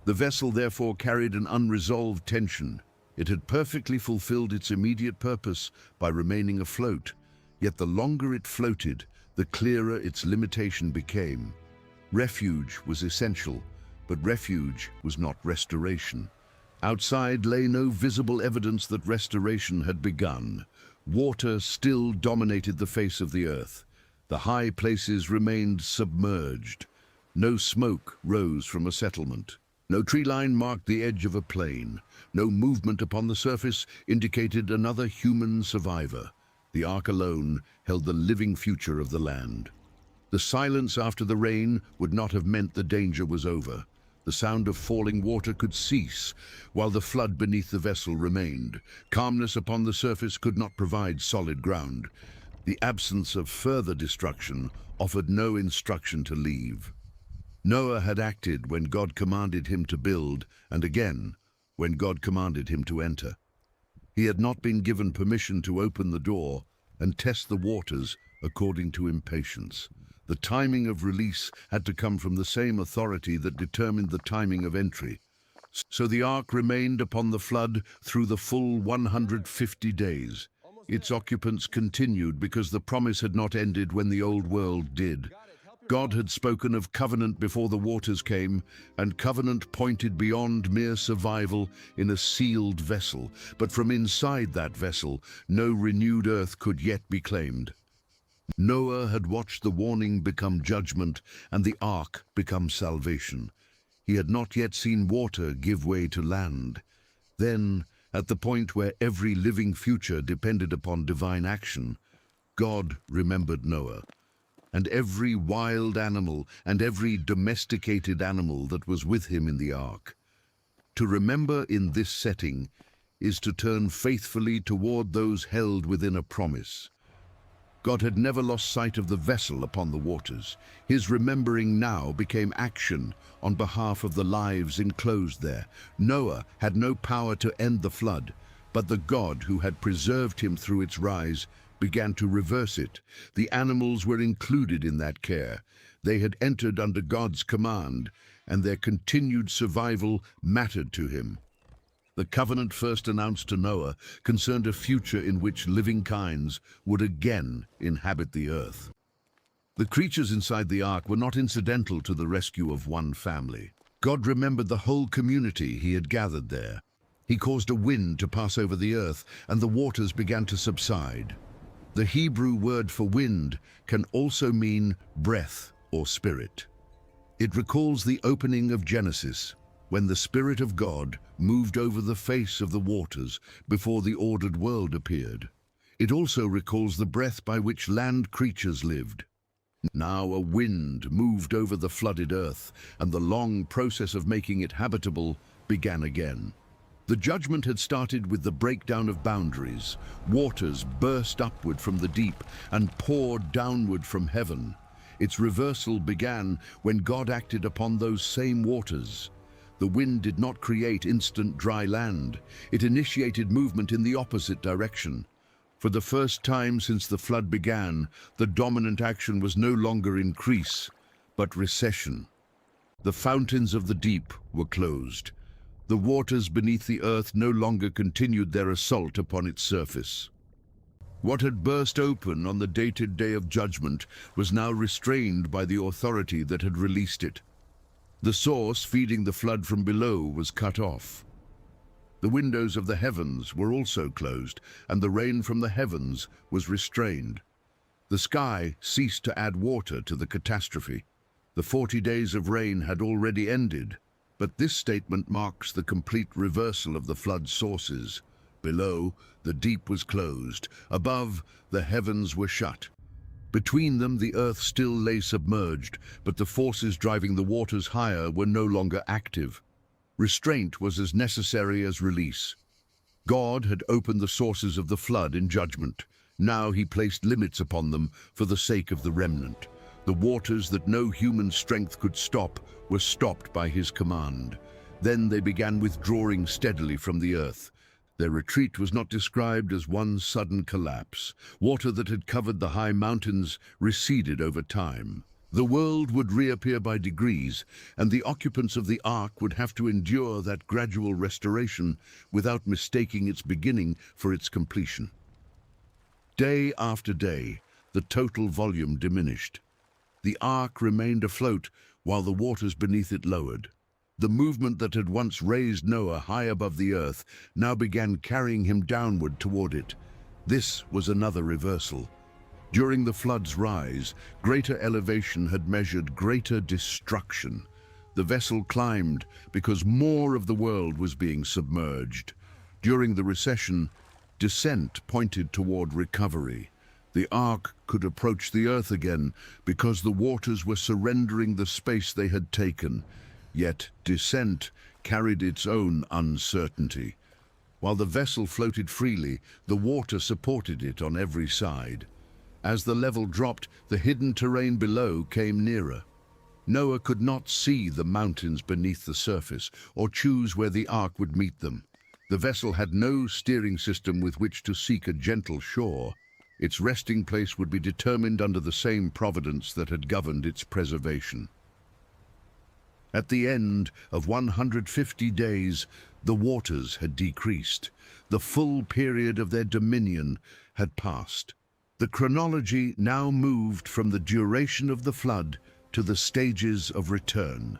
Speaker 1: The vessel therefore carried an unresolved tension. It had perfectly fulfilled its immediate purpose by remaining afloat, yet the longer it floated, the clearer its limitation became. Refuge was essential, but refuge was not restoration. Outside lay no visible evidence that restoration had begun. Water still dominated the face of the earth. The high places remained submerged. No smoke rose from a settlement. No tree line marked the edge of a plain. No movement upon the surface indicated another human survivor. The ark alone held the living future of the land. The silence after the rain would not have meant the danger was over. The sound of falling water could cease, while the flood beneath the vessel remained. Calmness upon the surface could not provide solid ground. The absence of further destruction offered no instruction to leave. Noah had acted when God commanded him to build, and again, when God commanded him to enter. He had not been given permission to open the door and test the waters according to impatience. The timing of release had to come from the same authority that determined the timing of entry. So the ark remained upon the flood through the full 150 days. Its occupants continued because the promise had not ended when the old world did. God had spoken of covenant before the waters came, and covenant pointed beyond mere survival in a sealed vessel. But from inside that vessel, no renewed earth could yet be claimed. Noah had watched the warning become judgment and the ark become salvation. He had not yet seen water give way to land. Then, at the point where every living future depended upon divine action, God remembered Noah, and every wild animal and every domesticated animal that was with him in the ark. To remember in this setting is to turn faithfully toward those held within a promise. God had never lost sight of the vessel upon the waters. His remembering now became action on behalf of the lives enclosed there. Noah had no power to end the flood, but the God who had preserved him through its rise began to reverse it. The animals were included in that care. They had entered under God's command, and their continued survival mattered to him. The covenant first announced to Noah concerned a future in which living kinds would again inhabit the earth. The creatures inside the ark were not incidental to the rescue of one family. God remembered the whole community he had gathered there. He caused a wind to pass over the earth, and the waters began to subside. The Hebrew word for wind can also mean breath or spirit. It recalls the opening of Genesis, when the Spirit of God moved over the face of the waters before the ordered world appeared. It also recalls the breath by which land creatures lived. Now a wind moved over the flooded earth, and the long process of making it habitable began again. The judgment had started with the breakdown of boundaries. Waters burst upward from the deep and poured downward from heaven. Its reversal began when God acted upon those same waters. The wind did not create instant dry land. It initiated movement in the opposite direction. For the first time since the flood began, the dominant action was no longer increase, but recession. The fountains of the deep were closed. The waters beneath the earth no longer continued their assault upon its surface. What had burst open on the dated day of judgment was now restrained by the authority that had released it. The source feeding the flood from below was cut off. The windows of the heavens were also closed, and the rain from the heavens was restrained. The sky ceased to add water to the catastrophe. The 40 days of rain had already ended, but this statement marks the complete reversal of the flood sources. Below, the deep was closed. Above, the heavens were shut. Between them, the earth still lay submerged, but the forces driving the waters higher were no longer active. Restraint was as necessary as release. God had opened the sources of the flood in judgment. Now he placed limits upon them for the sake of the remnant. The waters that no human strength could stop were stopped by his command. Then they began withdrawing steadily from the earth. Their retreat was not described as one sudden collapse. Water that had covered the high mountains receded over time. The world would reappear by degrees, and the occupants of the ark would have to endure that gradual restoration without mistaking its beginning for its completion. Day after day, the total volume diminished. The ark remained afloat while the waters beneath it lowered. The movement that had once raised Noah high above the earth now began carrying him downward toward it. This was another reversal. During the flood's rise, greater elevation had measured greater destruction. The vessel climbed because more of the world was being submerged. During the recession, descent pointed toward recovery. The ark could approach the earth again because the waters were surrendering the space they had taken. Yet descent carried its own uncertainty. While the vessel floated freely, the water supported it on every side. As the level dropped, the hidden terrain below came nearer. Noah could not see the mountains beneath the surface or choose where the ark would meet them. The vessel had no steering system with which to seek a gentle shore. Its resting place would be determined under the same providence that had governed its preservation. At the end of 150 days, the waters had decreased. The full period of their dominion had passed. The chronology now moved from the duration of the flood to the stages of return.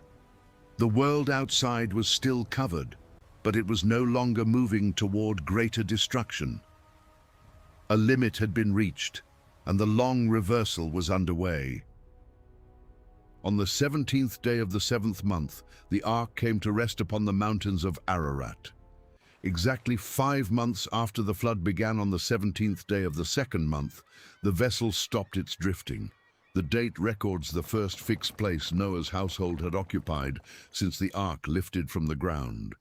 Speaker 1: The world outside was still covered, but it was no longer moving toward greater destruction. A limit had been reached, and the long reversal was underway. On the 17th day of the 7th month, the ark came to rest upon the mountains of Ararat. Exactly 5 months after the flood began on the 17th day of the 2nd month, the vessel stopped its drifting. The date records the first fixed place Noah's household had occupied since the ark lifted from the ground.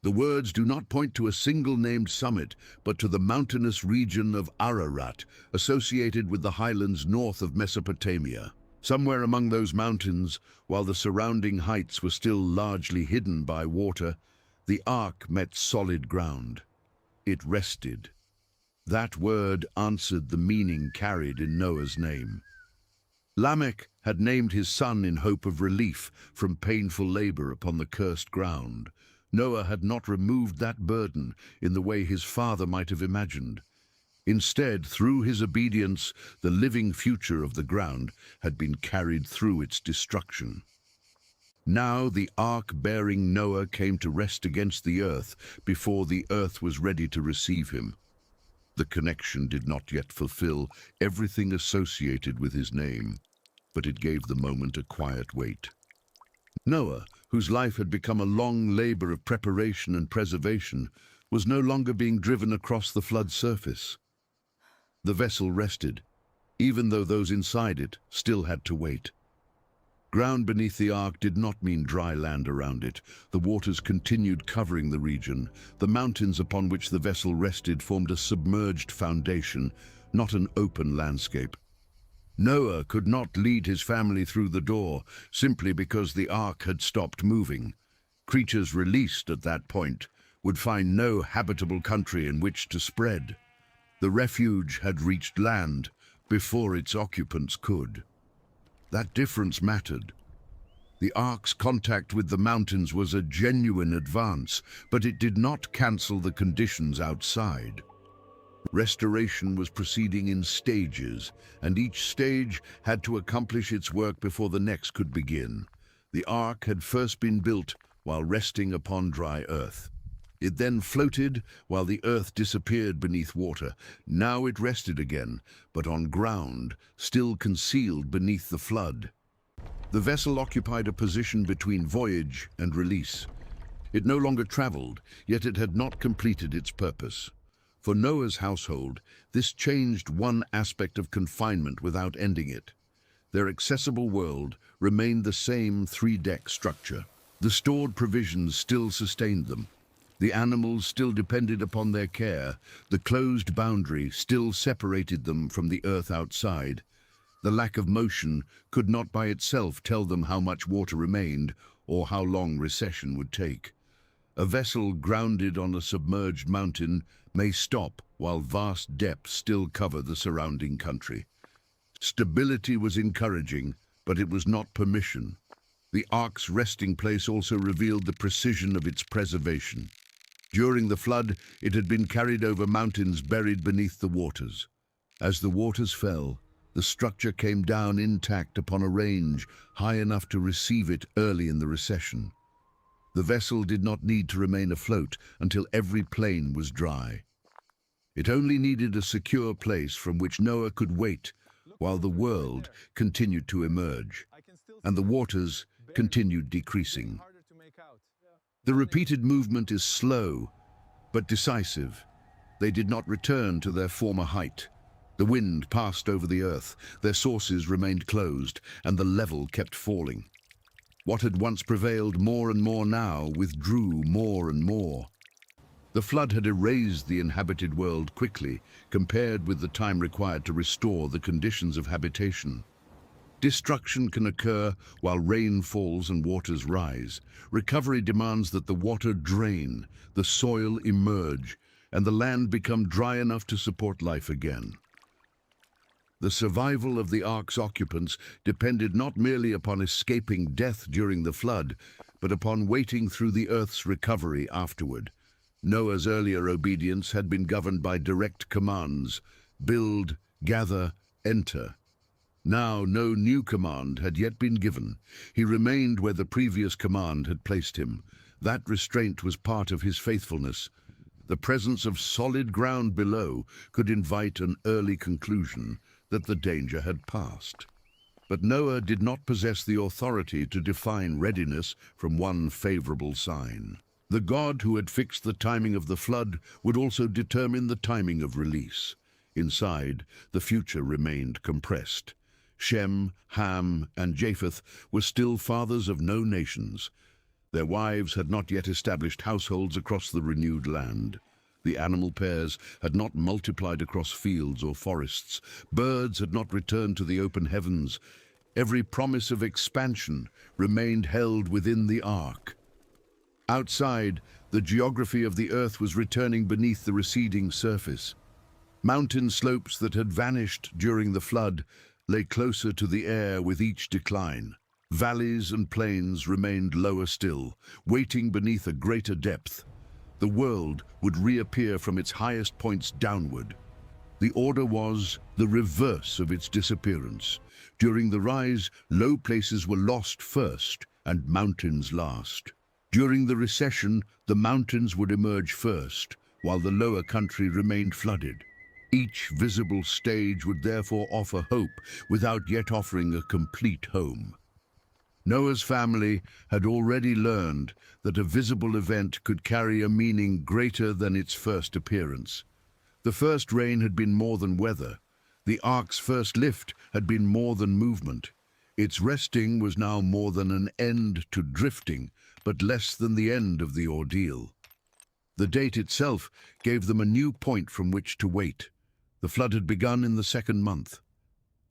Speaker 1: The words do not point to a single named summit, but to the mountainous region of Ararat, associated with the highlands north of Mesopotamia. Somewhere among those mountains, while the surrounding heights were still largely hidden by water, the ark met solid ground. It rested. That word answered the meaning carried in Noah's name. Lamech had named his son in hope of relief from painful labor upon the cursed ground. Noah had not removed that burden in the way his father might have imagined. Instead, through his obedience, the living future of the ground had been carried through its destruction. Now the ark bearing Noah came to rest against the earth before the earth was ready to receive him. The connection did not yet fulfill everything associated with his name, but it gave the moment a quiet weight. Noah, whose life had become a long labor of preparation and preservation, was no longer being driven across the flood surface. The vessel rested, even though those inside it still had to wait. Ground beneath the ark did not mean dry land around it. The waters continued covering the region. The mountains upon which the vessel rested formed a submerged foundation, not an open landscape. Noah could not lead his family through the door simply because the ark had stopped moving. Creatures released at that point would find no habitable country in which to spread. The refuge had reached land before its occupants could. That difference mattered. The ark's contact with the mountains was a genuine advance, but it did not cancel the conditions outside. Restoration was proceeding in stages, and each stage had to accomplish its work before the next could begin. The ark had first been built while resting upon dry earth. It then floated while the earth disappeared beneath water. Now it rested again, but on ground, still concealed beneath the flood. The vessel occupied a position between voyage and release. It no longer traveled, yet it had not completed its purpose. For Noah's household, this changed one aspect of confinement without ending it. Their accessible world remained the same three-deck structure. The stored provisions still sustained them. The animals still depended upon their care. The closed boundary still separated them from the earth outside. The lack of motion could not by itself tell them how much water remained or how long recession would take. A vessel grounded on a submerged mountain may stop while vast depths still cover the surrounding country. Stability was encouraging, but it was not permission. The ark's resting place also revealed the precision of its preservation. During the flood, it had been carried over mountains buried beneath the waters. As the waters fell, the structure came down intact upon a range high enough to receive it early in the recession. The vessel did not need to remain afloat until every plain was dry. It only needed a secure place from which Noah could wait while the world continued to emerge, and the waters continued decreasing. The repeated movement is slow, but decisive. They did not return to their former height. The wind passed over the earth, their sources remained closed, and the level kept falling. What had once prevailed more and more now withdrew more and more. The flood had erased the inhabited world quickly, compared with the time required to restore the conditions of habitation. Destruction can occur while rain falls and waters rise. Recovery demands that the water drain, the soil emerge, and the land become dry enough to support life again. The survival of the ark's occupants depended not merely upon escaping death during the flood, but upon waiting through the earth's recovery afterward. Noah's earlier obedience had been governed by direct commands: build, gather, enter. Now no new command had yet been given. He remained where the previous command had placed him. That restraint was part of his faithfulness. The presence of solid ground below could invite an early conclusion that the danger had passed. But Noah did not possess the authority to define readiness from one favorable sign. The God who had fixed the timing of the flood would also determine the timing of release. Inside, the future remained compressed. Shem, Ham, and Japheth were still fathers of no nations. Their wives had not yet established households across the renewed land. The animal pairs had not multiplied across fields or forests. Birds had not returned to the open heavens. Every promise of expansion remained held within the ark. Outside, the geography of the earth was returning beneath the receding surface. Mountain slopes that had vanished during the flood lay closer to the air with each decline. Valleys and plains remained lower still, waiting beneath a greater depth. The world would reappear from its highest points downward. The order was the reverse of its disappearance. During the rise, low places were lost first and mountains last. During the recession, the mountains would emerge first, while the lower country remained flooded. Each visible stage would therefore offer hope without yet offering a complete home. Noah's family had already learned that a visible event could carry a meaning greater than its first appearance. The first rain had been more than weather. The ark's first lift had been more than movement. Its resting was now more than an end to drifting, but less than the end of the ordeal. The date itself gave them a new point from which to wait. The flood had begun in the second month.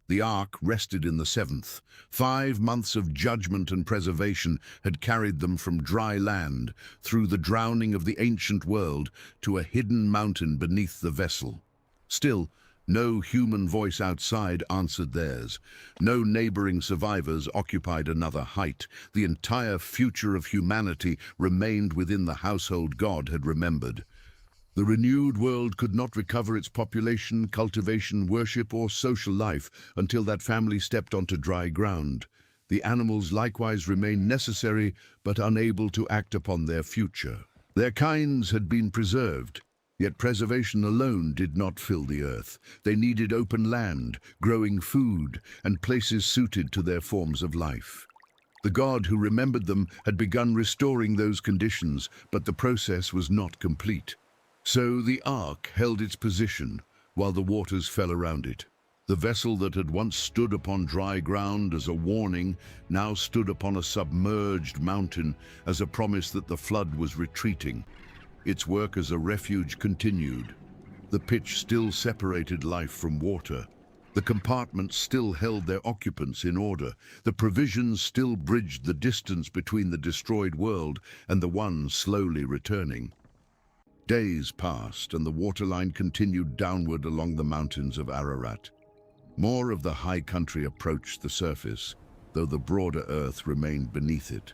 Speaker 1: The ark rested in the seventh. 5 months of judgment and preservation had carried them from dry land, through the drowning of the ancient world, to a hidden mountain beneath the vessel. Still, no human voice outside answered theirs. No neighboring survivors occupied another height. The entire future of humanity remained within the household God had remembered. The renewed world could not recover its population, cultivation, worship, or social life until that family stepped onto dry ground. The animals likewise remained necessary, but unable to act upon their future. Their kinds had been preserved, yet preservation alone did not fill the earth. They needed open land, growing food, and places suited to their forms of life. The God who remembered them had begun restoring those conditions, but the process was not complete. So the ark held its position while the waters fell around it. The vessel that had once stood upon dry ground as a warning now stood upon a submerged mountain as a promise that the flood was retreating. Its work as a refuge continued. The pitch still separated life from water. The compartments still held their occupants in order. The provisions still bridged the distance between the destroyed world and the one slowly returning. Days passed, and the waterline continued downward along the mountains of Ararat. More of the high country approached the surface, though the broader earth remained beneath it.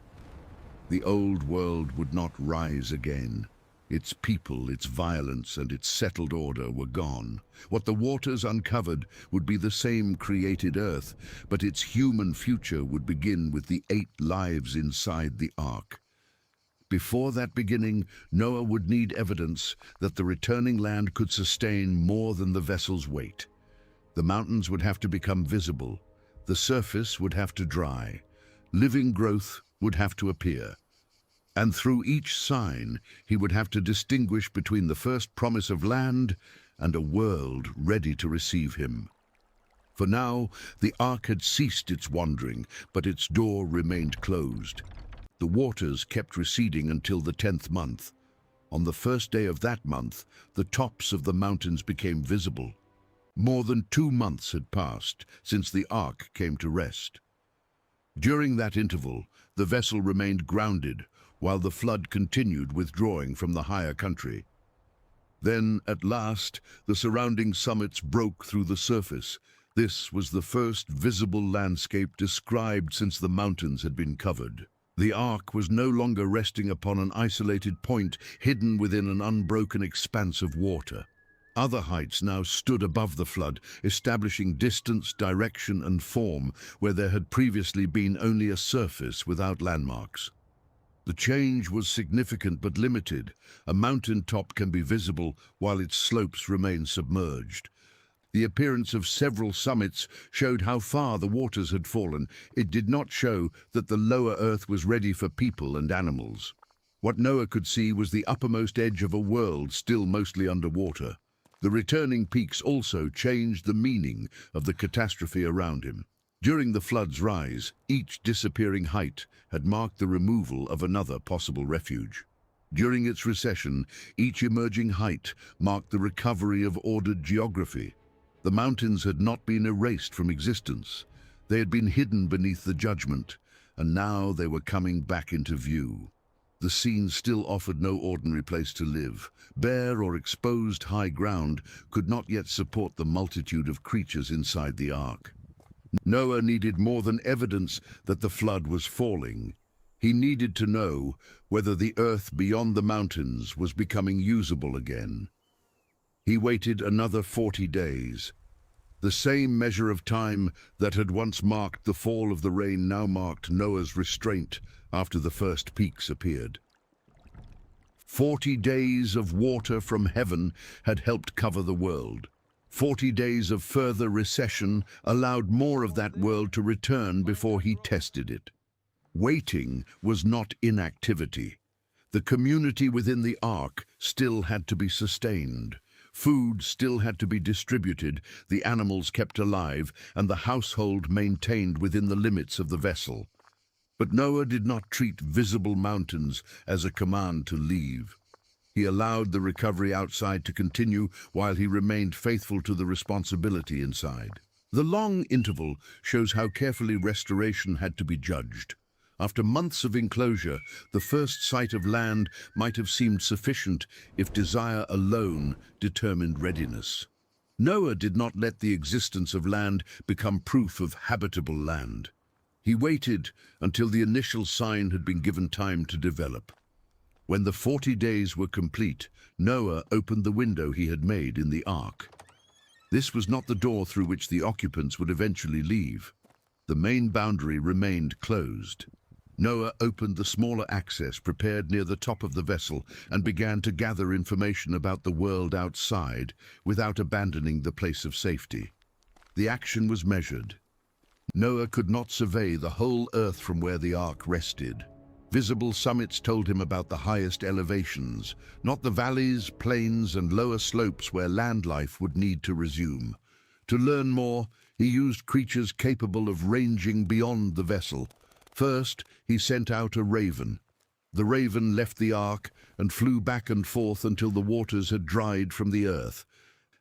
Speaker 1: The old world would not rise again. Its people, its violence, and its settled order were gone. What the waters uncovered would be the same created earth, but its human future would begin with the 8 lives inside the ark. Before that beginning, Noah would need evidence that the returning land could sustain more than the vessel's weight. The mountains would have to become visible. The surface would have to dry. Living growth would have to appear. And through each sign, he would have to distinguish between the first promise of land and a world ready to receive him. For now, the ark had ceased its wandering, but its door remained closed. The waters kept receding until the 10th month. On the first day of that month, the tops of the mountains became visible. More than 2 months had passed since the ark came to rest. During that interval, the vessel remained grounded while the flood continued withdrawing from the higher country. Then, at last, the surrounding summits broke through the surface. This was the first visible landscape described since the mountains had been covered. The ark was no longer resting upon an isolated point hidden within an unbroken expanse of water. Other heights now stood above the flood, establishing distance, direction, and form where there had previously been only a surface without landmarks. The change was significant but limited. A mountain top can be visible while its slopes remain submerged. The appearance of several summits showed how far the waters had fallen. It did not show that the lower earth was ready for people and animals. What Noah could see was the uppermost edge of a world still mostly underwater. The returning peaks also changed the meaning of the catastrophe around him. During the flood's rise, each disappearing height had marked the removal of another possible refuge. During its recession, each emerging height marked the recovery of ordered geography. The mountains had not been erased from existence. They had been hidden beneath the judgment, and now they were coming back into view. The scene still offered no ordinary place to live. Bare or exposed high ground could not yet support the multitude of creatures inside the ark. Noah needed more than evidence that the flood was falling. He needed to know whether the earth beyond the mountains was becoming usable again. He waited another 40 days. The same measure of time that had once marked the fall of the rain now marked Noah's restraint after the first peaks appeared. 40 days of water from heaven had helped cover the world. 40 days of further recession allowed more of that world to return before he tested it. Waiting was not inactivity. The community within the ark still had to be sustained. Food still had to be distributed, the animals kept alive, and the household maintained within the limits of the vessel. But Noah did not treat visible mountains as a command to leave. He allowed the recovery outside to continue while he remained faithful to the responsibility inside. The long interval shows how carefully restoration had to be judged. After months of enclosure, the first sight of land might have seemed sufficient if desire alone determined readiness. Noah did not let the existence of land become proof of habitable land. He waited until the initial sign had been given time to develop. When the 40 days were complete, Noah opened the window he had made in the ark. This was not the door through which the occupants would eventually leave. The main boundary remained closed. Noah opened the smaller access prepared near the top of the vessel and began to gather information about the world outside without abandoning the place of safety. The action was measured. Noah could not survey the whole earth from where the ark rested. Visible summits told him about the highest elevations, not the valleys, plains, and lower slopes where land life would need to resume. To learn more, he used creatures capable of ranging beyond the vessel. First, he sent out a raven. The raven left the ark and flew back and forth until the waters had dried from the earth.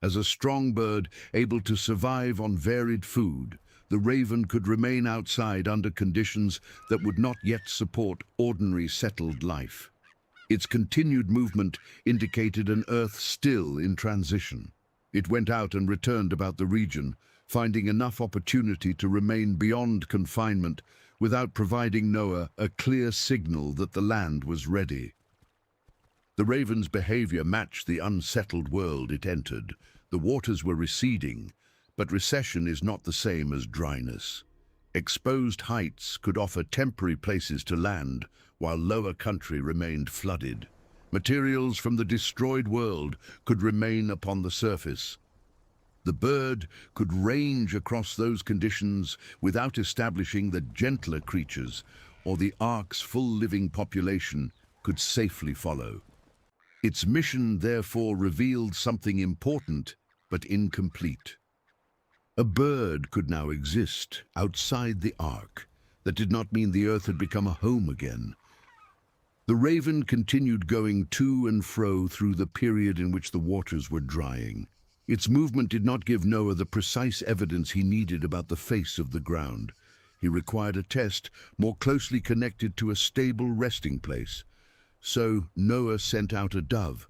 Speaker 1: As a strong bird able to survive on varied food, the raven could remain outside under conditions that would not yet support ordinary settled life. Its continued movement indicated an earth still in transition. It went out and returned about the region, finding enough opportunity to remain beyond confinement without providing Noah a clear signal that the land was ready. The raven's behavior matched the unsettled world it entered. The waters were receding, but recession is not the same as dryness. Exposed heights could offer temporary places to land, while lower country remained flooded. Materials from the destroyed world could remain upon the surface. The bird could range across those conditions without establishing the gentler creatures, or the ark's full living population could safely follow. Its mission therefore revealed something important but incomplete. A bird could now exist outside the ark. That did not mean the earth had become a home again. The raven continued going to and fro through the period in which the waters were drying. Its movement did not give Noah the precise evidence he needed about the face of the ground. He required a test more closely connected to a stable resting place. So Noah sent out a dove.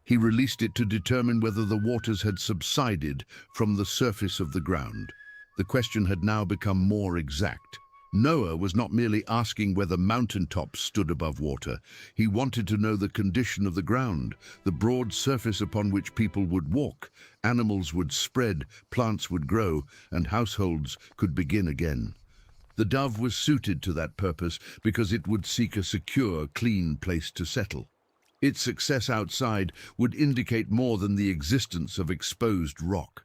Speaker 1: He released it to determine whether the waters had subsided from the surface of the ground. The question had now become more exact. Noah was not merely asking whether mountaintops stood above water. He wanted to know the condition of the ground, the broad surface upon which people would walk, animals would spread, plants would grow, and households could begin again. The dove was suited to that purpose because it would seek a secure, clean place to settle. Its success outside would indicate more than the existence of exposed rock.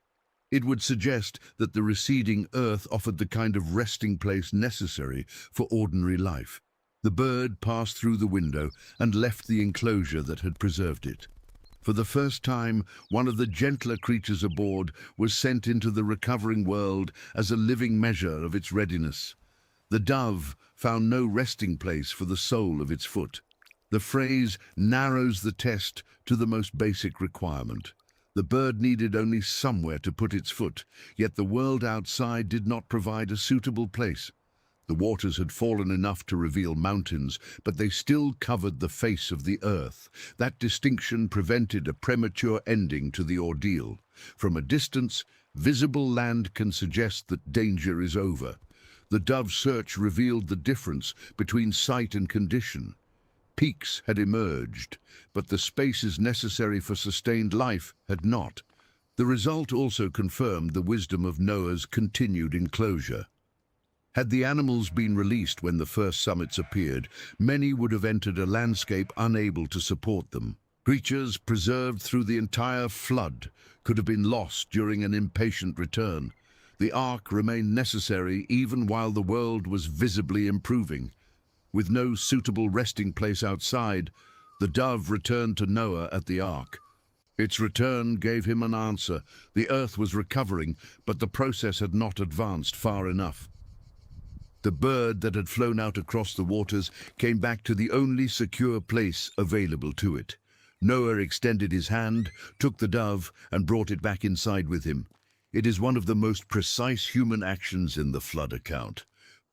Speaker 1: It would suggest that the receding earth offered the kind of resting place necessary for ordinary life. The bird passed through the window and left the enclosure that had preserved it. For the first time, one of the gentler creatures aboard was sent into the recovering world as a living measure of its readiness. The dove found no resting place for the sole of its foot. The phrase narrows the test to the most basic requirement. The bird needed only somewhere to put its foot, yet the world outside did not provide a suitable place. The waters had fallen enough to reveal mountains, but they still covered the face of the earth. That distinction prevented a premature ending to the ordeal. From a distance, visible land can suggest that danger is over. The dove's search revealed the difference between sight and condition. Peaks had emerged, but the spaces necessary for sustained life had not. The result also confirmed the wisdom of Noah's continued enclosure. Had the animals been released when the first summits appeared, many would have entered a landscape unable to support them. Creatures preserved through the entire flood could have been lost during an impatient return. The ark remained necessary even while the world was visibly improving. With no suitable resting place outside, the dove returned to Noah at the ark. Its return gave him an answer. The earth was recovering, but the process had not advanced far enough. The bird that had flown out across the waters came back to the only secure place available to it. Noah extended his hand, took the dove, and brought it back inside with him. It is one of the most precise human actions in the flood account.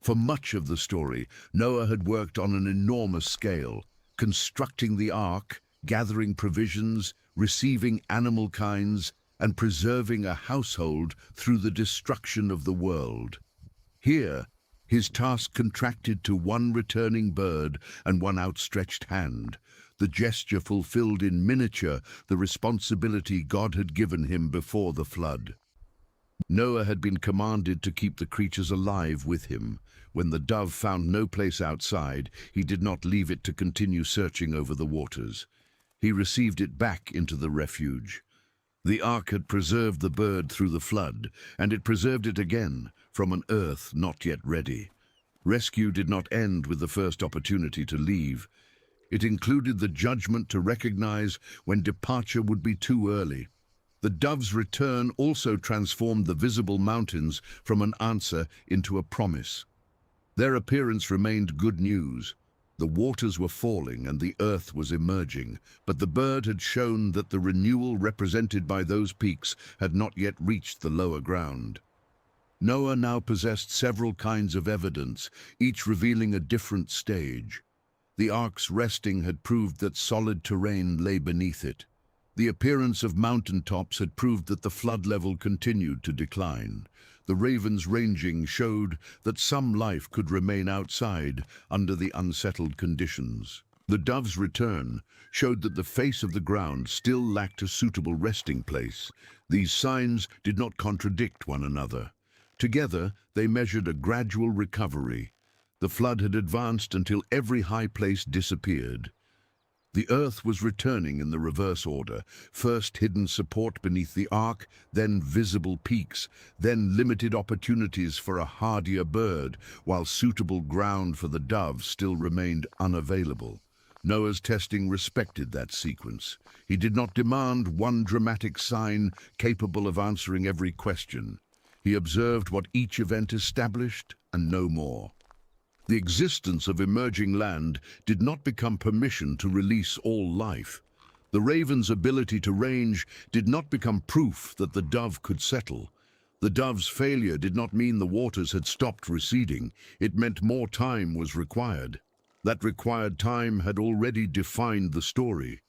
Speaker 1: For much of the story, Noah had worked on an enormous scale, constructing the ark, gathering provisions, receiving animal kinds, and preserving a household through the destruction of the world. Here, His task contracted to one returning bird and one outstretched hand. The gesture fulfilled in miniature the responsibility God had given him before the flood. Noah had been commanded to keep the creatures alive with him. When the dove found no place outside, he did not leave it to continue searching over the waters. He received it back into the refuge. The ark had preserved the bird through the flood, and it preserved it again from an earth not yet ready. Rescue did not end with the first opportunity to leave. It included the judgment to recognize when departure would be too early. The dove's return also transformed the visible mountains from an answer into a promise. Their appearance remained good news. The waters were falling and the earth was emerging, but the bird had shown that the renewal represented by those peaks had not yet reached the lower ground. Noah now possessed several kinds of evidence, each revealing a different stage. The ark's resting had proved that solid terrain lay beneath it. The appearance of mountaintops had proved that the flood level continued to decline. The ravens ranging showed that some life could remain outside under the unsettled conditions. The dove's return showed that the face of the ground still lacked a suitable resting place. These signs did not contradict one another. Together, they measured a gradual recovery. The flood had advanced until every high place disappeared. The earth was returning in the reverse order, first hidden support beneath the ark, then visible peaks, then limited opportunities for a hardier bird, while suitable ground for the dove still remained unavailable. Noah's testing respected that sequence. He did not demand one dramatic sign capable of answering every question. He observed what each event established and no more. The existence of emerging land did not become permission to release all life. The raven's ability to range did not become proof that the dove could settle. The dove's failure did not mean the waters had stopped receding. It meant more time was required. That required time had already defined the story.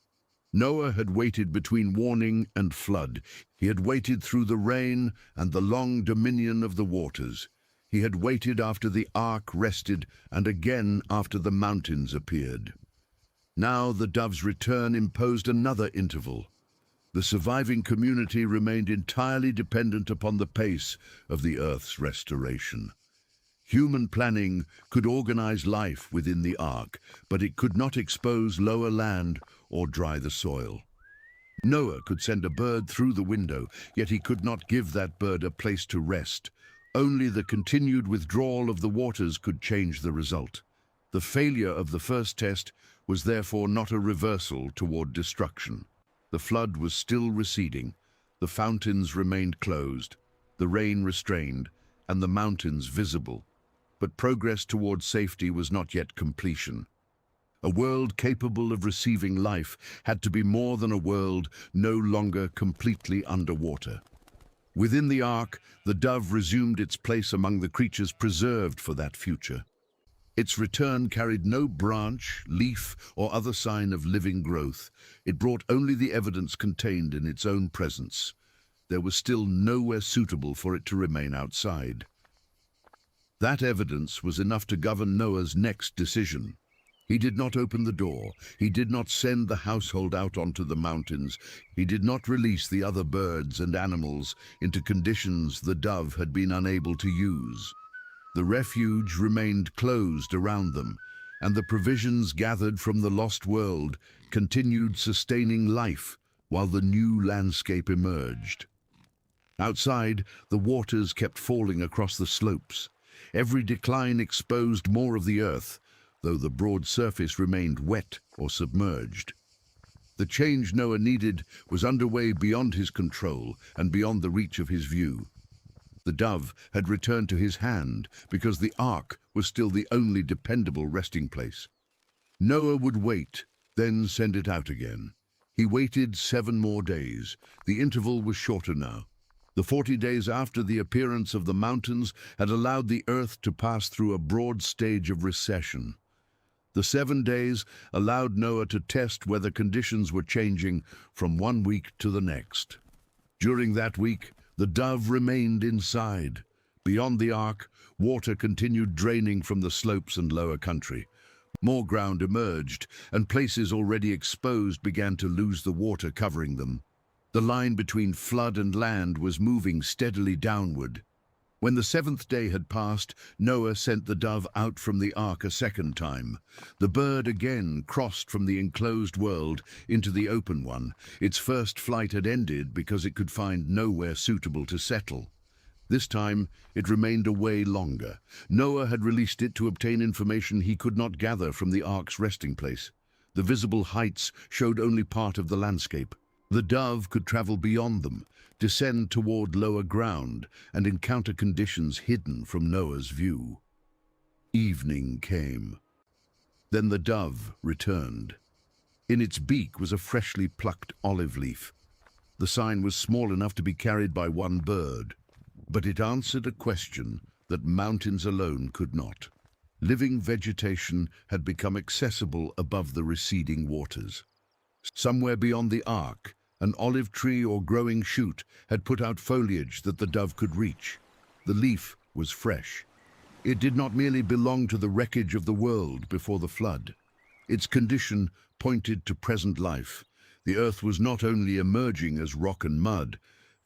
Speaker 1: Noah had waited between warning and flood. He had waited through the rain and the long dominion of the waters. He had waited after the ark rested and again after the mountains appeared. Now the dove's return imposed another interval. The surviving community remained entirely dependent upon the pace of the earth's restoration. Human planning could organize life within the ark, but it could not expose lower land or dry the soil. Noah could send a bird through the window, yet he could not give that bird a place to rest. Only the continued withdrawal of the waters could change the result. The failure of the first test was therefore not a reversal toward destruction. The flood was still receding, the fountains remained closed, the rain restrained, and the mountains visible. But progress toward safety was not yet completion. A world capable of receiving life had to be more than a world no longer completely underwater. Within the ark, the dove resumed its place among the creatures preserved for that future. Its return carried no branch, leaf, or other sign of living growth. It brought only the evidence contained in its own presence. There was still nowhere suitable for it to remain outside. That evidence was enough to govern Noah's next decision. He did not open the door. He did not send the household out onto the mountains. He did not release the other birds and animals into conditions the dove had been unable to use. The refuge remained closed around them, and the provisions gathered from the lost world continued sustaining life while the new landscape emerged. Outside, the waters kept falling across the slopes. Every decline exposed more of the earth, though the broad surface remained wet or submerged. The change Noah needed was underway beyond his control and beyond the reach of his view. The dove had returned to his hand because the ark was still the only dependable resting place. Noah would wait, then send it out again. He waited 7 more days. The interval was shorter now. The 40 days after the appearance of the mountains had allowed the earth to pass through a broad stage of recession. The 7 days allowed Noah to test whether conditions were changing from one week to the next. During that week, the dove remained inside. Beyond the ark, water continued draining from the slopes and lower country. More ground emerged, and places already exposed began to lose the water covering them. The line between flood and land was moving steadily downward. When the seventh day had passed, Noah sent the dove out from the ark a second time. The bird again crossed from the enclosed world into the open one. Its first flight had ended because it could find nowhere suitable to settle. This time, it remained away longer. Noah had released it to obtain information he could not gather from the ark's resting place. The visible heights showed only part of the landscape. The dove could travel beyond them, descend toward lower ground, and encounter conditions hidden from Noah's view. Evening came. Then the dove returned. In its beak was a freshly plucked olive leaf. The sign was small enough to be carried by one bird, but it answered a question that mountains alone could not. Living vegetation had become accessible above the receding waters. Somewhere beyond the ark, an olive tree or growing shoot had put out foliage that the dove could reach. The leaf was fresh. It did not merely belong to the wreckage of the world before the flood. Its condition pointed to present life. The earth was not only emerging as rock and mud,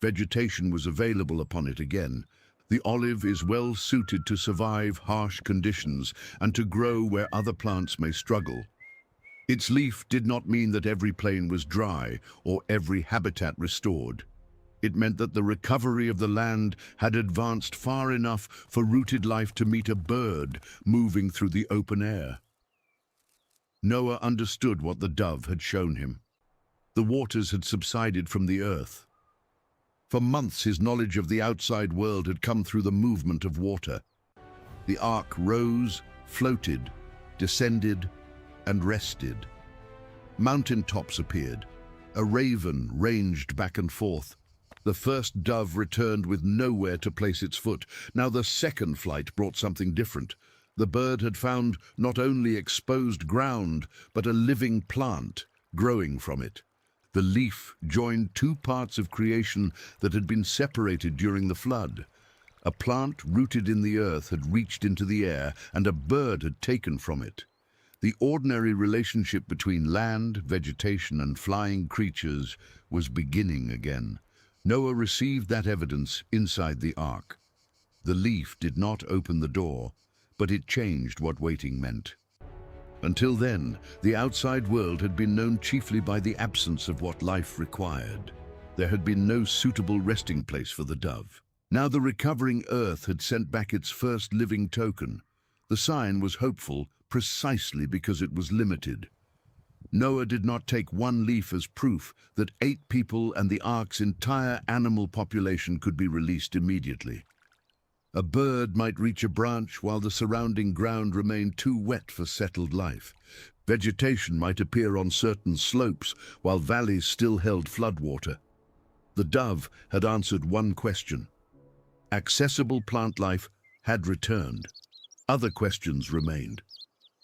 Speaker 1: vegetation was available upon it again. The olive is well suited to survive harsh conditions and to grow where other plants may struggle. Its leaf did not mean that every plain was dry or every habitat restored. It meant that the recovery of the land had advanced far enough for rooted life to meet a bird moving through the open air. Noah understood what the dove had shown him. The waters had subsided from the earth. For months his knowledge of the outside world had come through the movement of water. The ark rose, floated, descended, and rested. Mountain tops appeared. A raven ranged back and forth. The first dove returned with nowhere to place its foot. Now the second flight brought something different. The bird had found not only exposed ground, but a living plant growing from it. The leaf joined two parts of creation that had been separated during the flood. A plant rooted in the earth had reached into the air, and a bird had taken from it. The ordinary relationship between land, vegetation, and flying creatures was beginning again. Noah received that evidence inside the ark. The leaf did not open the door, but it changed what waiting meant. Until then, the outside world had been known chiefly by the absence of what life required. There had been no suitable resting place for the dove. Now the recovering earth had sent back its first living token. The sign was hopeful precisely because it was limited. Noah did not take one leaf as proof that 8 people and the ark's entire animal population could be released immediately. A bird might reach a branch while the surrounding ground remained too wet for settled life. Vegetation might appear on certain slopes while valleys still held floodwater. The dove had answered one question. Accessible plant life had returned. Other questions remained.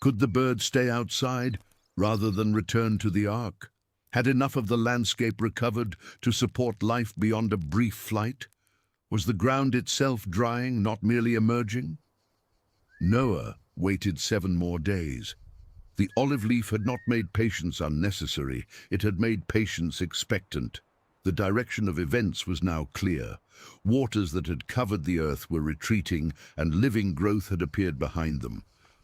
Speaker 1: Could the bird stay outside rather than return to the ark? Had enough of the landscape recovered to support life beyond a brief flight? Was the ground itself drying, not merely emerging? Noah waited 7 more days. The olive leaf had not made patience unnecessary, it had made patience expectant. The direction of events was now clear. Waters that had covered the earth were retreating, and living growth had appeared behind them.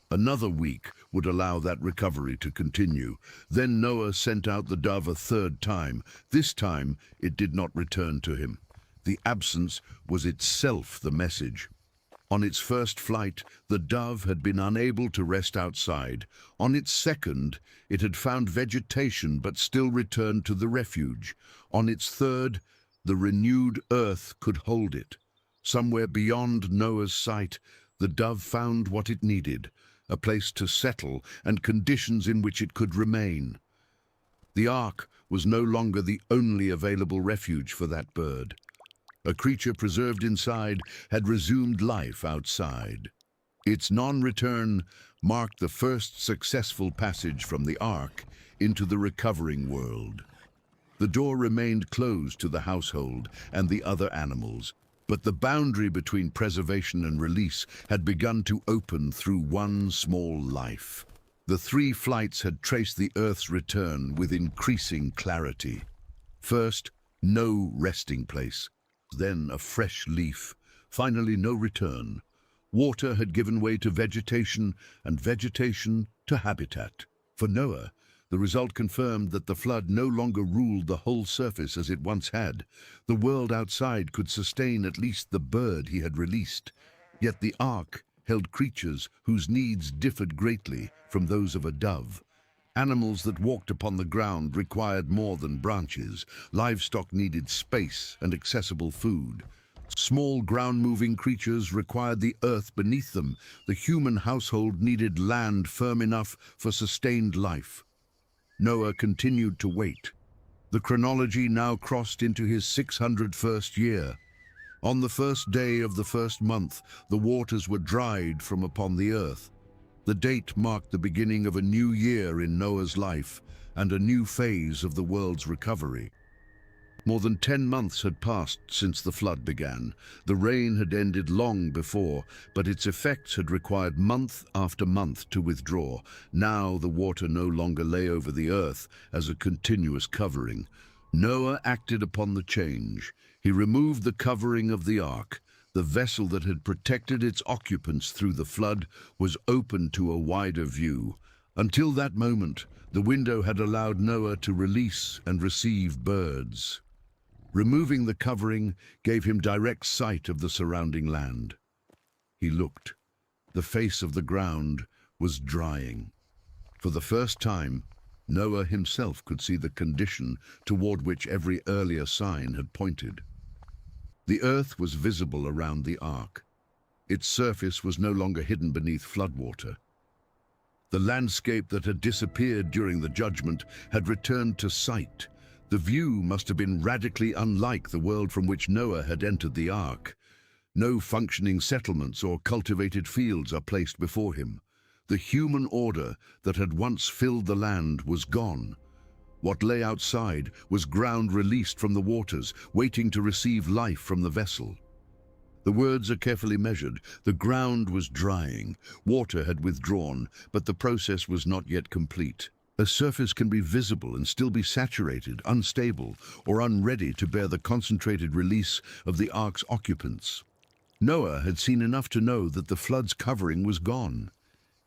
Speaker 1: Another week would allow that recovery to continue. Then Noah sent out the dove a 3rd time. This time, it did not return to him. The absence was itself the message. On its first flight, the dove had been unable to rest outside. On its second, it had found vegetation but still returned to the refuge. On its third, the renewed earth could hold it. Somewhere beyond Noah's sight, the dove found what it needed, a place to settle and conditions in which it could remain. The ark was no longer the only available refuge for that bird. A creature preserved inside had resumed life outside. Its non-return marked the first successful passage from the ark into the recovering world. The door remained closed to the household and the other animals, But the boundary between preservation and release had begun to open through one small life. The 3 flights had traced the Earth's return with increasing clarity. First, no resting place. Then a fresh leaf. Finally, no return. Water had given way to vegetation, and vegetation to habitat. For Noah, the result confirmed that the flood no longer ruled the whole surface as it once had. The world outside could sustain at least the bird he had released. Yet the ark held creatures whose needs differed greatly from those of a dove. Animals that walked upon the ground required more than branches. Livestock needed space and accessible food. Small ground-moving creatures required the earth beneath them. The human household needed land firm enough for sustained life. Noah continued to wait. The chronology now crossed into his 601st year. On the first day of the first month, the waters were dried from upon the earth. The date marked the beginning of a new year in Noah's life and a new phase of the world's recovery. More than 10 months had passed since the flood began. The rain had ended long before, but its effects had required month after month to withdraw. Now the water no longer lay over the earth as a continuous covering. Noah acted upon the change. He removed the covering of the ark. The vessel that had protected its occupants through the flood was open to a wider view. Until that moment, the window had allowed Noah to release and receive birds. Removing the covering gave him direct sight of the surrounding land. He looked. The face of the ground was drying. For the first time, Noah himself could see the condition toward which every earlier sign had pointed. The earth was visible around the ark. Its surface was no longer hidden beneath floodwater. The landscape that had disappeared during the judgment had returned to sight. The view must have been radically unlike the world from which Noah had entered the ark. No functioning settlements or cultivated fields are placed before him. The human order that had once filled the land was gone. What lay outside was ground released from the waters, waiting to receive life from the vessel. The words are carefully measured. The ground was drying. Water had withdrawn, but the process was not yet complete. A surface can be visible and still be saturated, unstable, or unready to bear the concentrated release of the ark's occupants. Noah had seen enough to know that the flood's covering was gone.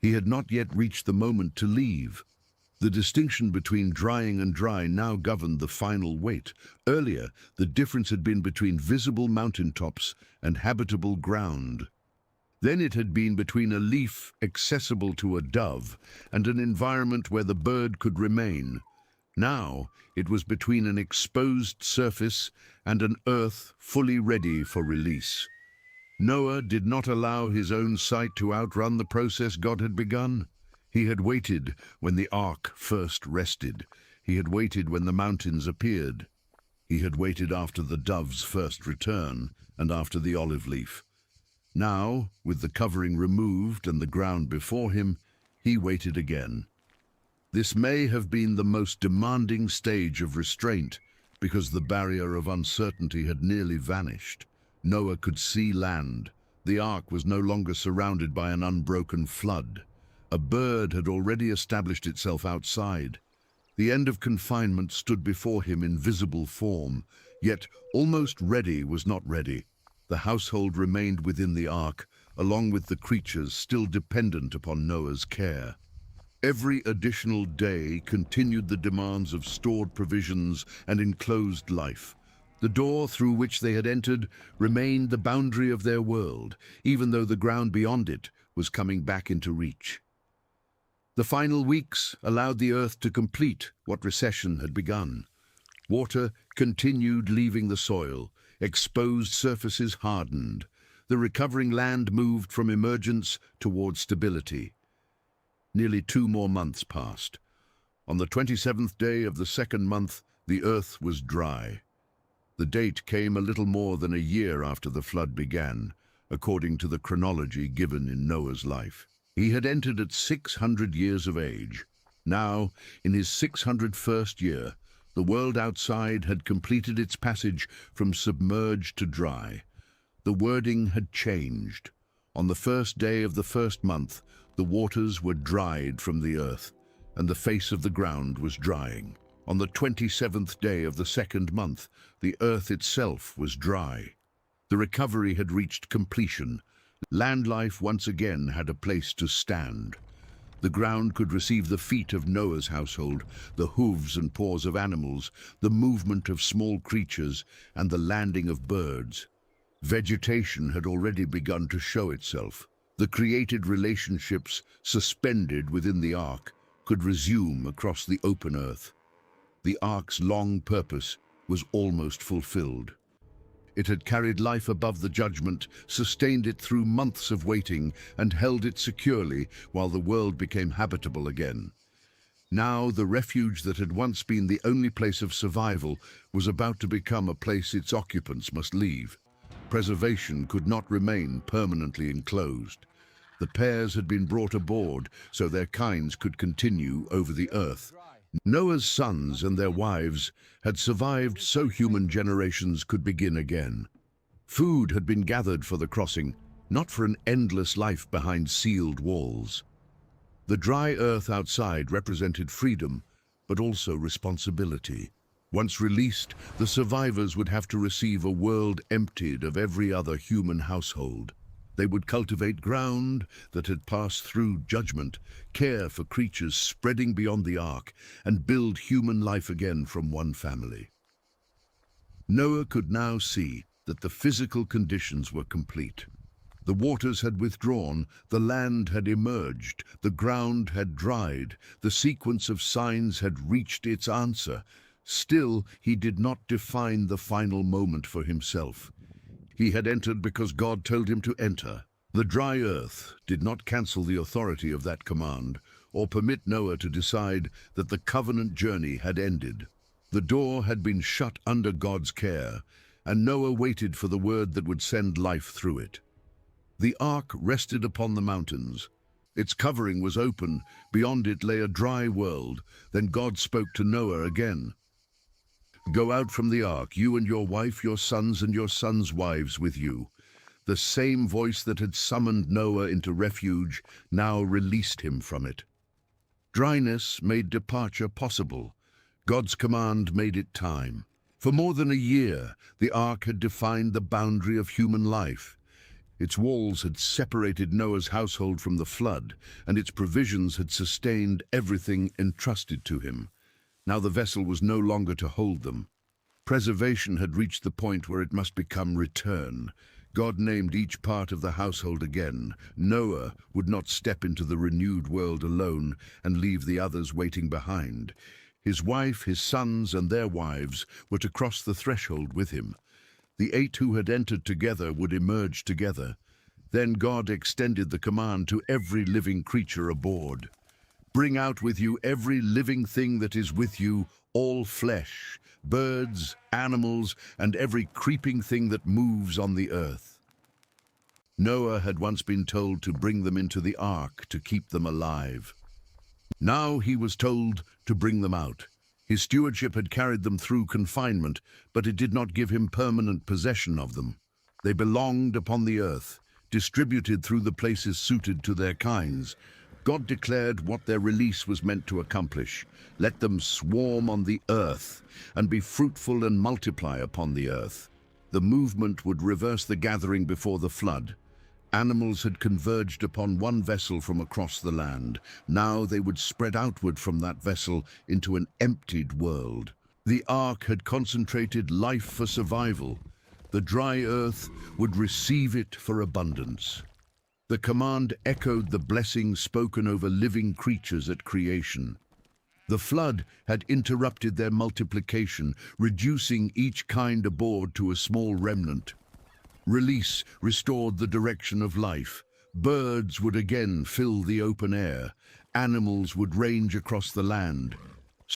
Speaker 1: He had not yet reached the moment to leave. The distinction between drying and dry now governed the final weight. Earlier, the difference had been between visible mountaintops and habitable ground. Then it had been between a leaf accessible to a dove and an environment where the bird could remain. Now it was between an exposed surface and an earth fully ready for release. Noah did not allow his own sight to outrun the process God had begun. He had waited when the ark first rested. He had waited when the mountains appeared. He had waited after the dove's first return and after the olive leaf. Now, with the covering removed and the ground before him, he waited again. This may have been the most demanding stage of restraint because the barrier of uncertainty had nearly vanished. Noah could see land. The ark was no longer surrounded by an unbroken flood. A bird had already established itself outside. The end of confinement stood before him in visible form, yet almost ready was not ready. The household remained within the ark, along with the creatures still dependent upon Noah's care. Every additional day continued the demands of stored provisions and enclosed life. The door through which they had entered remained the boundary of their world, even though the ground beyond it was coming back into reach. The final weeks allowed the earth to complete what recession had begun. Water continued leaving the soil. Exposed surfaces hardened. The recovering land moved from emergence toward stability. Nearly 2 more months passed. On the 27th day of the second month, the earth was dry. The date came a little more than a year after the flood began, according to the chronology given in Noah's life. He had entered at 600 years of age. Now, in his 601st year, the world outside had completed its passage from submerged to dry. The wording had changed. On the first day of the first month, the waters were dried from the earth, and the face of the ground was drying. On the 27th day of the second month, the earth itself was dry. The recovery had reached completion. Land life once again had a place to stand. The ground could receive the feet of Noah's household, the hooves and paws of animals, the movement of small creatures, and the landing of birds. Vegetation had already begun to show itself. The created relationships suspended within the ark could resume across the open earth. The ark's long purpose was almost fulfilled. It had carried life above the judgment, sustained it through months of waiting, and held it securely while the world became habitable again. Now, the refuge that had once been the only place of survival was about to become a place its occupants must leave. Preservation could not remain permanently enclosed. The pairs had been brought aboard so their kinds could continue over the earth. Noah's sons and their wives had survived so human generations could begin again. Food had been gathered for the crossing, not for an endless life behind sealed walls. The dry earth outside represented freedom, but also responsibility. Once released, the survivors would have to receive a world emptied of every other human household. They would cultivate ground that had passed through judgment, care for creatures spreading beyond the ark, and build human life again from one family. Noah could now see that the physical conditions were complete. The waters had withdrawn, the land had emerged, the ground had dried, the sequence of signs had reached its answer. Still, he did not define the final moment for himself. He had entered because God told him to enter. The dry earth did not cancel the authority of that command, or permit Noah to decide that the covenant journey had ended. The door had been shut under God's care, and Noah waited for the word that would send life through it. The ark rested upon the mountains. Its covering was open, beyond it lay a dry world. Then God spoke to Noah again. "Go out from the ark, you and your wife, your sons and your sons' wives with you." The same voice that had summoned Noah into refuge now released him from it. Dryness made departure possible. God's command made it time. For more than a year, the ark had defined the boundary of human life. Its walls had separated Noah's household from the flood, and its provisions had sustained everything entrusted to him. Now the vessel was no longer to hold them. Preservation had reached the point where it must become return. God named each part of the household again. Noah would not step into the renewed world alone and leave the others waiting behind. His wife, his sons, and their wives were to cross the threshold with him. The 8 who had entered together would emerge together. Then God extended the command to every living creature aboard. "Bring out with you every living thing that is with you, all flesh, birds, animals, and every creeping thing that moves on the earth." Noah had once been told to bring them into the ark to keep them alive. Now he was told to bring them out. His stewardship had carried them through confinement, but it did not give him permanent possession of them. They belonged upon the earth, distributed through the places suited to their kinds. God declared what their release was meant to accomplish. Let them swarm on the earth and be fruitful and multiply upon the earth. The movement would reverse the gathering before the flood. Animals had converged upon one vessel from across the land. Now they would spread outward from that vessel into an emptied world. The ark had concentrated life for survival. The dry earth would receive it for abundance. The command echoed the blessing spoken over living creatures at creation. The flood had interrupted their multiplication, reducing each kind aboard to a small remnant. Release restored the direction of life. Birds would again fill the open air. Animals would range across the land.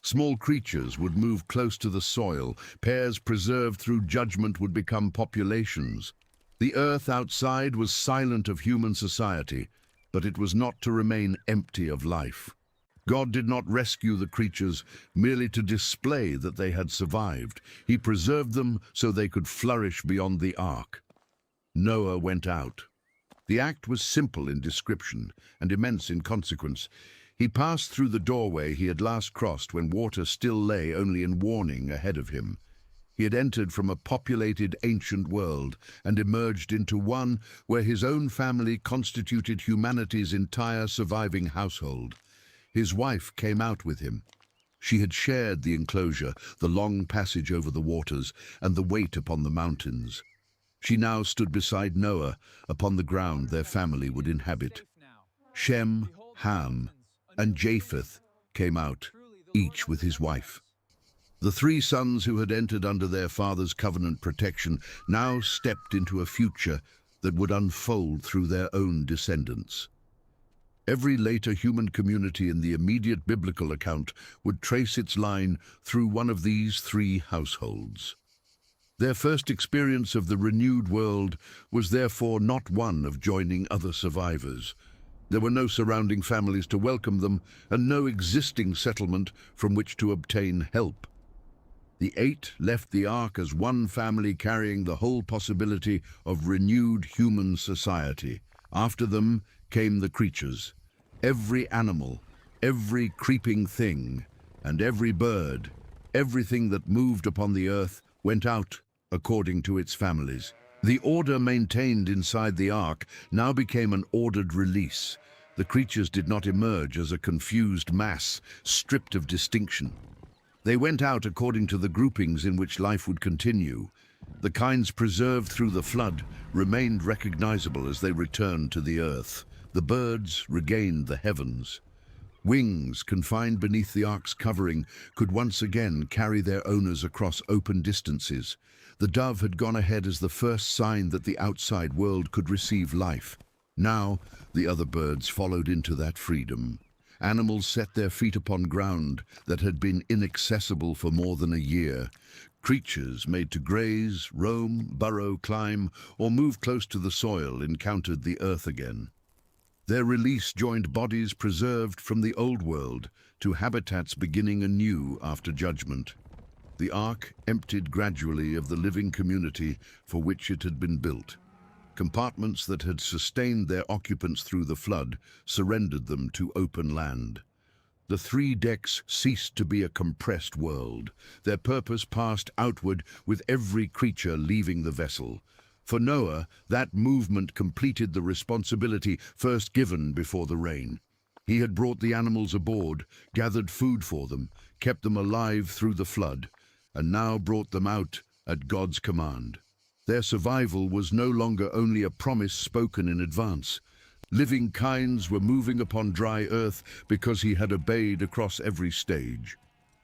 Speaker 1: Small creatures would move close to the soil. Pairs preserved through judgment would become populations. The earth outside was silent of human society, but it was not to remain empty of life. God did not rescue the creatures merely to display that they had survived. He preserved them so they could flourish beyond the ark. Noah went out. The act was simple in description and immense in consequence. He passed through the doorway he had last crossed when water still lay only in warning ahead of him. He had entered from a populated ancient world and emerged into one where his own family constituted humanity's entire surviving household. His wife came out with him. She had shared the enclosure, the long passage over the waters, and the weight upon the mountains. She now stood beside Noah upon the ground their family would inhabit. Shem, Ham, and Japheth came out, each with his wife. The three sons who had entered under their father's covenant protection now stepped into a future that would unfold through their own descendants. Every later human community in the immediate biblical account would trace its line through one of these three households. Their first experience of the renewed world was therefore not one of joining other survivors. There were no surrounding families to welcome them and no existing settlement from which to obtain help. The 8 left the ark as one family carrying the whole possibility of renewed human society. After them came the creatures. Every animal, every creeping thing, and every bird, everything that moved upon the earth went out according to its families. The order maintained inside the ark now became an ordered release. The creatures did not emerge as a confused mass, stripped of distinction. They went out according to the groupings in which life would continue. The kinds preserved through the flood remained recognizable as they returned to the earth. The birds regained the heavens. Wings confined beneath the ark's covering could once again carry their owners across open distances. The dove had gone ahead as the first sign that the outside world could receive life. Now, the other birds followed into that freedom. Animals set their feet upon ground that had been inaccessible for more than a year. Creatures made to graze, roam, burrow, climb, or move close to the soil encountered the earth again. Their release joined bodies preserved from the old world to habitats beginning anew after judgment. The ark emptied gradually of the living community for which it had been built. Compartments that had sustained their occupants through the flood surrendered them to open land. The 3 decks ceased to be a compressed world. Their purpose passed outward with every creature leaving the vessel. For Noah, that movement completed the responsibility first given before the rain. He had brought the animals aboard, gathered food for them, kept them alive through the flood, and now brought them out at God's command. Their survival was no longer only a promise spoken in advance. Living kinds were moving upon dry earth because he had obeyed across every stage.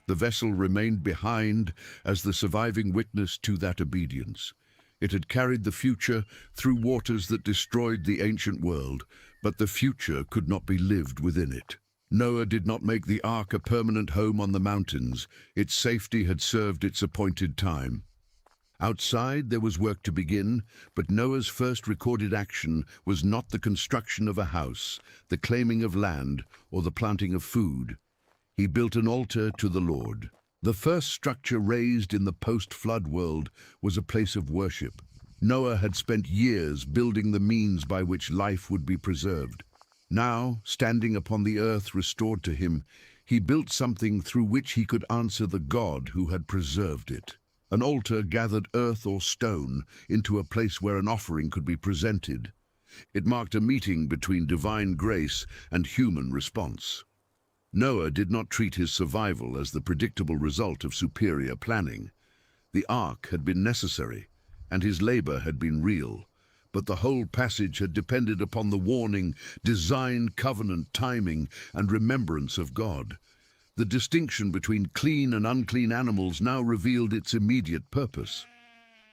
Speaker 1: The vessel remained behind as the surviving witness to that obedience. It had carried the future through waters that destroyed the ancient world, but the future could not be lived within it. Noah did not make the ark a permanent home on the mountains. Its safety had served its appointed time. Outside there was work to begin, but Noah's first recorded action was not the construction of a house, the claiming of land, or the planting of food. He built an altar to the Lord. The first structure raised in the post-flood world was a place of worship. Noah had spent years building the means by which life would be preserved. Now, standing upon the earth restored to him, he built something through which he could answer the God who had preserved it. An altar gathered earth or stone into a place where an offering could be presented. It marked a meeting between divine grace and human response. Noah did not treat his survival as the predictable result of superior planning. The ark had been necessary, and his labor had been real, but the whole passage had depended upon the warning, design, covenant, timing, and remembrance of God. The distinction between clean and unclean animals now revealed its immediate purpose.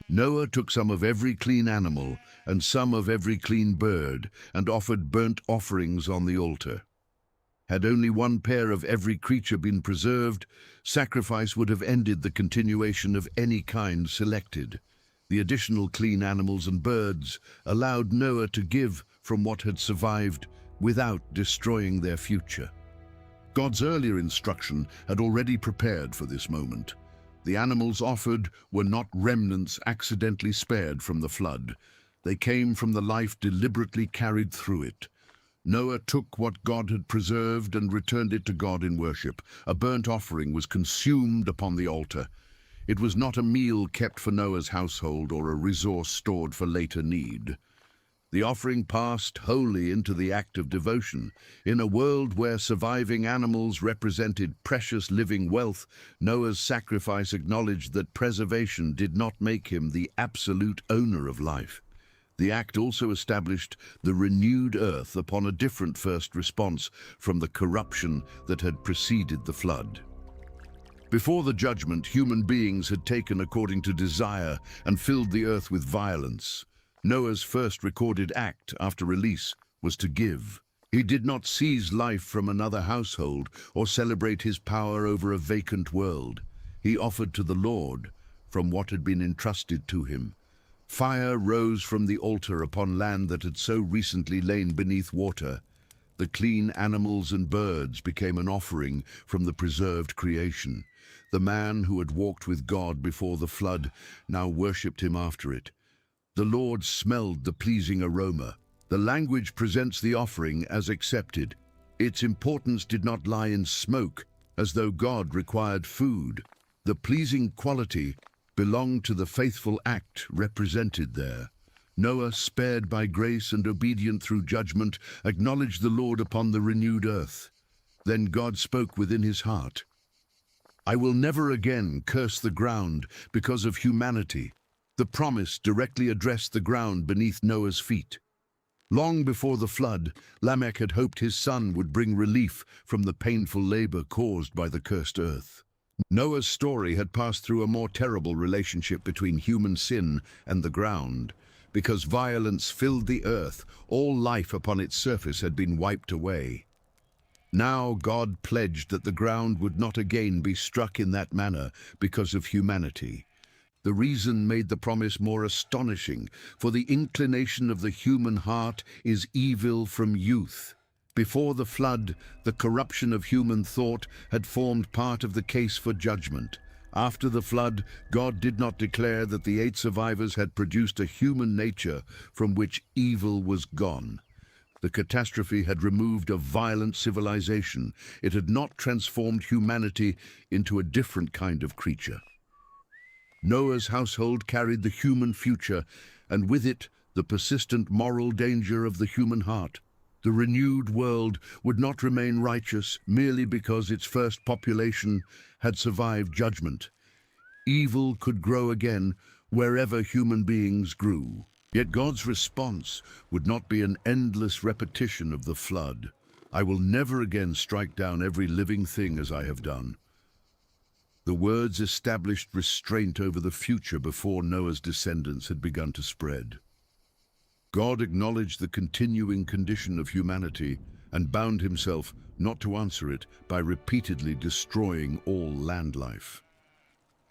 Speaker 1: Noah took some of every clean animal and some of every clean bird and offered burnt offerings on the altar. Had only one pair of every creature been preserved, sacrifice would have ended the continuation of any kind selected. The additional clean animals and birds allowed Noah to give from what had survived without destroying their future. God's earlier instruction had already prepared for this moment. The animals offered were not remnants accidentally spared from the flood. They came from the life deliberately carried through it. Noah took what God had preserved and returned it to God in worship. A burnt offering was consumed upon the altar. It was not a meal kept for Noah's household or a resource stored for later need. The offering passed wholly into the act of devotion. In a world where surviving animals represented precious living wealth, Noah's sacrifice acknowledged that preservation did not make him the absolute owner of life. The act also established the renewed earth upon a different first response from the corruption that had preceded the flood. Before the judgment, human beings had taken according to desire and filled the earth with violence. Noah's first recorded act after release was to give. He did not seize life from another household or celebrate his power over a vacant world. He offered to the Lord from what had been entrusted to him. Fire rose from the altar upon land that had so recently lain beneath water. The clean animals and birds became an offering from the preserved creation. The man who had walked with God before the flood now worshipped him after it. The Lord smelled the pleasing aroma. The language presents the offering as accepted. Its importance did not lie in smoke, as though God required food. The pleasing quality belonged to the faithful act represented there. Noah, spared by grace and obedient through judgment, acknowledged the Lord upon the renewed earth. Then God spoke within his heart, "I will never again curse the ground because of humanity." The promise directly addressed the ground beneath Noah's feet. Long before the flood, Lamech had hoped his son would bring relief from the painful labor caused by the cursed earth. Noah's story had passed through a more terrible relationship between human sin and the ground. Because violence filled the earth, all life upon its surface had been wiped away. Now God pledged that the ground would not again be struck in that manner because of humanity. The reason made the promise more astonishing, for the inclination of the human heart is evil from youth. Before the flood, the corruption of human thought had formed part of the case for judgment. After the flood, God did not declare that the 8 survivors had produced a human nature from which evil was gone. The catastrophe had removed a violent civilization. It had not transformed humanity into a different kind of creature. Noah's household carried the human future, and with it, the persistent moral danger of the human heart. The renewed world would not remain righteous merely because its first population had survived judgment. Evil could grow again wherever human beings grew. Yet God's response would not be an endless repetition of the flood. "I will never again strike down every living thing as I have done." The words established restraint over the future before Noah's descendants had begun to spread. God acknowledged the continuing condition of humanity and bound himself not to answer it by repeatedly destroying all land life.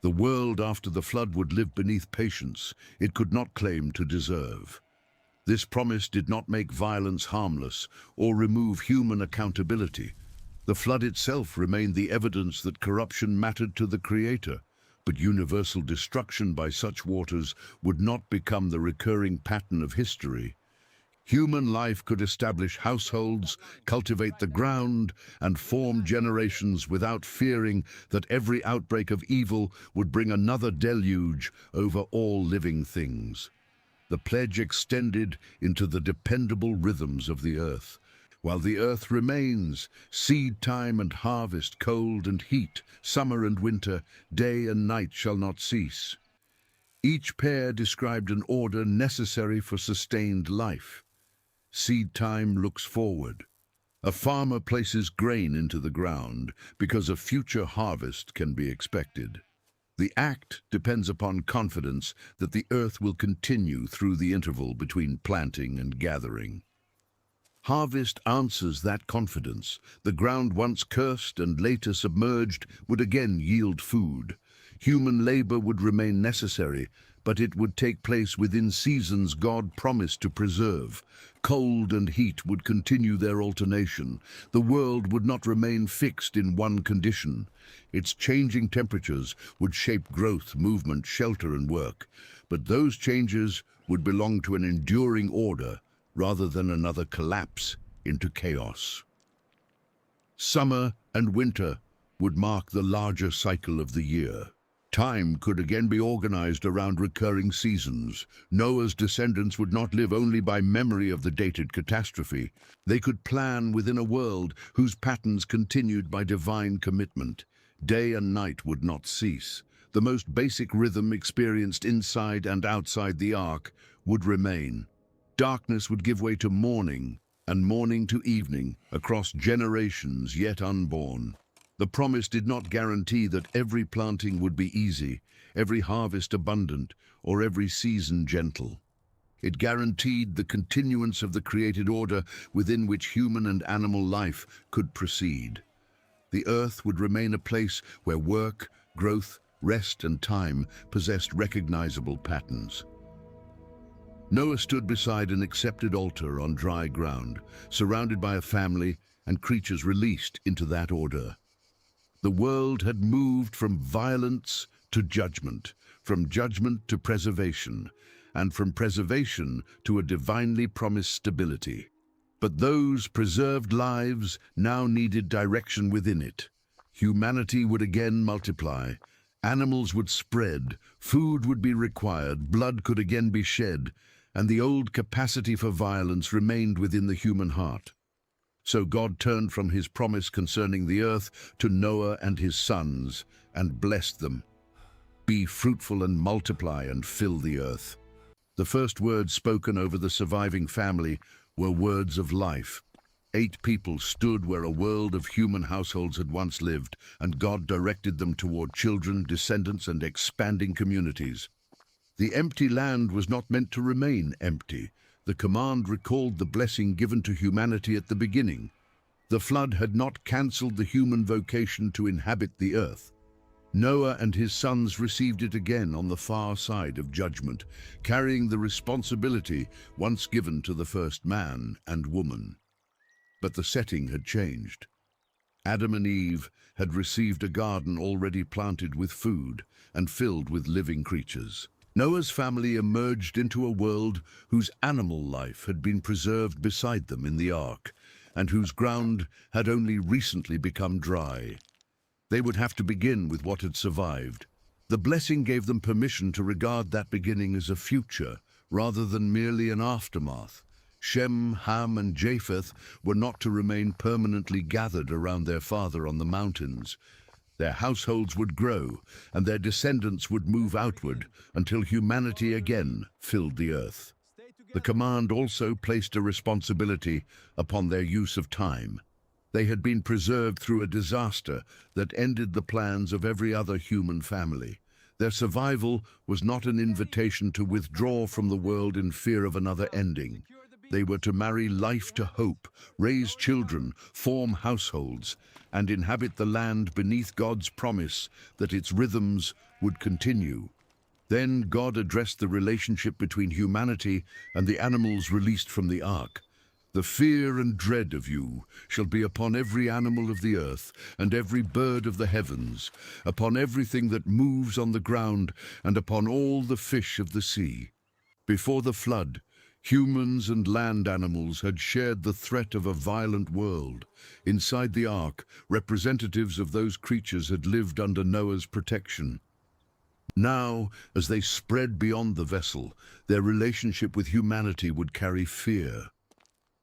Speaker 1: The world after the flood would live beneath patience it could not claim to deserve. This promise did not make violence harmless or remove human accountability. The flood itself remained the evidence that corruption mattered to the Creator, but universal destruction by such waters would not become the recurring pattern of history. Human life could establish households, cultivate the ground, and form generations without fearing that every outbreak of evil would bring another deluge over all living things. The pledge extended into the dependable rhythms of the earth. While the earth remains, seed time and harvest, cold and heat, summer and winter, day and night shall not cease. Each pair described an order necessary for sustained life. Seed time looks forward. A farmer places grain into the ground because a future harvest can be expected. The act depends upon confidence that the earth will continue through the interval between planting and gathering. Harvest answers that confidence. The ground once cursed and later submerged would again yield food. Human labor would remain necessary, but it would take place within seasons God promised to preserve. Cold and heat would continue their alternation. The world would not remain fixed in one condition. Its changing temperatures would shape growth, movement, shelter, and work. But those changes would belong to an enduring order rather than another collapse into chaos. Summer and winter would mark the larger cycle of the year. Time could again be organized around recurring seasons. Noah's descendants would not live only by memory of the dated catastrophe. They could plan within a world whose patterns continued by divine commitment. Day and night would not cease. The most basic rhythm experienced inside and outside the ark would remain. Darkness would give way to morning, and morning to evening, across generations yet unborn. The promise did not guarantee that every planting would be easy, every harvest abundant, or every season gentle. It guaranteed the continuance of the created order within which human and animal life could proceed. The earth would remain a place where work, growth, rest, and time possessed recognizable patterns. Noah stood beside an accepted altar on dry ground, surrounded by a family and creatures released into that order. The world had moved from violence to judgment, from judgment to preservation, and from preservation to a divinely promised stability. But those preserved lives now needed direction within it. Humanity would again multiply, animals would spread, food would be required, blood could again be shed, and the old capacity for violence remained within the human heart. So God turned from his promise concerning the earth to Noah and his sons, and blessed them. Be fruitful and multiply and fill the earth. The first words spoken over the surviving family were words of life. 8 people stood where a world of human households had once lived, and God directed them toward children, descendants, and expanding communities. The empty land was not meant to remain empty. The command recalled the blessing given to humanity at the beginning. The flood had not cancelled the human vocation to inhabit the earth. Noah and his sons received it again on the far side of judgment, carrying the responsibility once given to the first man and woman. But the setting had changed. Adam and Eve had received a garden already planted with food and filled with living creatures. Noah's family emerged into a world whose animal life had been preserved beside them in the ark, and whose ground had only recently become dry. They would have to begin with what had survived. The blessing gave them permission to regard that beginning as a future, rather than merely an aftermath. Shem, Ham, and Japheth were not to remain permanently gathered around their father on the mountains. Their households would grow, and their descendants would move outward until humanity again filled the earth. The command also placed a responsibility upon their use of time. They had been preserved through a disaster that ended the plans of every other human family. Their survival was not an invitation to withdraw from the world in fear of another ending. They were to marry life to hope, raise children, form households, and inhabit the land beneath God's promise that its rhythms would continue. Then God addressed the relationship between humanity and the animals released from the ark. The fear and dread of you shall be upon every animal of the earth and every bird of the heavens, upon everything that moves on the ground and upon all the fish of the sea. Before the flood, humans and land animals had shared the threat of a violent world. Inside the ark, representatives of those creatures had lived under Noah's protection. Now, as they spread beyond the vessel, their relationship with humanity would carry fear.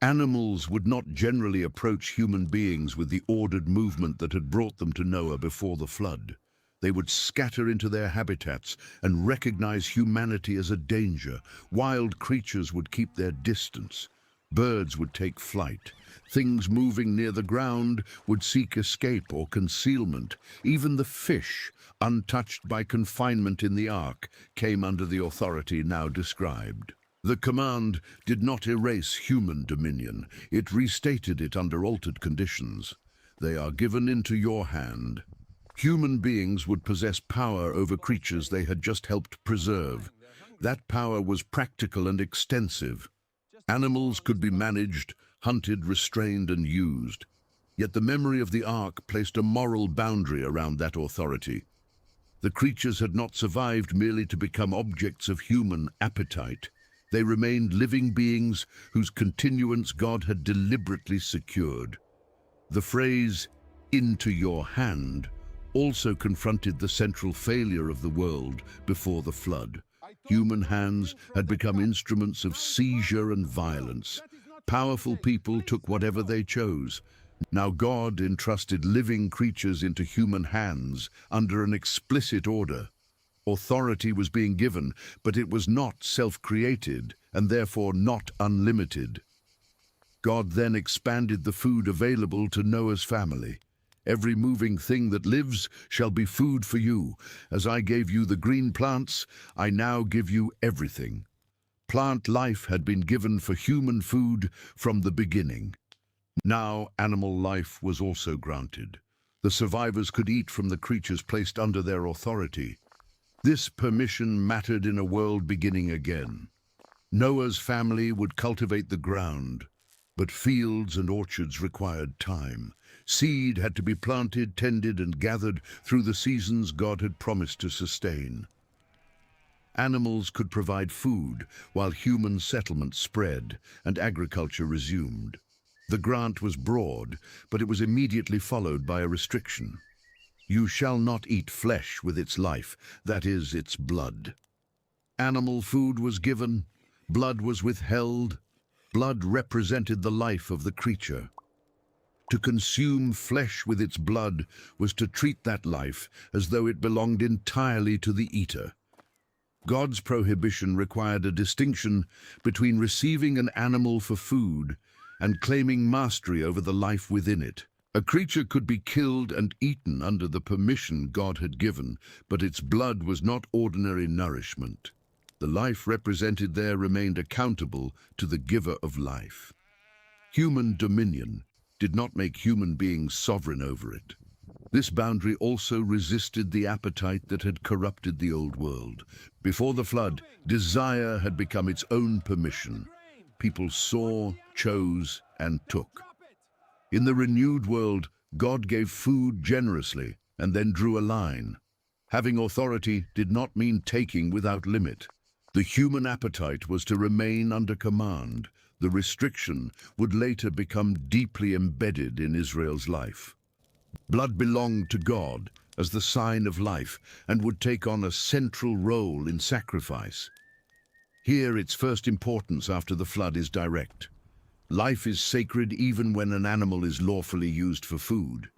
Speaker 1: Animals would not generally approach human beings with the ordered movement that had brought them to Noah before the flood. They would scatter into their habitats and recognize humanity as a danger. Wild creatures would keep their distance. Birds would take flight. Things moving near the ground would seek escape or concealment. Even the fish, untouched by confinement in the ark, came under the authority now described. The command did not erase human dominion. It restated it under altered conditions. They are given into your hand. Human beings would possess power over creatures they had just helped preserve. That power was practical and extensive. Animals could be managed, hunted, restrained, and used. Yet the memory of the ark placed a moral boundary around that authority. The creatures had not survived merely to become objects of human appetite. They remained living beings whose continuance God had deliberately secured. The phrase, "into your hand," also confronted the central failure of the world before the flood. Human hands had become instruments of seizure and violence. Powerful people took whatever they chose. Now God entrusted living creatures into human hands under an explicit order. Authority was being given, but it was not self-created and therefore not unlimited. God then expanded the food available to Noah's family. Every moving thing that lives shall be food for you. As I gave you the green plants, I now give you everything. Plant life had been given for human food from the beginning. Now animal life was also granted. The survivors could eat from the creatures placed under their authority. This permission mattered in a world beginning again. Noah's family would cultivate the ground, but fields and orchards required time. Seed had to be planted, tended, and gathered through the seasons God had promised to sustain. Animals could provide food while human settlements spread and agriculture resumed. The grant was broad, but it was immediately followed by a restriction. You shall not eat flesh with its life, that is, its blood. Animal food was given, blood was withheld. Blood represented the life of the creature. To consume flesh with its blood was to treat that life as though it belonged entirely to the eater. God's prohibition required a distinction between receiving an animal for food and claiming mastery over the life within it. A creature could be killed and eaten under the permission God had given, but its blood was not ordinary nourishment. The life represented there remained accountable to the giver of life. Human dominion did not make human beings sovereign over it. This boundary also resisted the appetite that had corrupted the old world. Before the flood, desire had become its own permission. People saw, chose, and took. In the renewed world, God gave food generously and then drew a line. Having authority did not mean taking without limit. The human appetite was to remain under command. The restriction would later become deeply embedded in Israel's life. Blood belonged to God as the sign of life and would take on a central role in sacrifice. Here, its first importance after the flood is direct. Life is sacred even when an animal is lawfully used for food.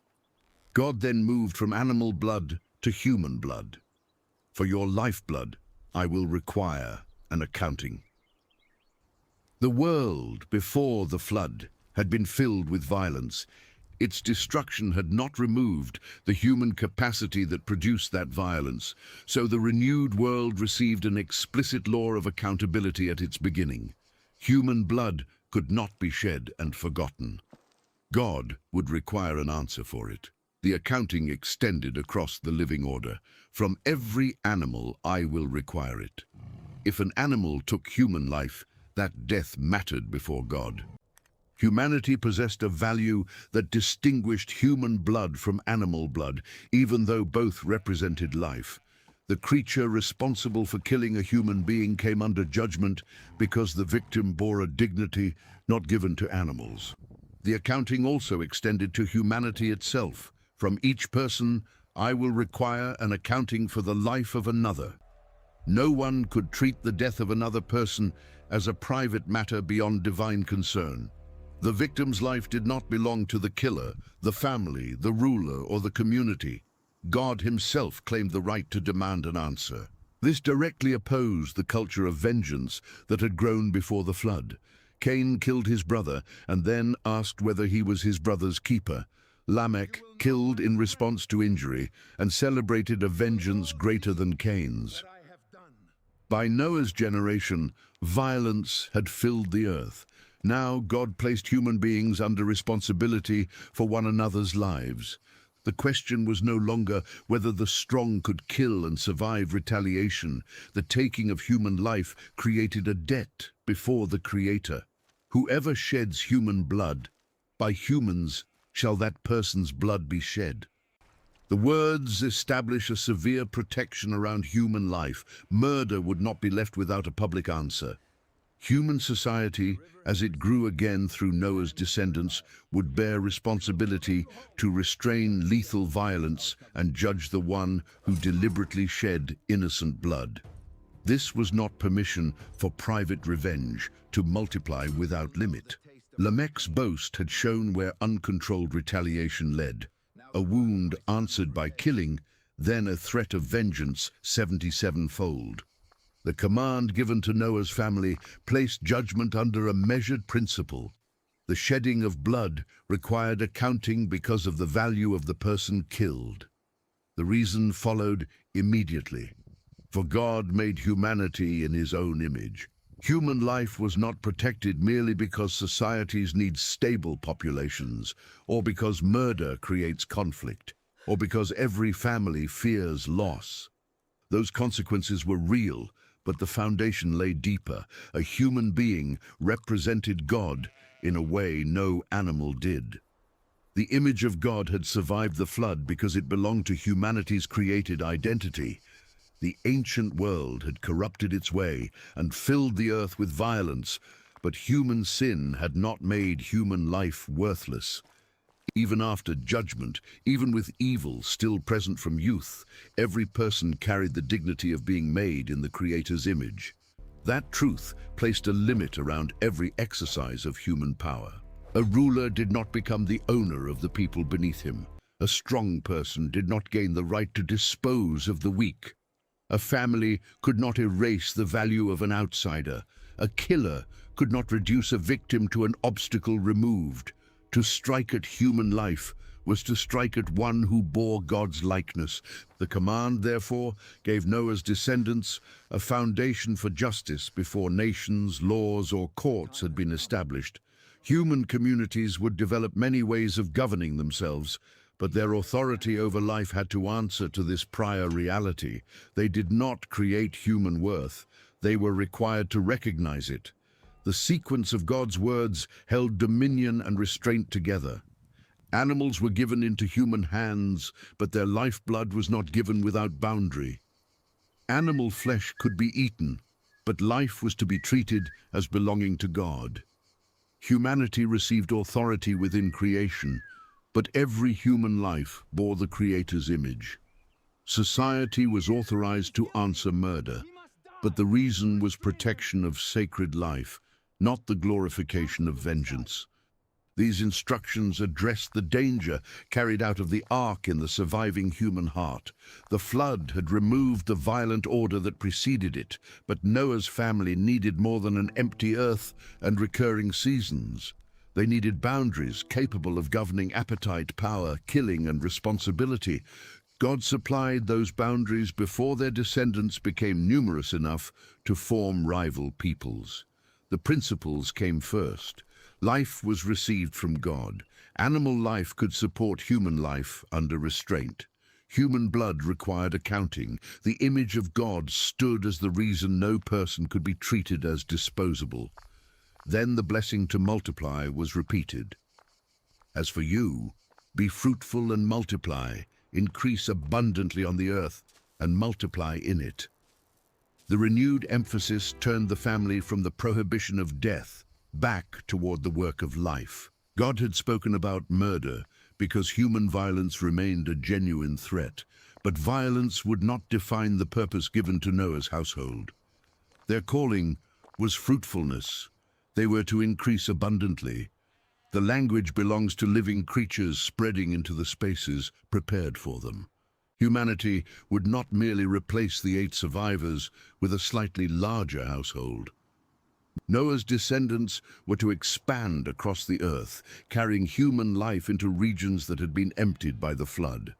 Speaker 1: God then moved from animal blood to human blood. For your lifeblood, I will require an accounting. The world before the flood had been filled with violence. Its destruction had not removed the human capacity that produced that violence, so the renewed world received an explicit law of accountability at its beginning. Human blood could not be shed and forgotten. God would require an answer for it. The accounting extended across the living order. From every animal I will require it. If an animal took human life, that death mattered before God. Humanity possessed a value that distinguished human blood from animal blood, even though both represented life. The creature responsible for killing a human being came under judgment because the victim bore a dignity not given to animals. The accounting also extended to humanity itself. From each person, I will require an accounting for the life of another. No one could treat the death of another person as a private matter beyond divine concern. The victim's life did not belong to the killer, the family, the ruler, or the community. God himself claimed the right to demand an answer. This directly opposed the culture of vengeance that had grown before the flood. Cain killed his brother and then asked whether he was his brother's keeper. Lamech killed in response to injury and celebrated a vengeance greater than Cain's. By Noah's generation, violence had filled the earth. Now God placed human beings under responsibility for one another's lives. The question was no longer whether the strong could kill and survive retaliation. The taking of human life created a debt before the Creator. Whoever sheds human blood, by humans shall that person's blood be shed. The words establish a severe protection around human life. Murder would not be left without a public answer. Human society, as it grew again through Noah's descendants, would bear responsibility to restrain lethal violence and judge the one who deliberately shed innocent blood. This was not permission for private revenge to multiply without limit. Lamech's boast had shown where uncontrolled retaliation led. A wound answered by killing, then a threat of vengeance 77-fold. The command given to Noah's family placed judgment under a measured principle. The shedding of blood required accounting because of the value of the person killed. The reason followed immediately. For God made humanity in his own image. Human life was not protected merely because societies need stable populations, or because murder creates conflict, or because every family fears loss. Those consequences were real, but the foundation lay deeper. A human being represented God in a way no animal did. The image of God had survived the flood because it belonged to humanity's created identity. The ancient world had corrupted its way and filled the earth with violence, but human sin had not made human life worthless. Even after judgment, even with evil still present from youth, every person carried the dignity of being made in the Creator's image. That truth placed a limit around every exercise of human power. A ruler did not become the owner of the people beneath him. A strong person did not gain the right to dispose of the weak. A family could not erase the value of an outsider. A killer could not reduce a victim to an obstacle removed. To strike at human life was to strike at one who bore God's likeness. The command, therefore, gave Noah's descendants a foundation for justice before nations, laws, or courts had been established. Human communities would develop many ways of governing themselves, but their authority over life had to answer to this prior reality. They did not create human worth. They were required to recognize it. The sequence of God's words held dominion and restraint together. Animals were given into human hands, but their lifeblood was not given without boundary. Animal flesh could be eaten, but life was to be treated as belonging to God. Humanity received authority within creation, but every human life bore the Creator's image. Society was authorized to answer murder, but the reason was protection of sacred life, not the glorification of vengeance. These instructions addressed the danger carried out of the ark in the surviving human heart. The flood had removed the violent order that preceded it, but Noah's family needed more than an empty earth and recurring seasons. They needed boundaries capable of governing appetite, power, killing, and responsibility. God supplied those boundaries before their descendants became numerous enough to form rival peoples. The principles came first. Life was received from God. Animal life could support human life under restraint. Human blood required accounting. The image of God stood as the reason no person could be treated as disposable. Then the blessing to multiply was repeated. As for you, be fruitful and multiply, increase abundantly on the earth, and multiply in it. The renewed emphasis turned the family from the prohibition of death back toward the work of life. God had spoken about murder because human violence remained a genuine threat, but violence would not define the purpose given to Noah's household. Their calling was fruitfulness. They were to increase abundantly. The language belongs to living creatures spreading into the spaces prepared for them. Humanity would not merely replace the 8 survivors with a slightly larger household. Noah's descendants were to expand across the earth, carrying human life into regions that had been emptied by the flood.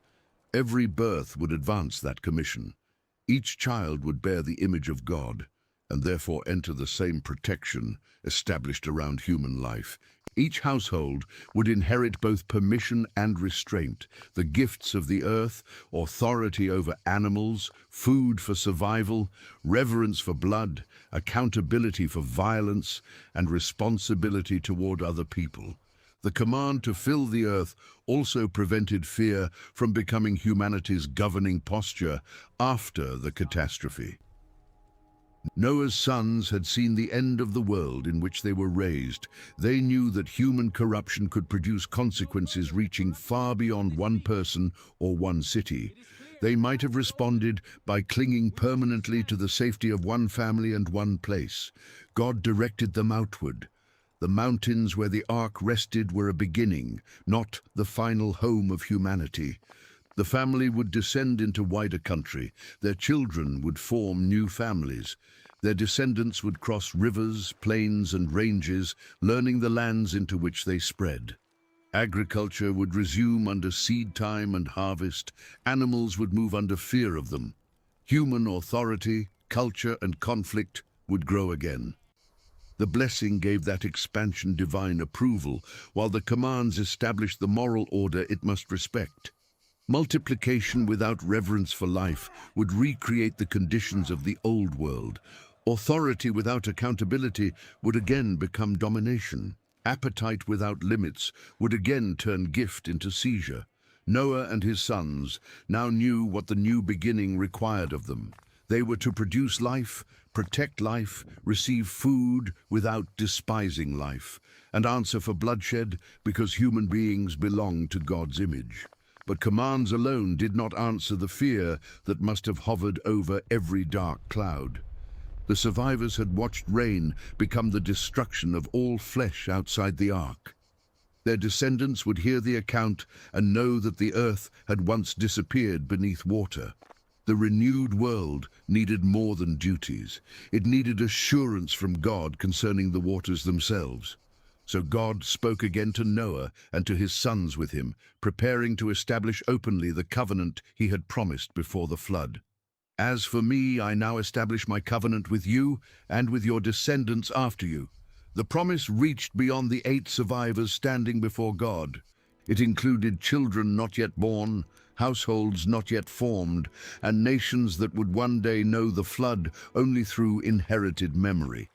Speaker 1: Every birth would advance that commission. Each child would bear the image of God, and therefore enter the same protection established around human life. Each household would inherit both permission and restraint, the gifts of the earth, authority over animals, food for survival, reverence for blood, accountability for violence, and responsibility toward other people. The command to fill the earth also prevented fear from becoming humanity's governing posture after the catastrophe. Noah's sons had seen the end of the world in which they were raised. They knew that human corruption could produce consequences reaching far beyond one person or one city. They might have responded by clinging permanently to the safety of one family and one place. God directed them outward. The mountains where the ark rested were a beginning, not the final home of humanity. The family would descend into wider country. Their children would form new families. Their descendants would cross rivers, plains, and ranges, learning the lands into which they spread. Agriculture would resume under seed time and harvest. Animals would move under fear of them. Human authority, culture, and conflict would grow again. The blessing gave that expansion divine approval, while the commands established the moral order it must respect. Multiplication without reverence for life would recreate the conditions of the old world. Authority without accountability would again become domination. Appetite without limits would again turn gift into seizure. Noah and his sons now knew what the new beginning required of them. They were to produce life, protect life, receive food without despising life, and answer for bloodshed because human beings belong to God's image. But commands alone did not answer the fear that must have hovered over every dark cloud. The survivors had watched rain become the destruction of all flesh outside the ark. Their descendants would hear the account and know that the earth had once disappeared beneath water. The renewed world needed more than duties. It needed assurance from God concerning the waters themselves. So God spoke again to Noah and to his sons with him, preparing to establish openly the covenant he had promised before the flood. As for me, I now establish my covenant with you and with your descendants after you. The promise reached beyond the 8 survivors standing before God. It included children not yet born, households not yet formed, and nations that would one day know the flood only through inherited memory.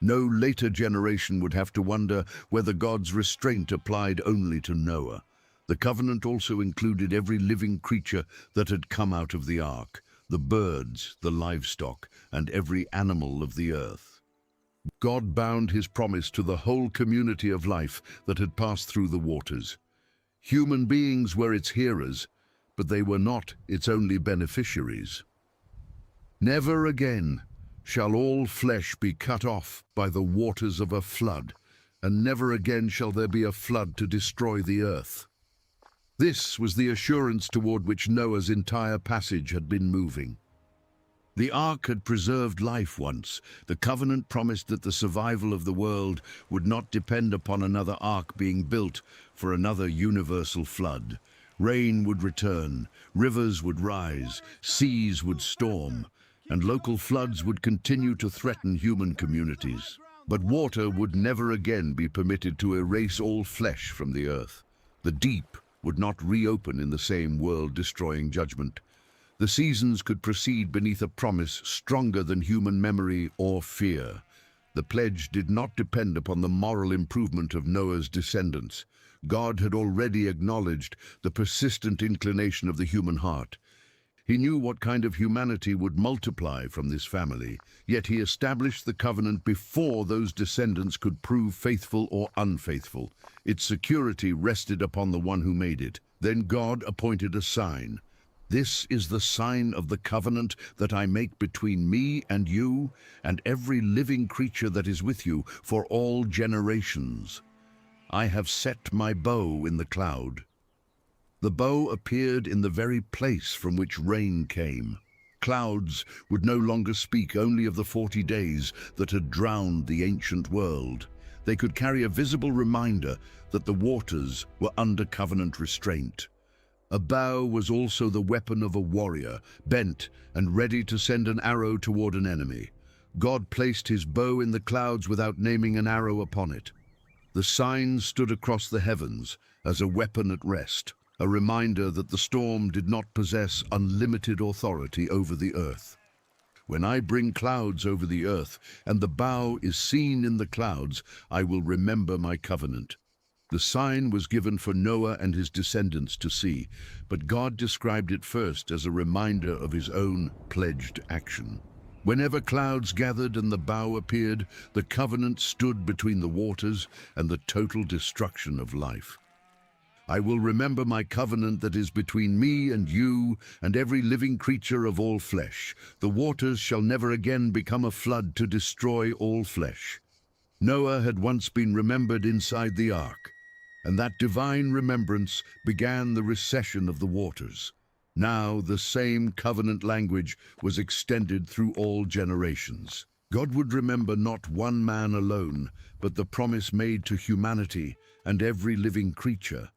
Speaker 1: No later generation would have to wonder whether God's restraint applied only to Noah. The covenant also included every living creature that had come out of the ark, the birds, the livestock, and every animal of the earth. God bound his promise to the whole community of life that had passed through the waters. Human beings were its hearers, but they were not its only beneficiaries. Never again shall all flesh be cut off by the waters of a flood, and never again shall there be a flood to destroy the earth. This was the assurance toward which Noah's entire passage had been moving. The ark had preserved life once. The covenant promised that the survival of the world would not depend upon another ark being built for another universal flood. Rain would return, rivers would rise, seas would storm, and local floods would continue to threaten human communities. But water would never again be permitted to erase all flesh from the earth. The deep would not reopen in the same world-destroying judgment. The seasons could proceed beneath a promise stronger than human memory or fear. The pledge did not depend upon the moral improvement of Noah's descendants. God had already acknowledged the persistent inclination of the human heart. He knew what kind of humanity would multiply from this family, yet he established the covenant before those descendants could prove faithful or unfaithful. Its security rested upon the one who made it. Then God appointed a sign. This is the sign of the covenant that I make between me and you and every living creature that is with you for all generations. I have set my bow in the cloud. The bow appeared in the very place from which rain came. Clouds would no longer speak only of the 40 days that had drowned the ancient world. They could carry a visible reminder that the waters were under covenant restraint. A bow was also the weapon of a warrior, bent and ready to send an arrow toward an enemy. God placed his bow in the clouds without naming an arrow upon it. The sign stood across the heavens as a weapon at rest, a reminder that the storm did not possess unlimited authority over the earth. When I bring clouds over the earth, and the bow is seen in the clouds, I will remember my covenant. The sign was given for Noah and his descendants to see, but God described it first as a reminder of his own pledged action. Whenever clouds gathered and the bow appeared, the covenant stood between the waters and the total destruction of life. I will remember my covenant that is between me and you and every living creature of all flesh. The waters shall never again become a flood to destroy all flesh. Noah had once been remembered inside the ark, and that divine remembrance began the recession of the waters. Now the same covenant language was extended through all generations. God would remember not one man alone, but the promise made to humanity and every living creature.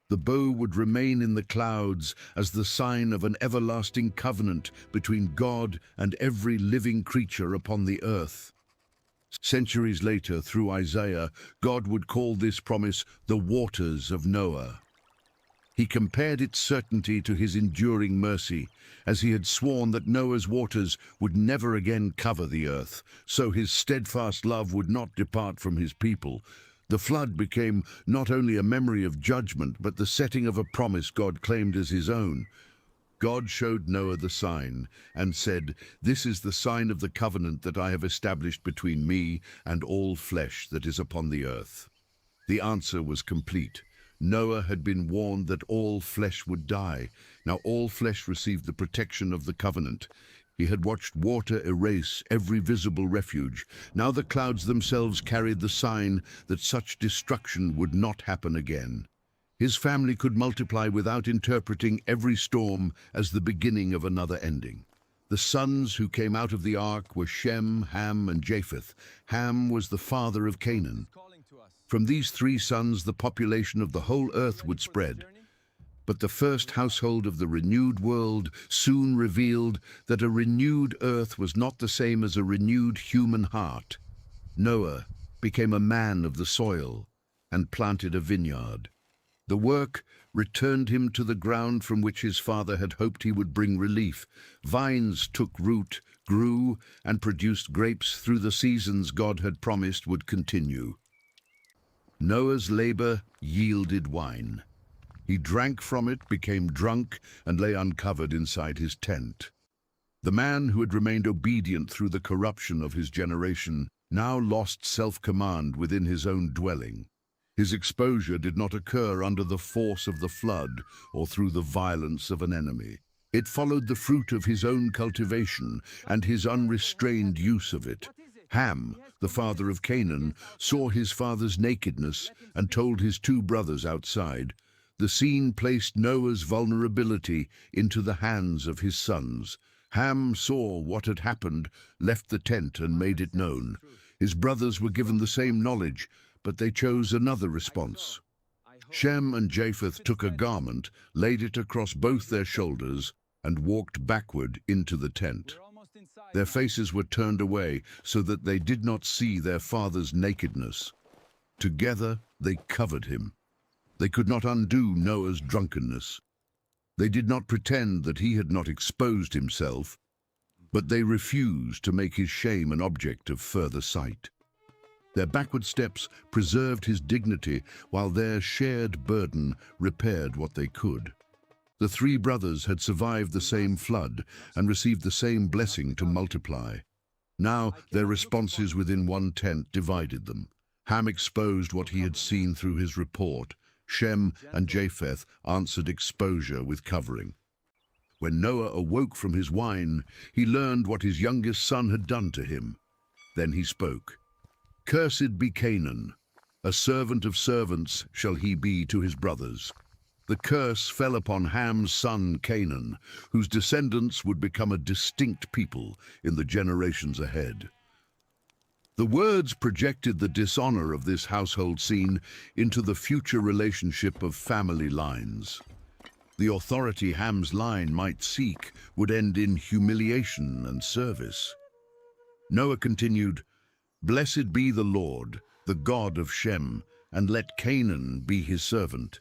Speaker 1: The bow would remain in the clouds as the sign of an everlasting covenant between God and every living creature upon the earth. Centuries later, through Isaiah, God would call this promise the waters of Noah. He compared its certainty to his enduring mercy, as he had sworn that Noah's waters would never again cover the earth, so his steadfast love would not depart from his people. The flood became not only a memory of judgment, but the setting of a promise God claimed as his own. God showed Noah the sign and said, "This is the sign of the covenant that I have established between me and all flesh that is upon the earth." The answer was complete. Noah had been warned that all flesh would die. Now all flesh received the protection of the covenant. He had watched water erase every visible refuge. Now the clouds themselves carried the sign that such destruction would not happen again. His family could multiply without interpreting every storm as the beginning of another ending. The sons who came out of the ark were Shem, Ham, and Japheth. Ham was the father of Canaan. From these three sons, the population of the whole earth would spread. But the first household of the renewed world soon revealed that a renewed earth was not the same as a renewed human heart. Noah became a man of the soil and planted a vineyard. The work returned him to the ground from which his father had hoped he would bring relief. Vines took root, grew, and produced grapes through the seasons God had promised would continue. Noah's labor yielded wine. He drank from it, became drunk, and lay uncovered inside his tent. The man who had remained obedient through the corruption of his generation now lost self-command within his own dwelling. His exposure did not occur under the force of the flood or through the violence of an enemy. It followed the fruit of his own cultivation and his unrestrained use of it. Ham, the father of Canaan, saw his father's nakedness and told his two brothers outside. The scene placed Noah's vulnerability into the hands of his sons. Ham saw what had happened, left the tent, and made it known. His brothers were given the same knowledge, but they chose another response. Shem and Japheth took a garment, laid it across both their shoulders, and walked backward into the tent. Their faces were turned away so that they did not see their father's nakedness. Together they covered him. They could not undo Noah's drunkenness. They did not pretend that he had not exposed himself, but they refused to make his shame an object of further sight. Their backward steps preserved his dignity, while their shared burden repaired what they could. The three brothers had survived the same flood and received the same blessing to multiply. Now their responses within one tent divided them. Ham exposed what he had seen through his report. Shem and Japheth answered exposure with covering. When Noah awoke from his wine, he learned what his youngest son had done to him. Then he spoke, "Cursed be Canaan, a servant of servants shall he be to his brothers." The curse fell upon Ham's son Canaan, whose descendants would become a distinct people in the generations ahead. The words projected the dishonor of this household scene into the future relationship of family lines. The authority Ham's line might seek would end in humiliation and service. Noah continued, "Blessed be the Lord, the God of Shem, and let Canaan be his servant."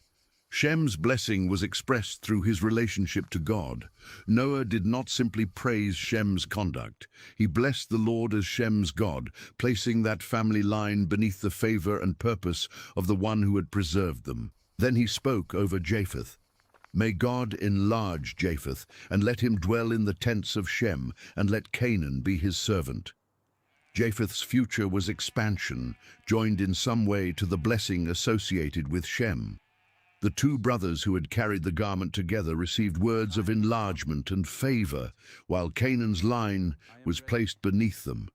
Speaker 1: Shem's blessing was expressed through his relationship to God. Noah did not simply praise Shem's conduct. He blessed the Lord as Shem's God, placing that family line beneath the favor and purpose of the one who had preserved them. Then he spoke over Japheth. May God enlarge Japheth, and let him dwell in the tents of Shem, and let Canaan be his servant. Japheth's future was expansion, joined in some way to the blessing associated with Shem. The two brothers who had carried the garment together received words of enlargement and favor, while Canaan's line was placed beneath them.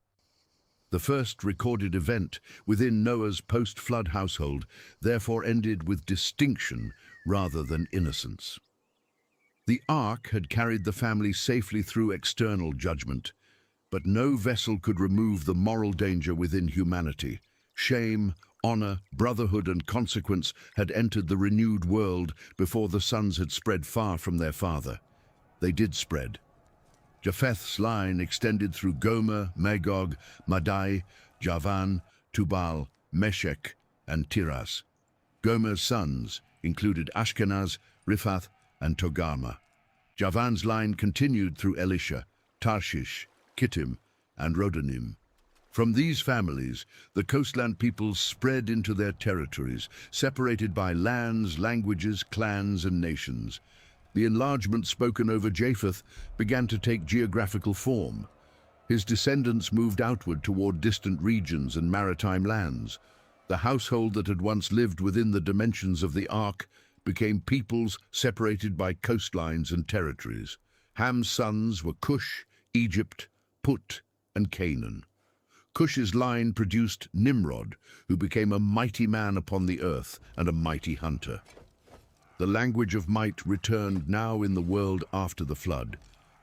Speaker 1: The first recorded event within Noah's post-flood household therefore ended with distinction rather than innocence. The ark had carried the family safely through external judgment, but no vessel could remove the moral danger within humanity. Shame, honor, brotherhood, and consequence had entered the renewed world before the sons had spread far from their father. They did spread. Japheth's line extended through Gomer, Magog, Madai, Javan, Tubal, Meshech, and Tiras. Gomer's sons included Ashkenaz, Riphath, and Togarmah. Javan's line continued through Elisha, Tarshish, Kittim, and Rodanim. From these families, the coastland peoples spread into their territories, separated by lands, languages, clans, and nations. The enlargement spoken over Japheth began to take geographical form. His descendants moved outward toward distant regions and maritime lands. The household that had once lived within the dimensions of the ark became peoples separated by coastlines and territories. Ham's sons were Cush, Egypt, Put, and Canaan. Cush's line produced Nimrod, who became a mighty man upon the earth and a mighty hunter. The language of might returned now in the world after the flood.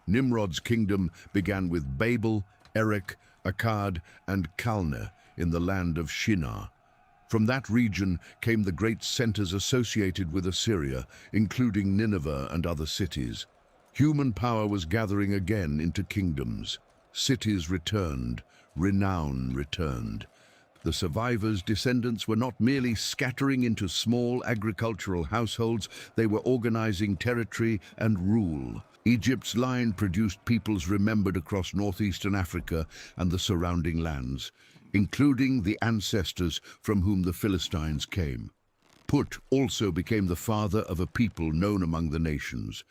Speaker 1: Nimrod's kingdom began with Babel, Erech, Akkad, and Calneh in the land of Shinar. From that region came the great centers associated with Assyria, including Nineveh and other cities. Human power was gathering again into kingdoms. Cities returned, renown returned. The survivors' descendants were not merely scattering into small agricultural households, they were organizing territory and rule. Egypt's line produced peoples remembered across northeastern Africa and the surrounding lands, including the ancestors from whom the Philistines came. Put also became the father of a people known among the nations.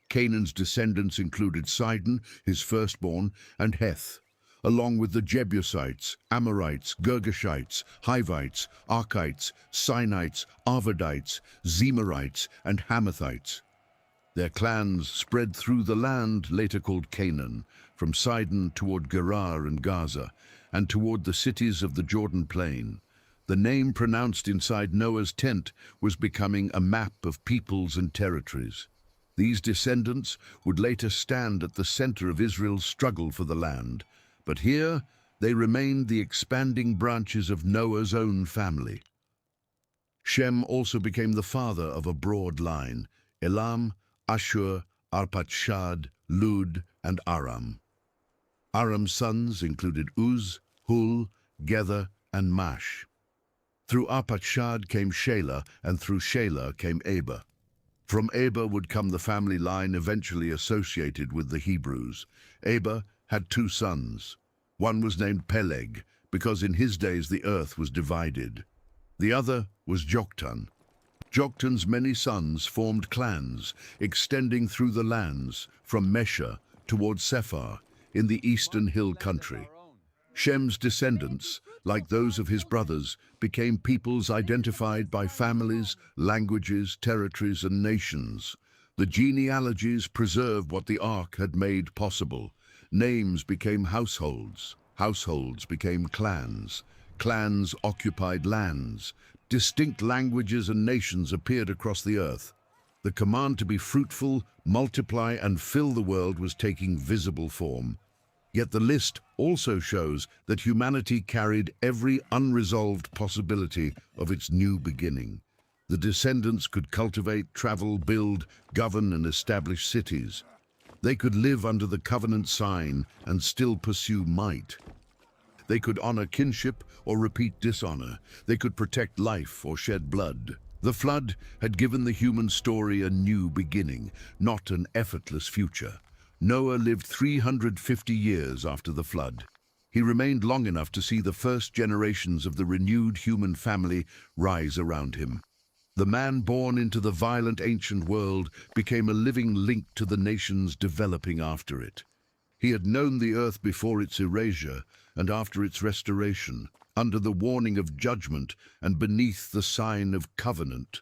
Speaker 1: Canaan's descendants included Sidon, his firstborn, and Heth, along with the Jebusites, Amorites, Girgashites, Hivites, Arkites, Sinites, Arvadites, Zemarites, and Hamathites. Their clans spread through the land later called Canaan, from Sidon toward Gerar and Gaza, and toward the cities of the Jordan Plain. The name pronounced inside Noah's tent was becoming a map of peoples and territories. These descendants would later stand at the center of Israel's struggle for the land, but here they remained the expanding branches of Noah's own family. Shem also became the father of a broad line: Elam, Ashur, Arpachshad, Lud, and Aram. Aram's sons included Uz, Hul, Gether, and Mash. Through Arpachshad came Shelah, and through Shelah came Eber. From Eber would come the family line eventually associated with the Hebrews. Eber had two sons. One was named Peleg, because in his days the earth was divided. The other was Joktan. Joktan's many sons formed clans, extending through the lands, from Mesha toward Sephar, in the eastern hill country. Shem's descendants, like those of his brothers, became peoples identified by families, languages, territories, and nations. The genealogies preserved what the ark had made possible. Names became households. Households became clans. Clans occupied lands. Distinct languages and nations appeared across the earth. The command to be fruitful, multiply, and fill the world was taking visible form. Yet the list also shows that humanity carried every unresolved possibility of its new beginning. The descendants could cultivate, travel, build, govern, and establish cities. They could live under the covenant sign and still pursue might. They could honor kinship or repeat dishonor. They could protect life or shed blood. The flood had given the human story a new beginning, not an effortless future. Noah lived 350 years after the flood. He remained long enough to see the first generations of the renewed human family rise around him. The man born into the violent ancient world became a living link to the nations developing after it. He had known the earth before its erasure and after its restoration, under the warning of judgment and beneath the sign of covenant.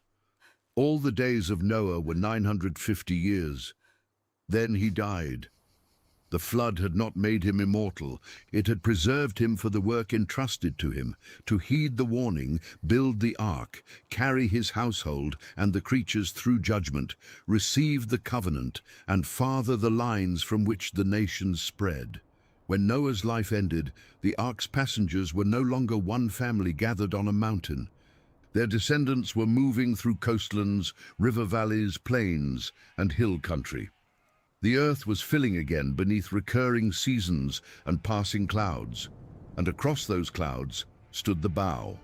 Speaker 1: All the days of Noah were 950 years. Then he died. The flood had not made him immortal. It had preserved him for the work entrusted to him, to heed the warning, build the ark, carry his household and the creatures through judgment, receive the covenant, and father the lines from which the nations spread. When Noah's life ended, the ark's passengers were no longer one family gathered on a mountain. Their descendants were moving through coastlands, river valleys, plains, and hill country. The earth was filling again beneath recurring seasons and passing clouds, and across those clouds stood the bow.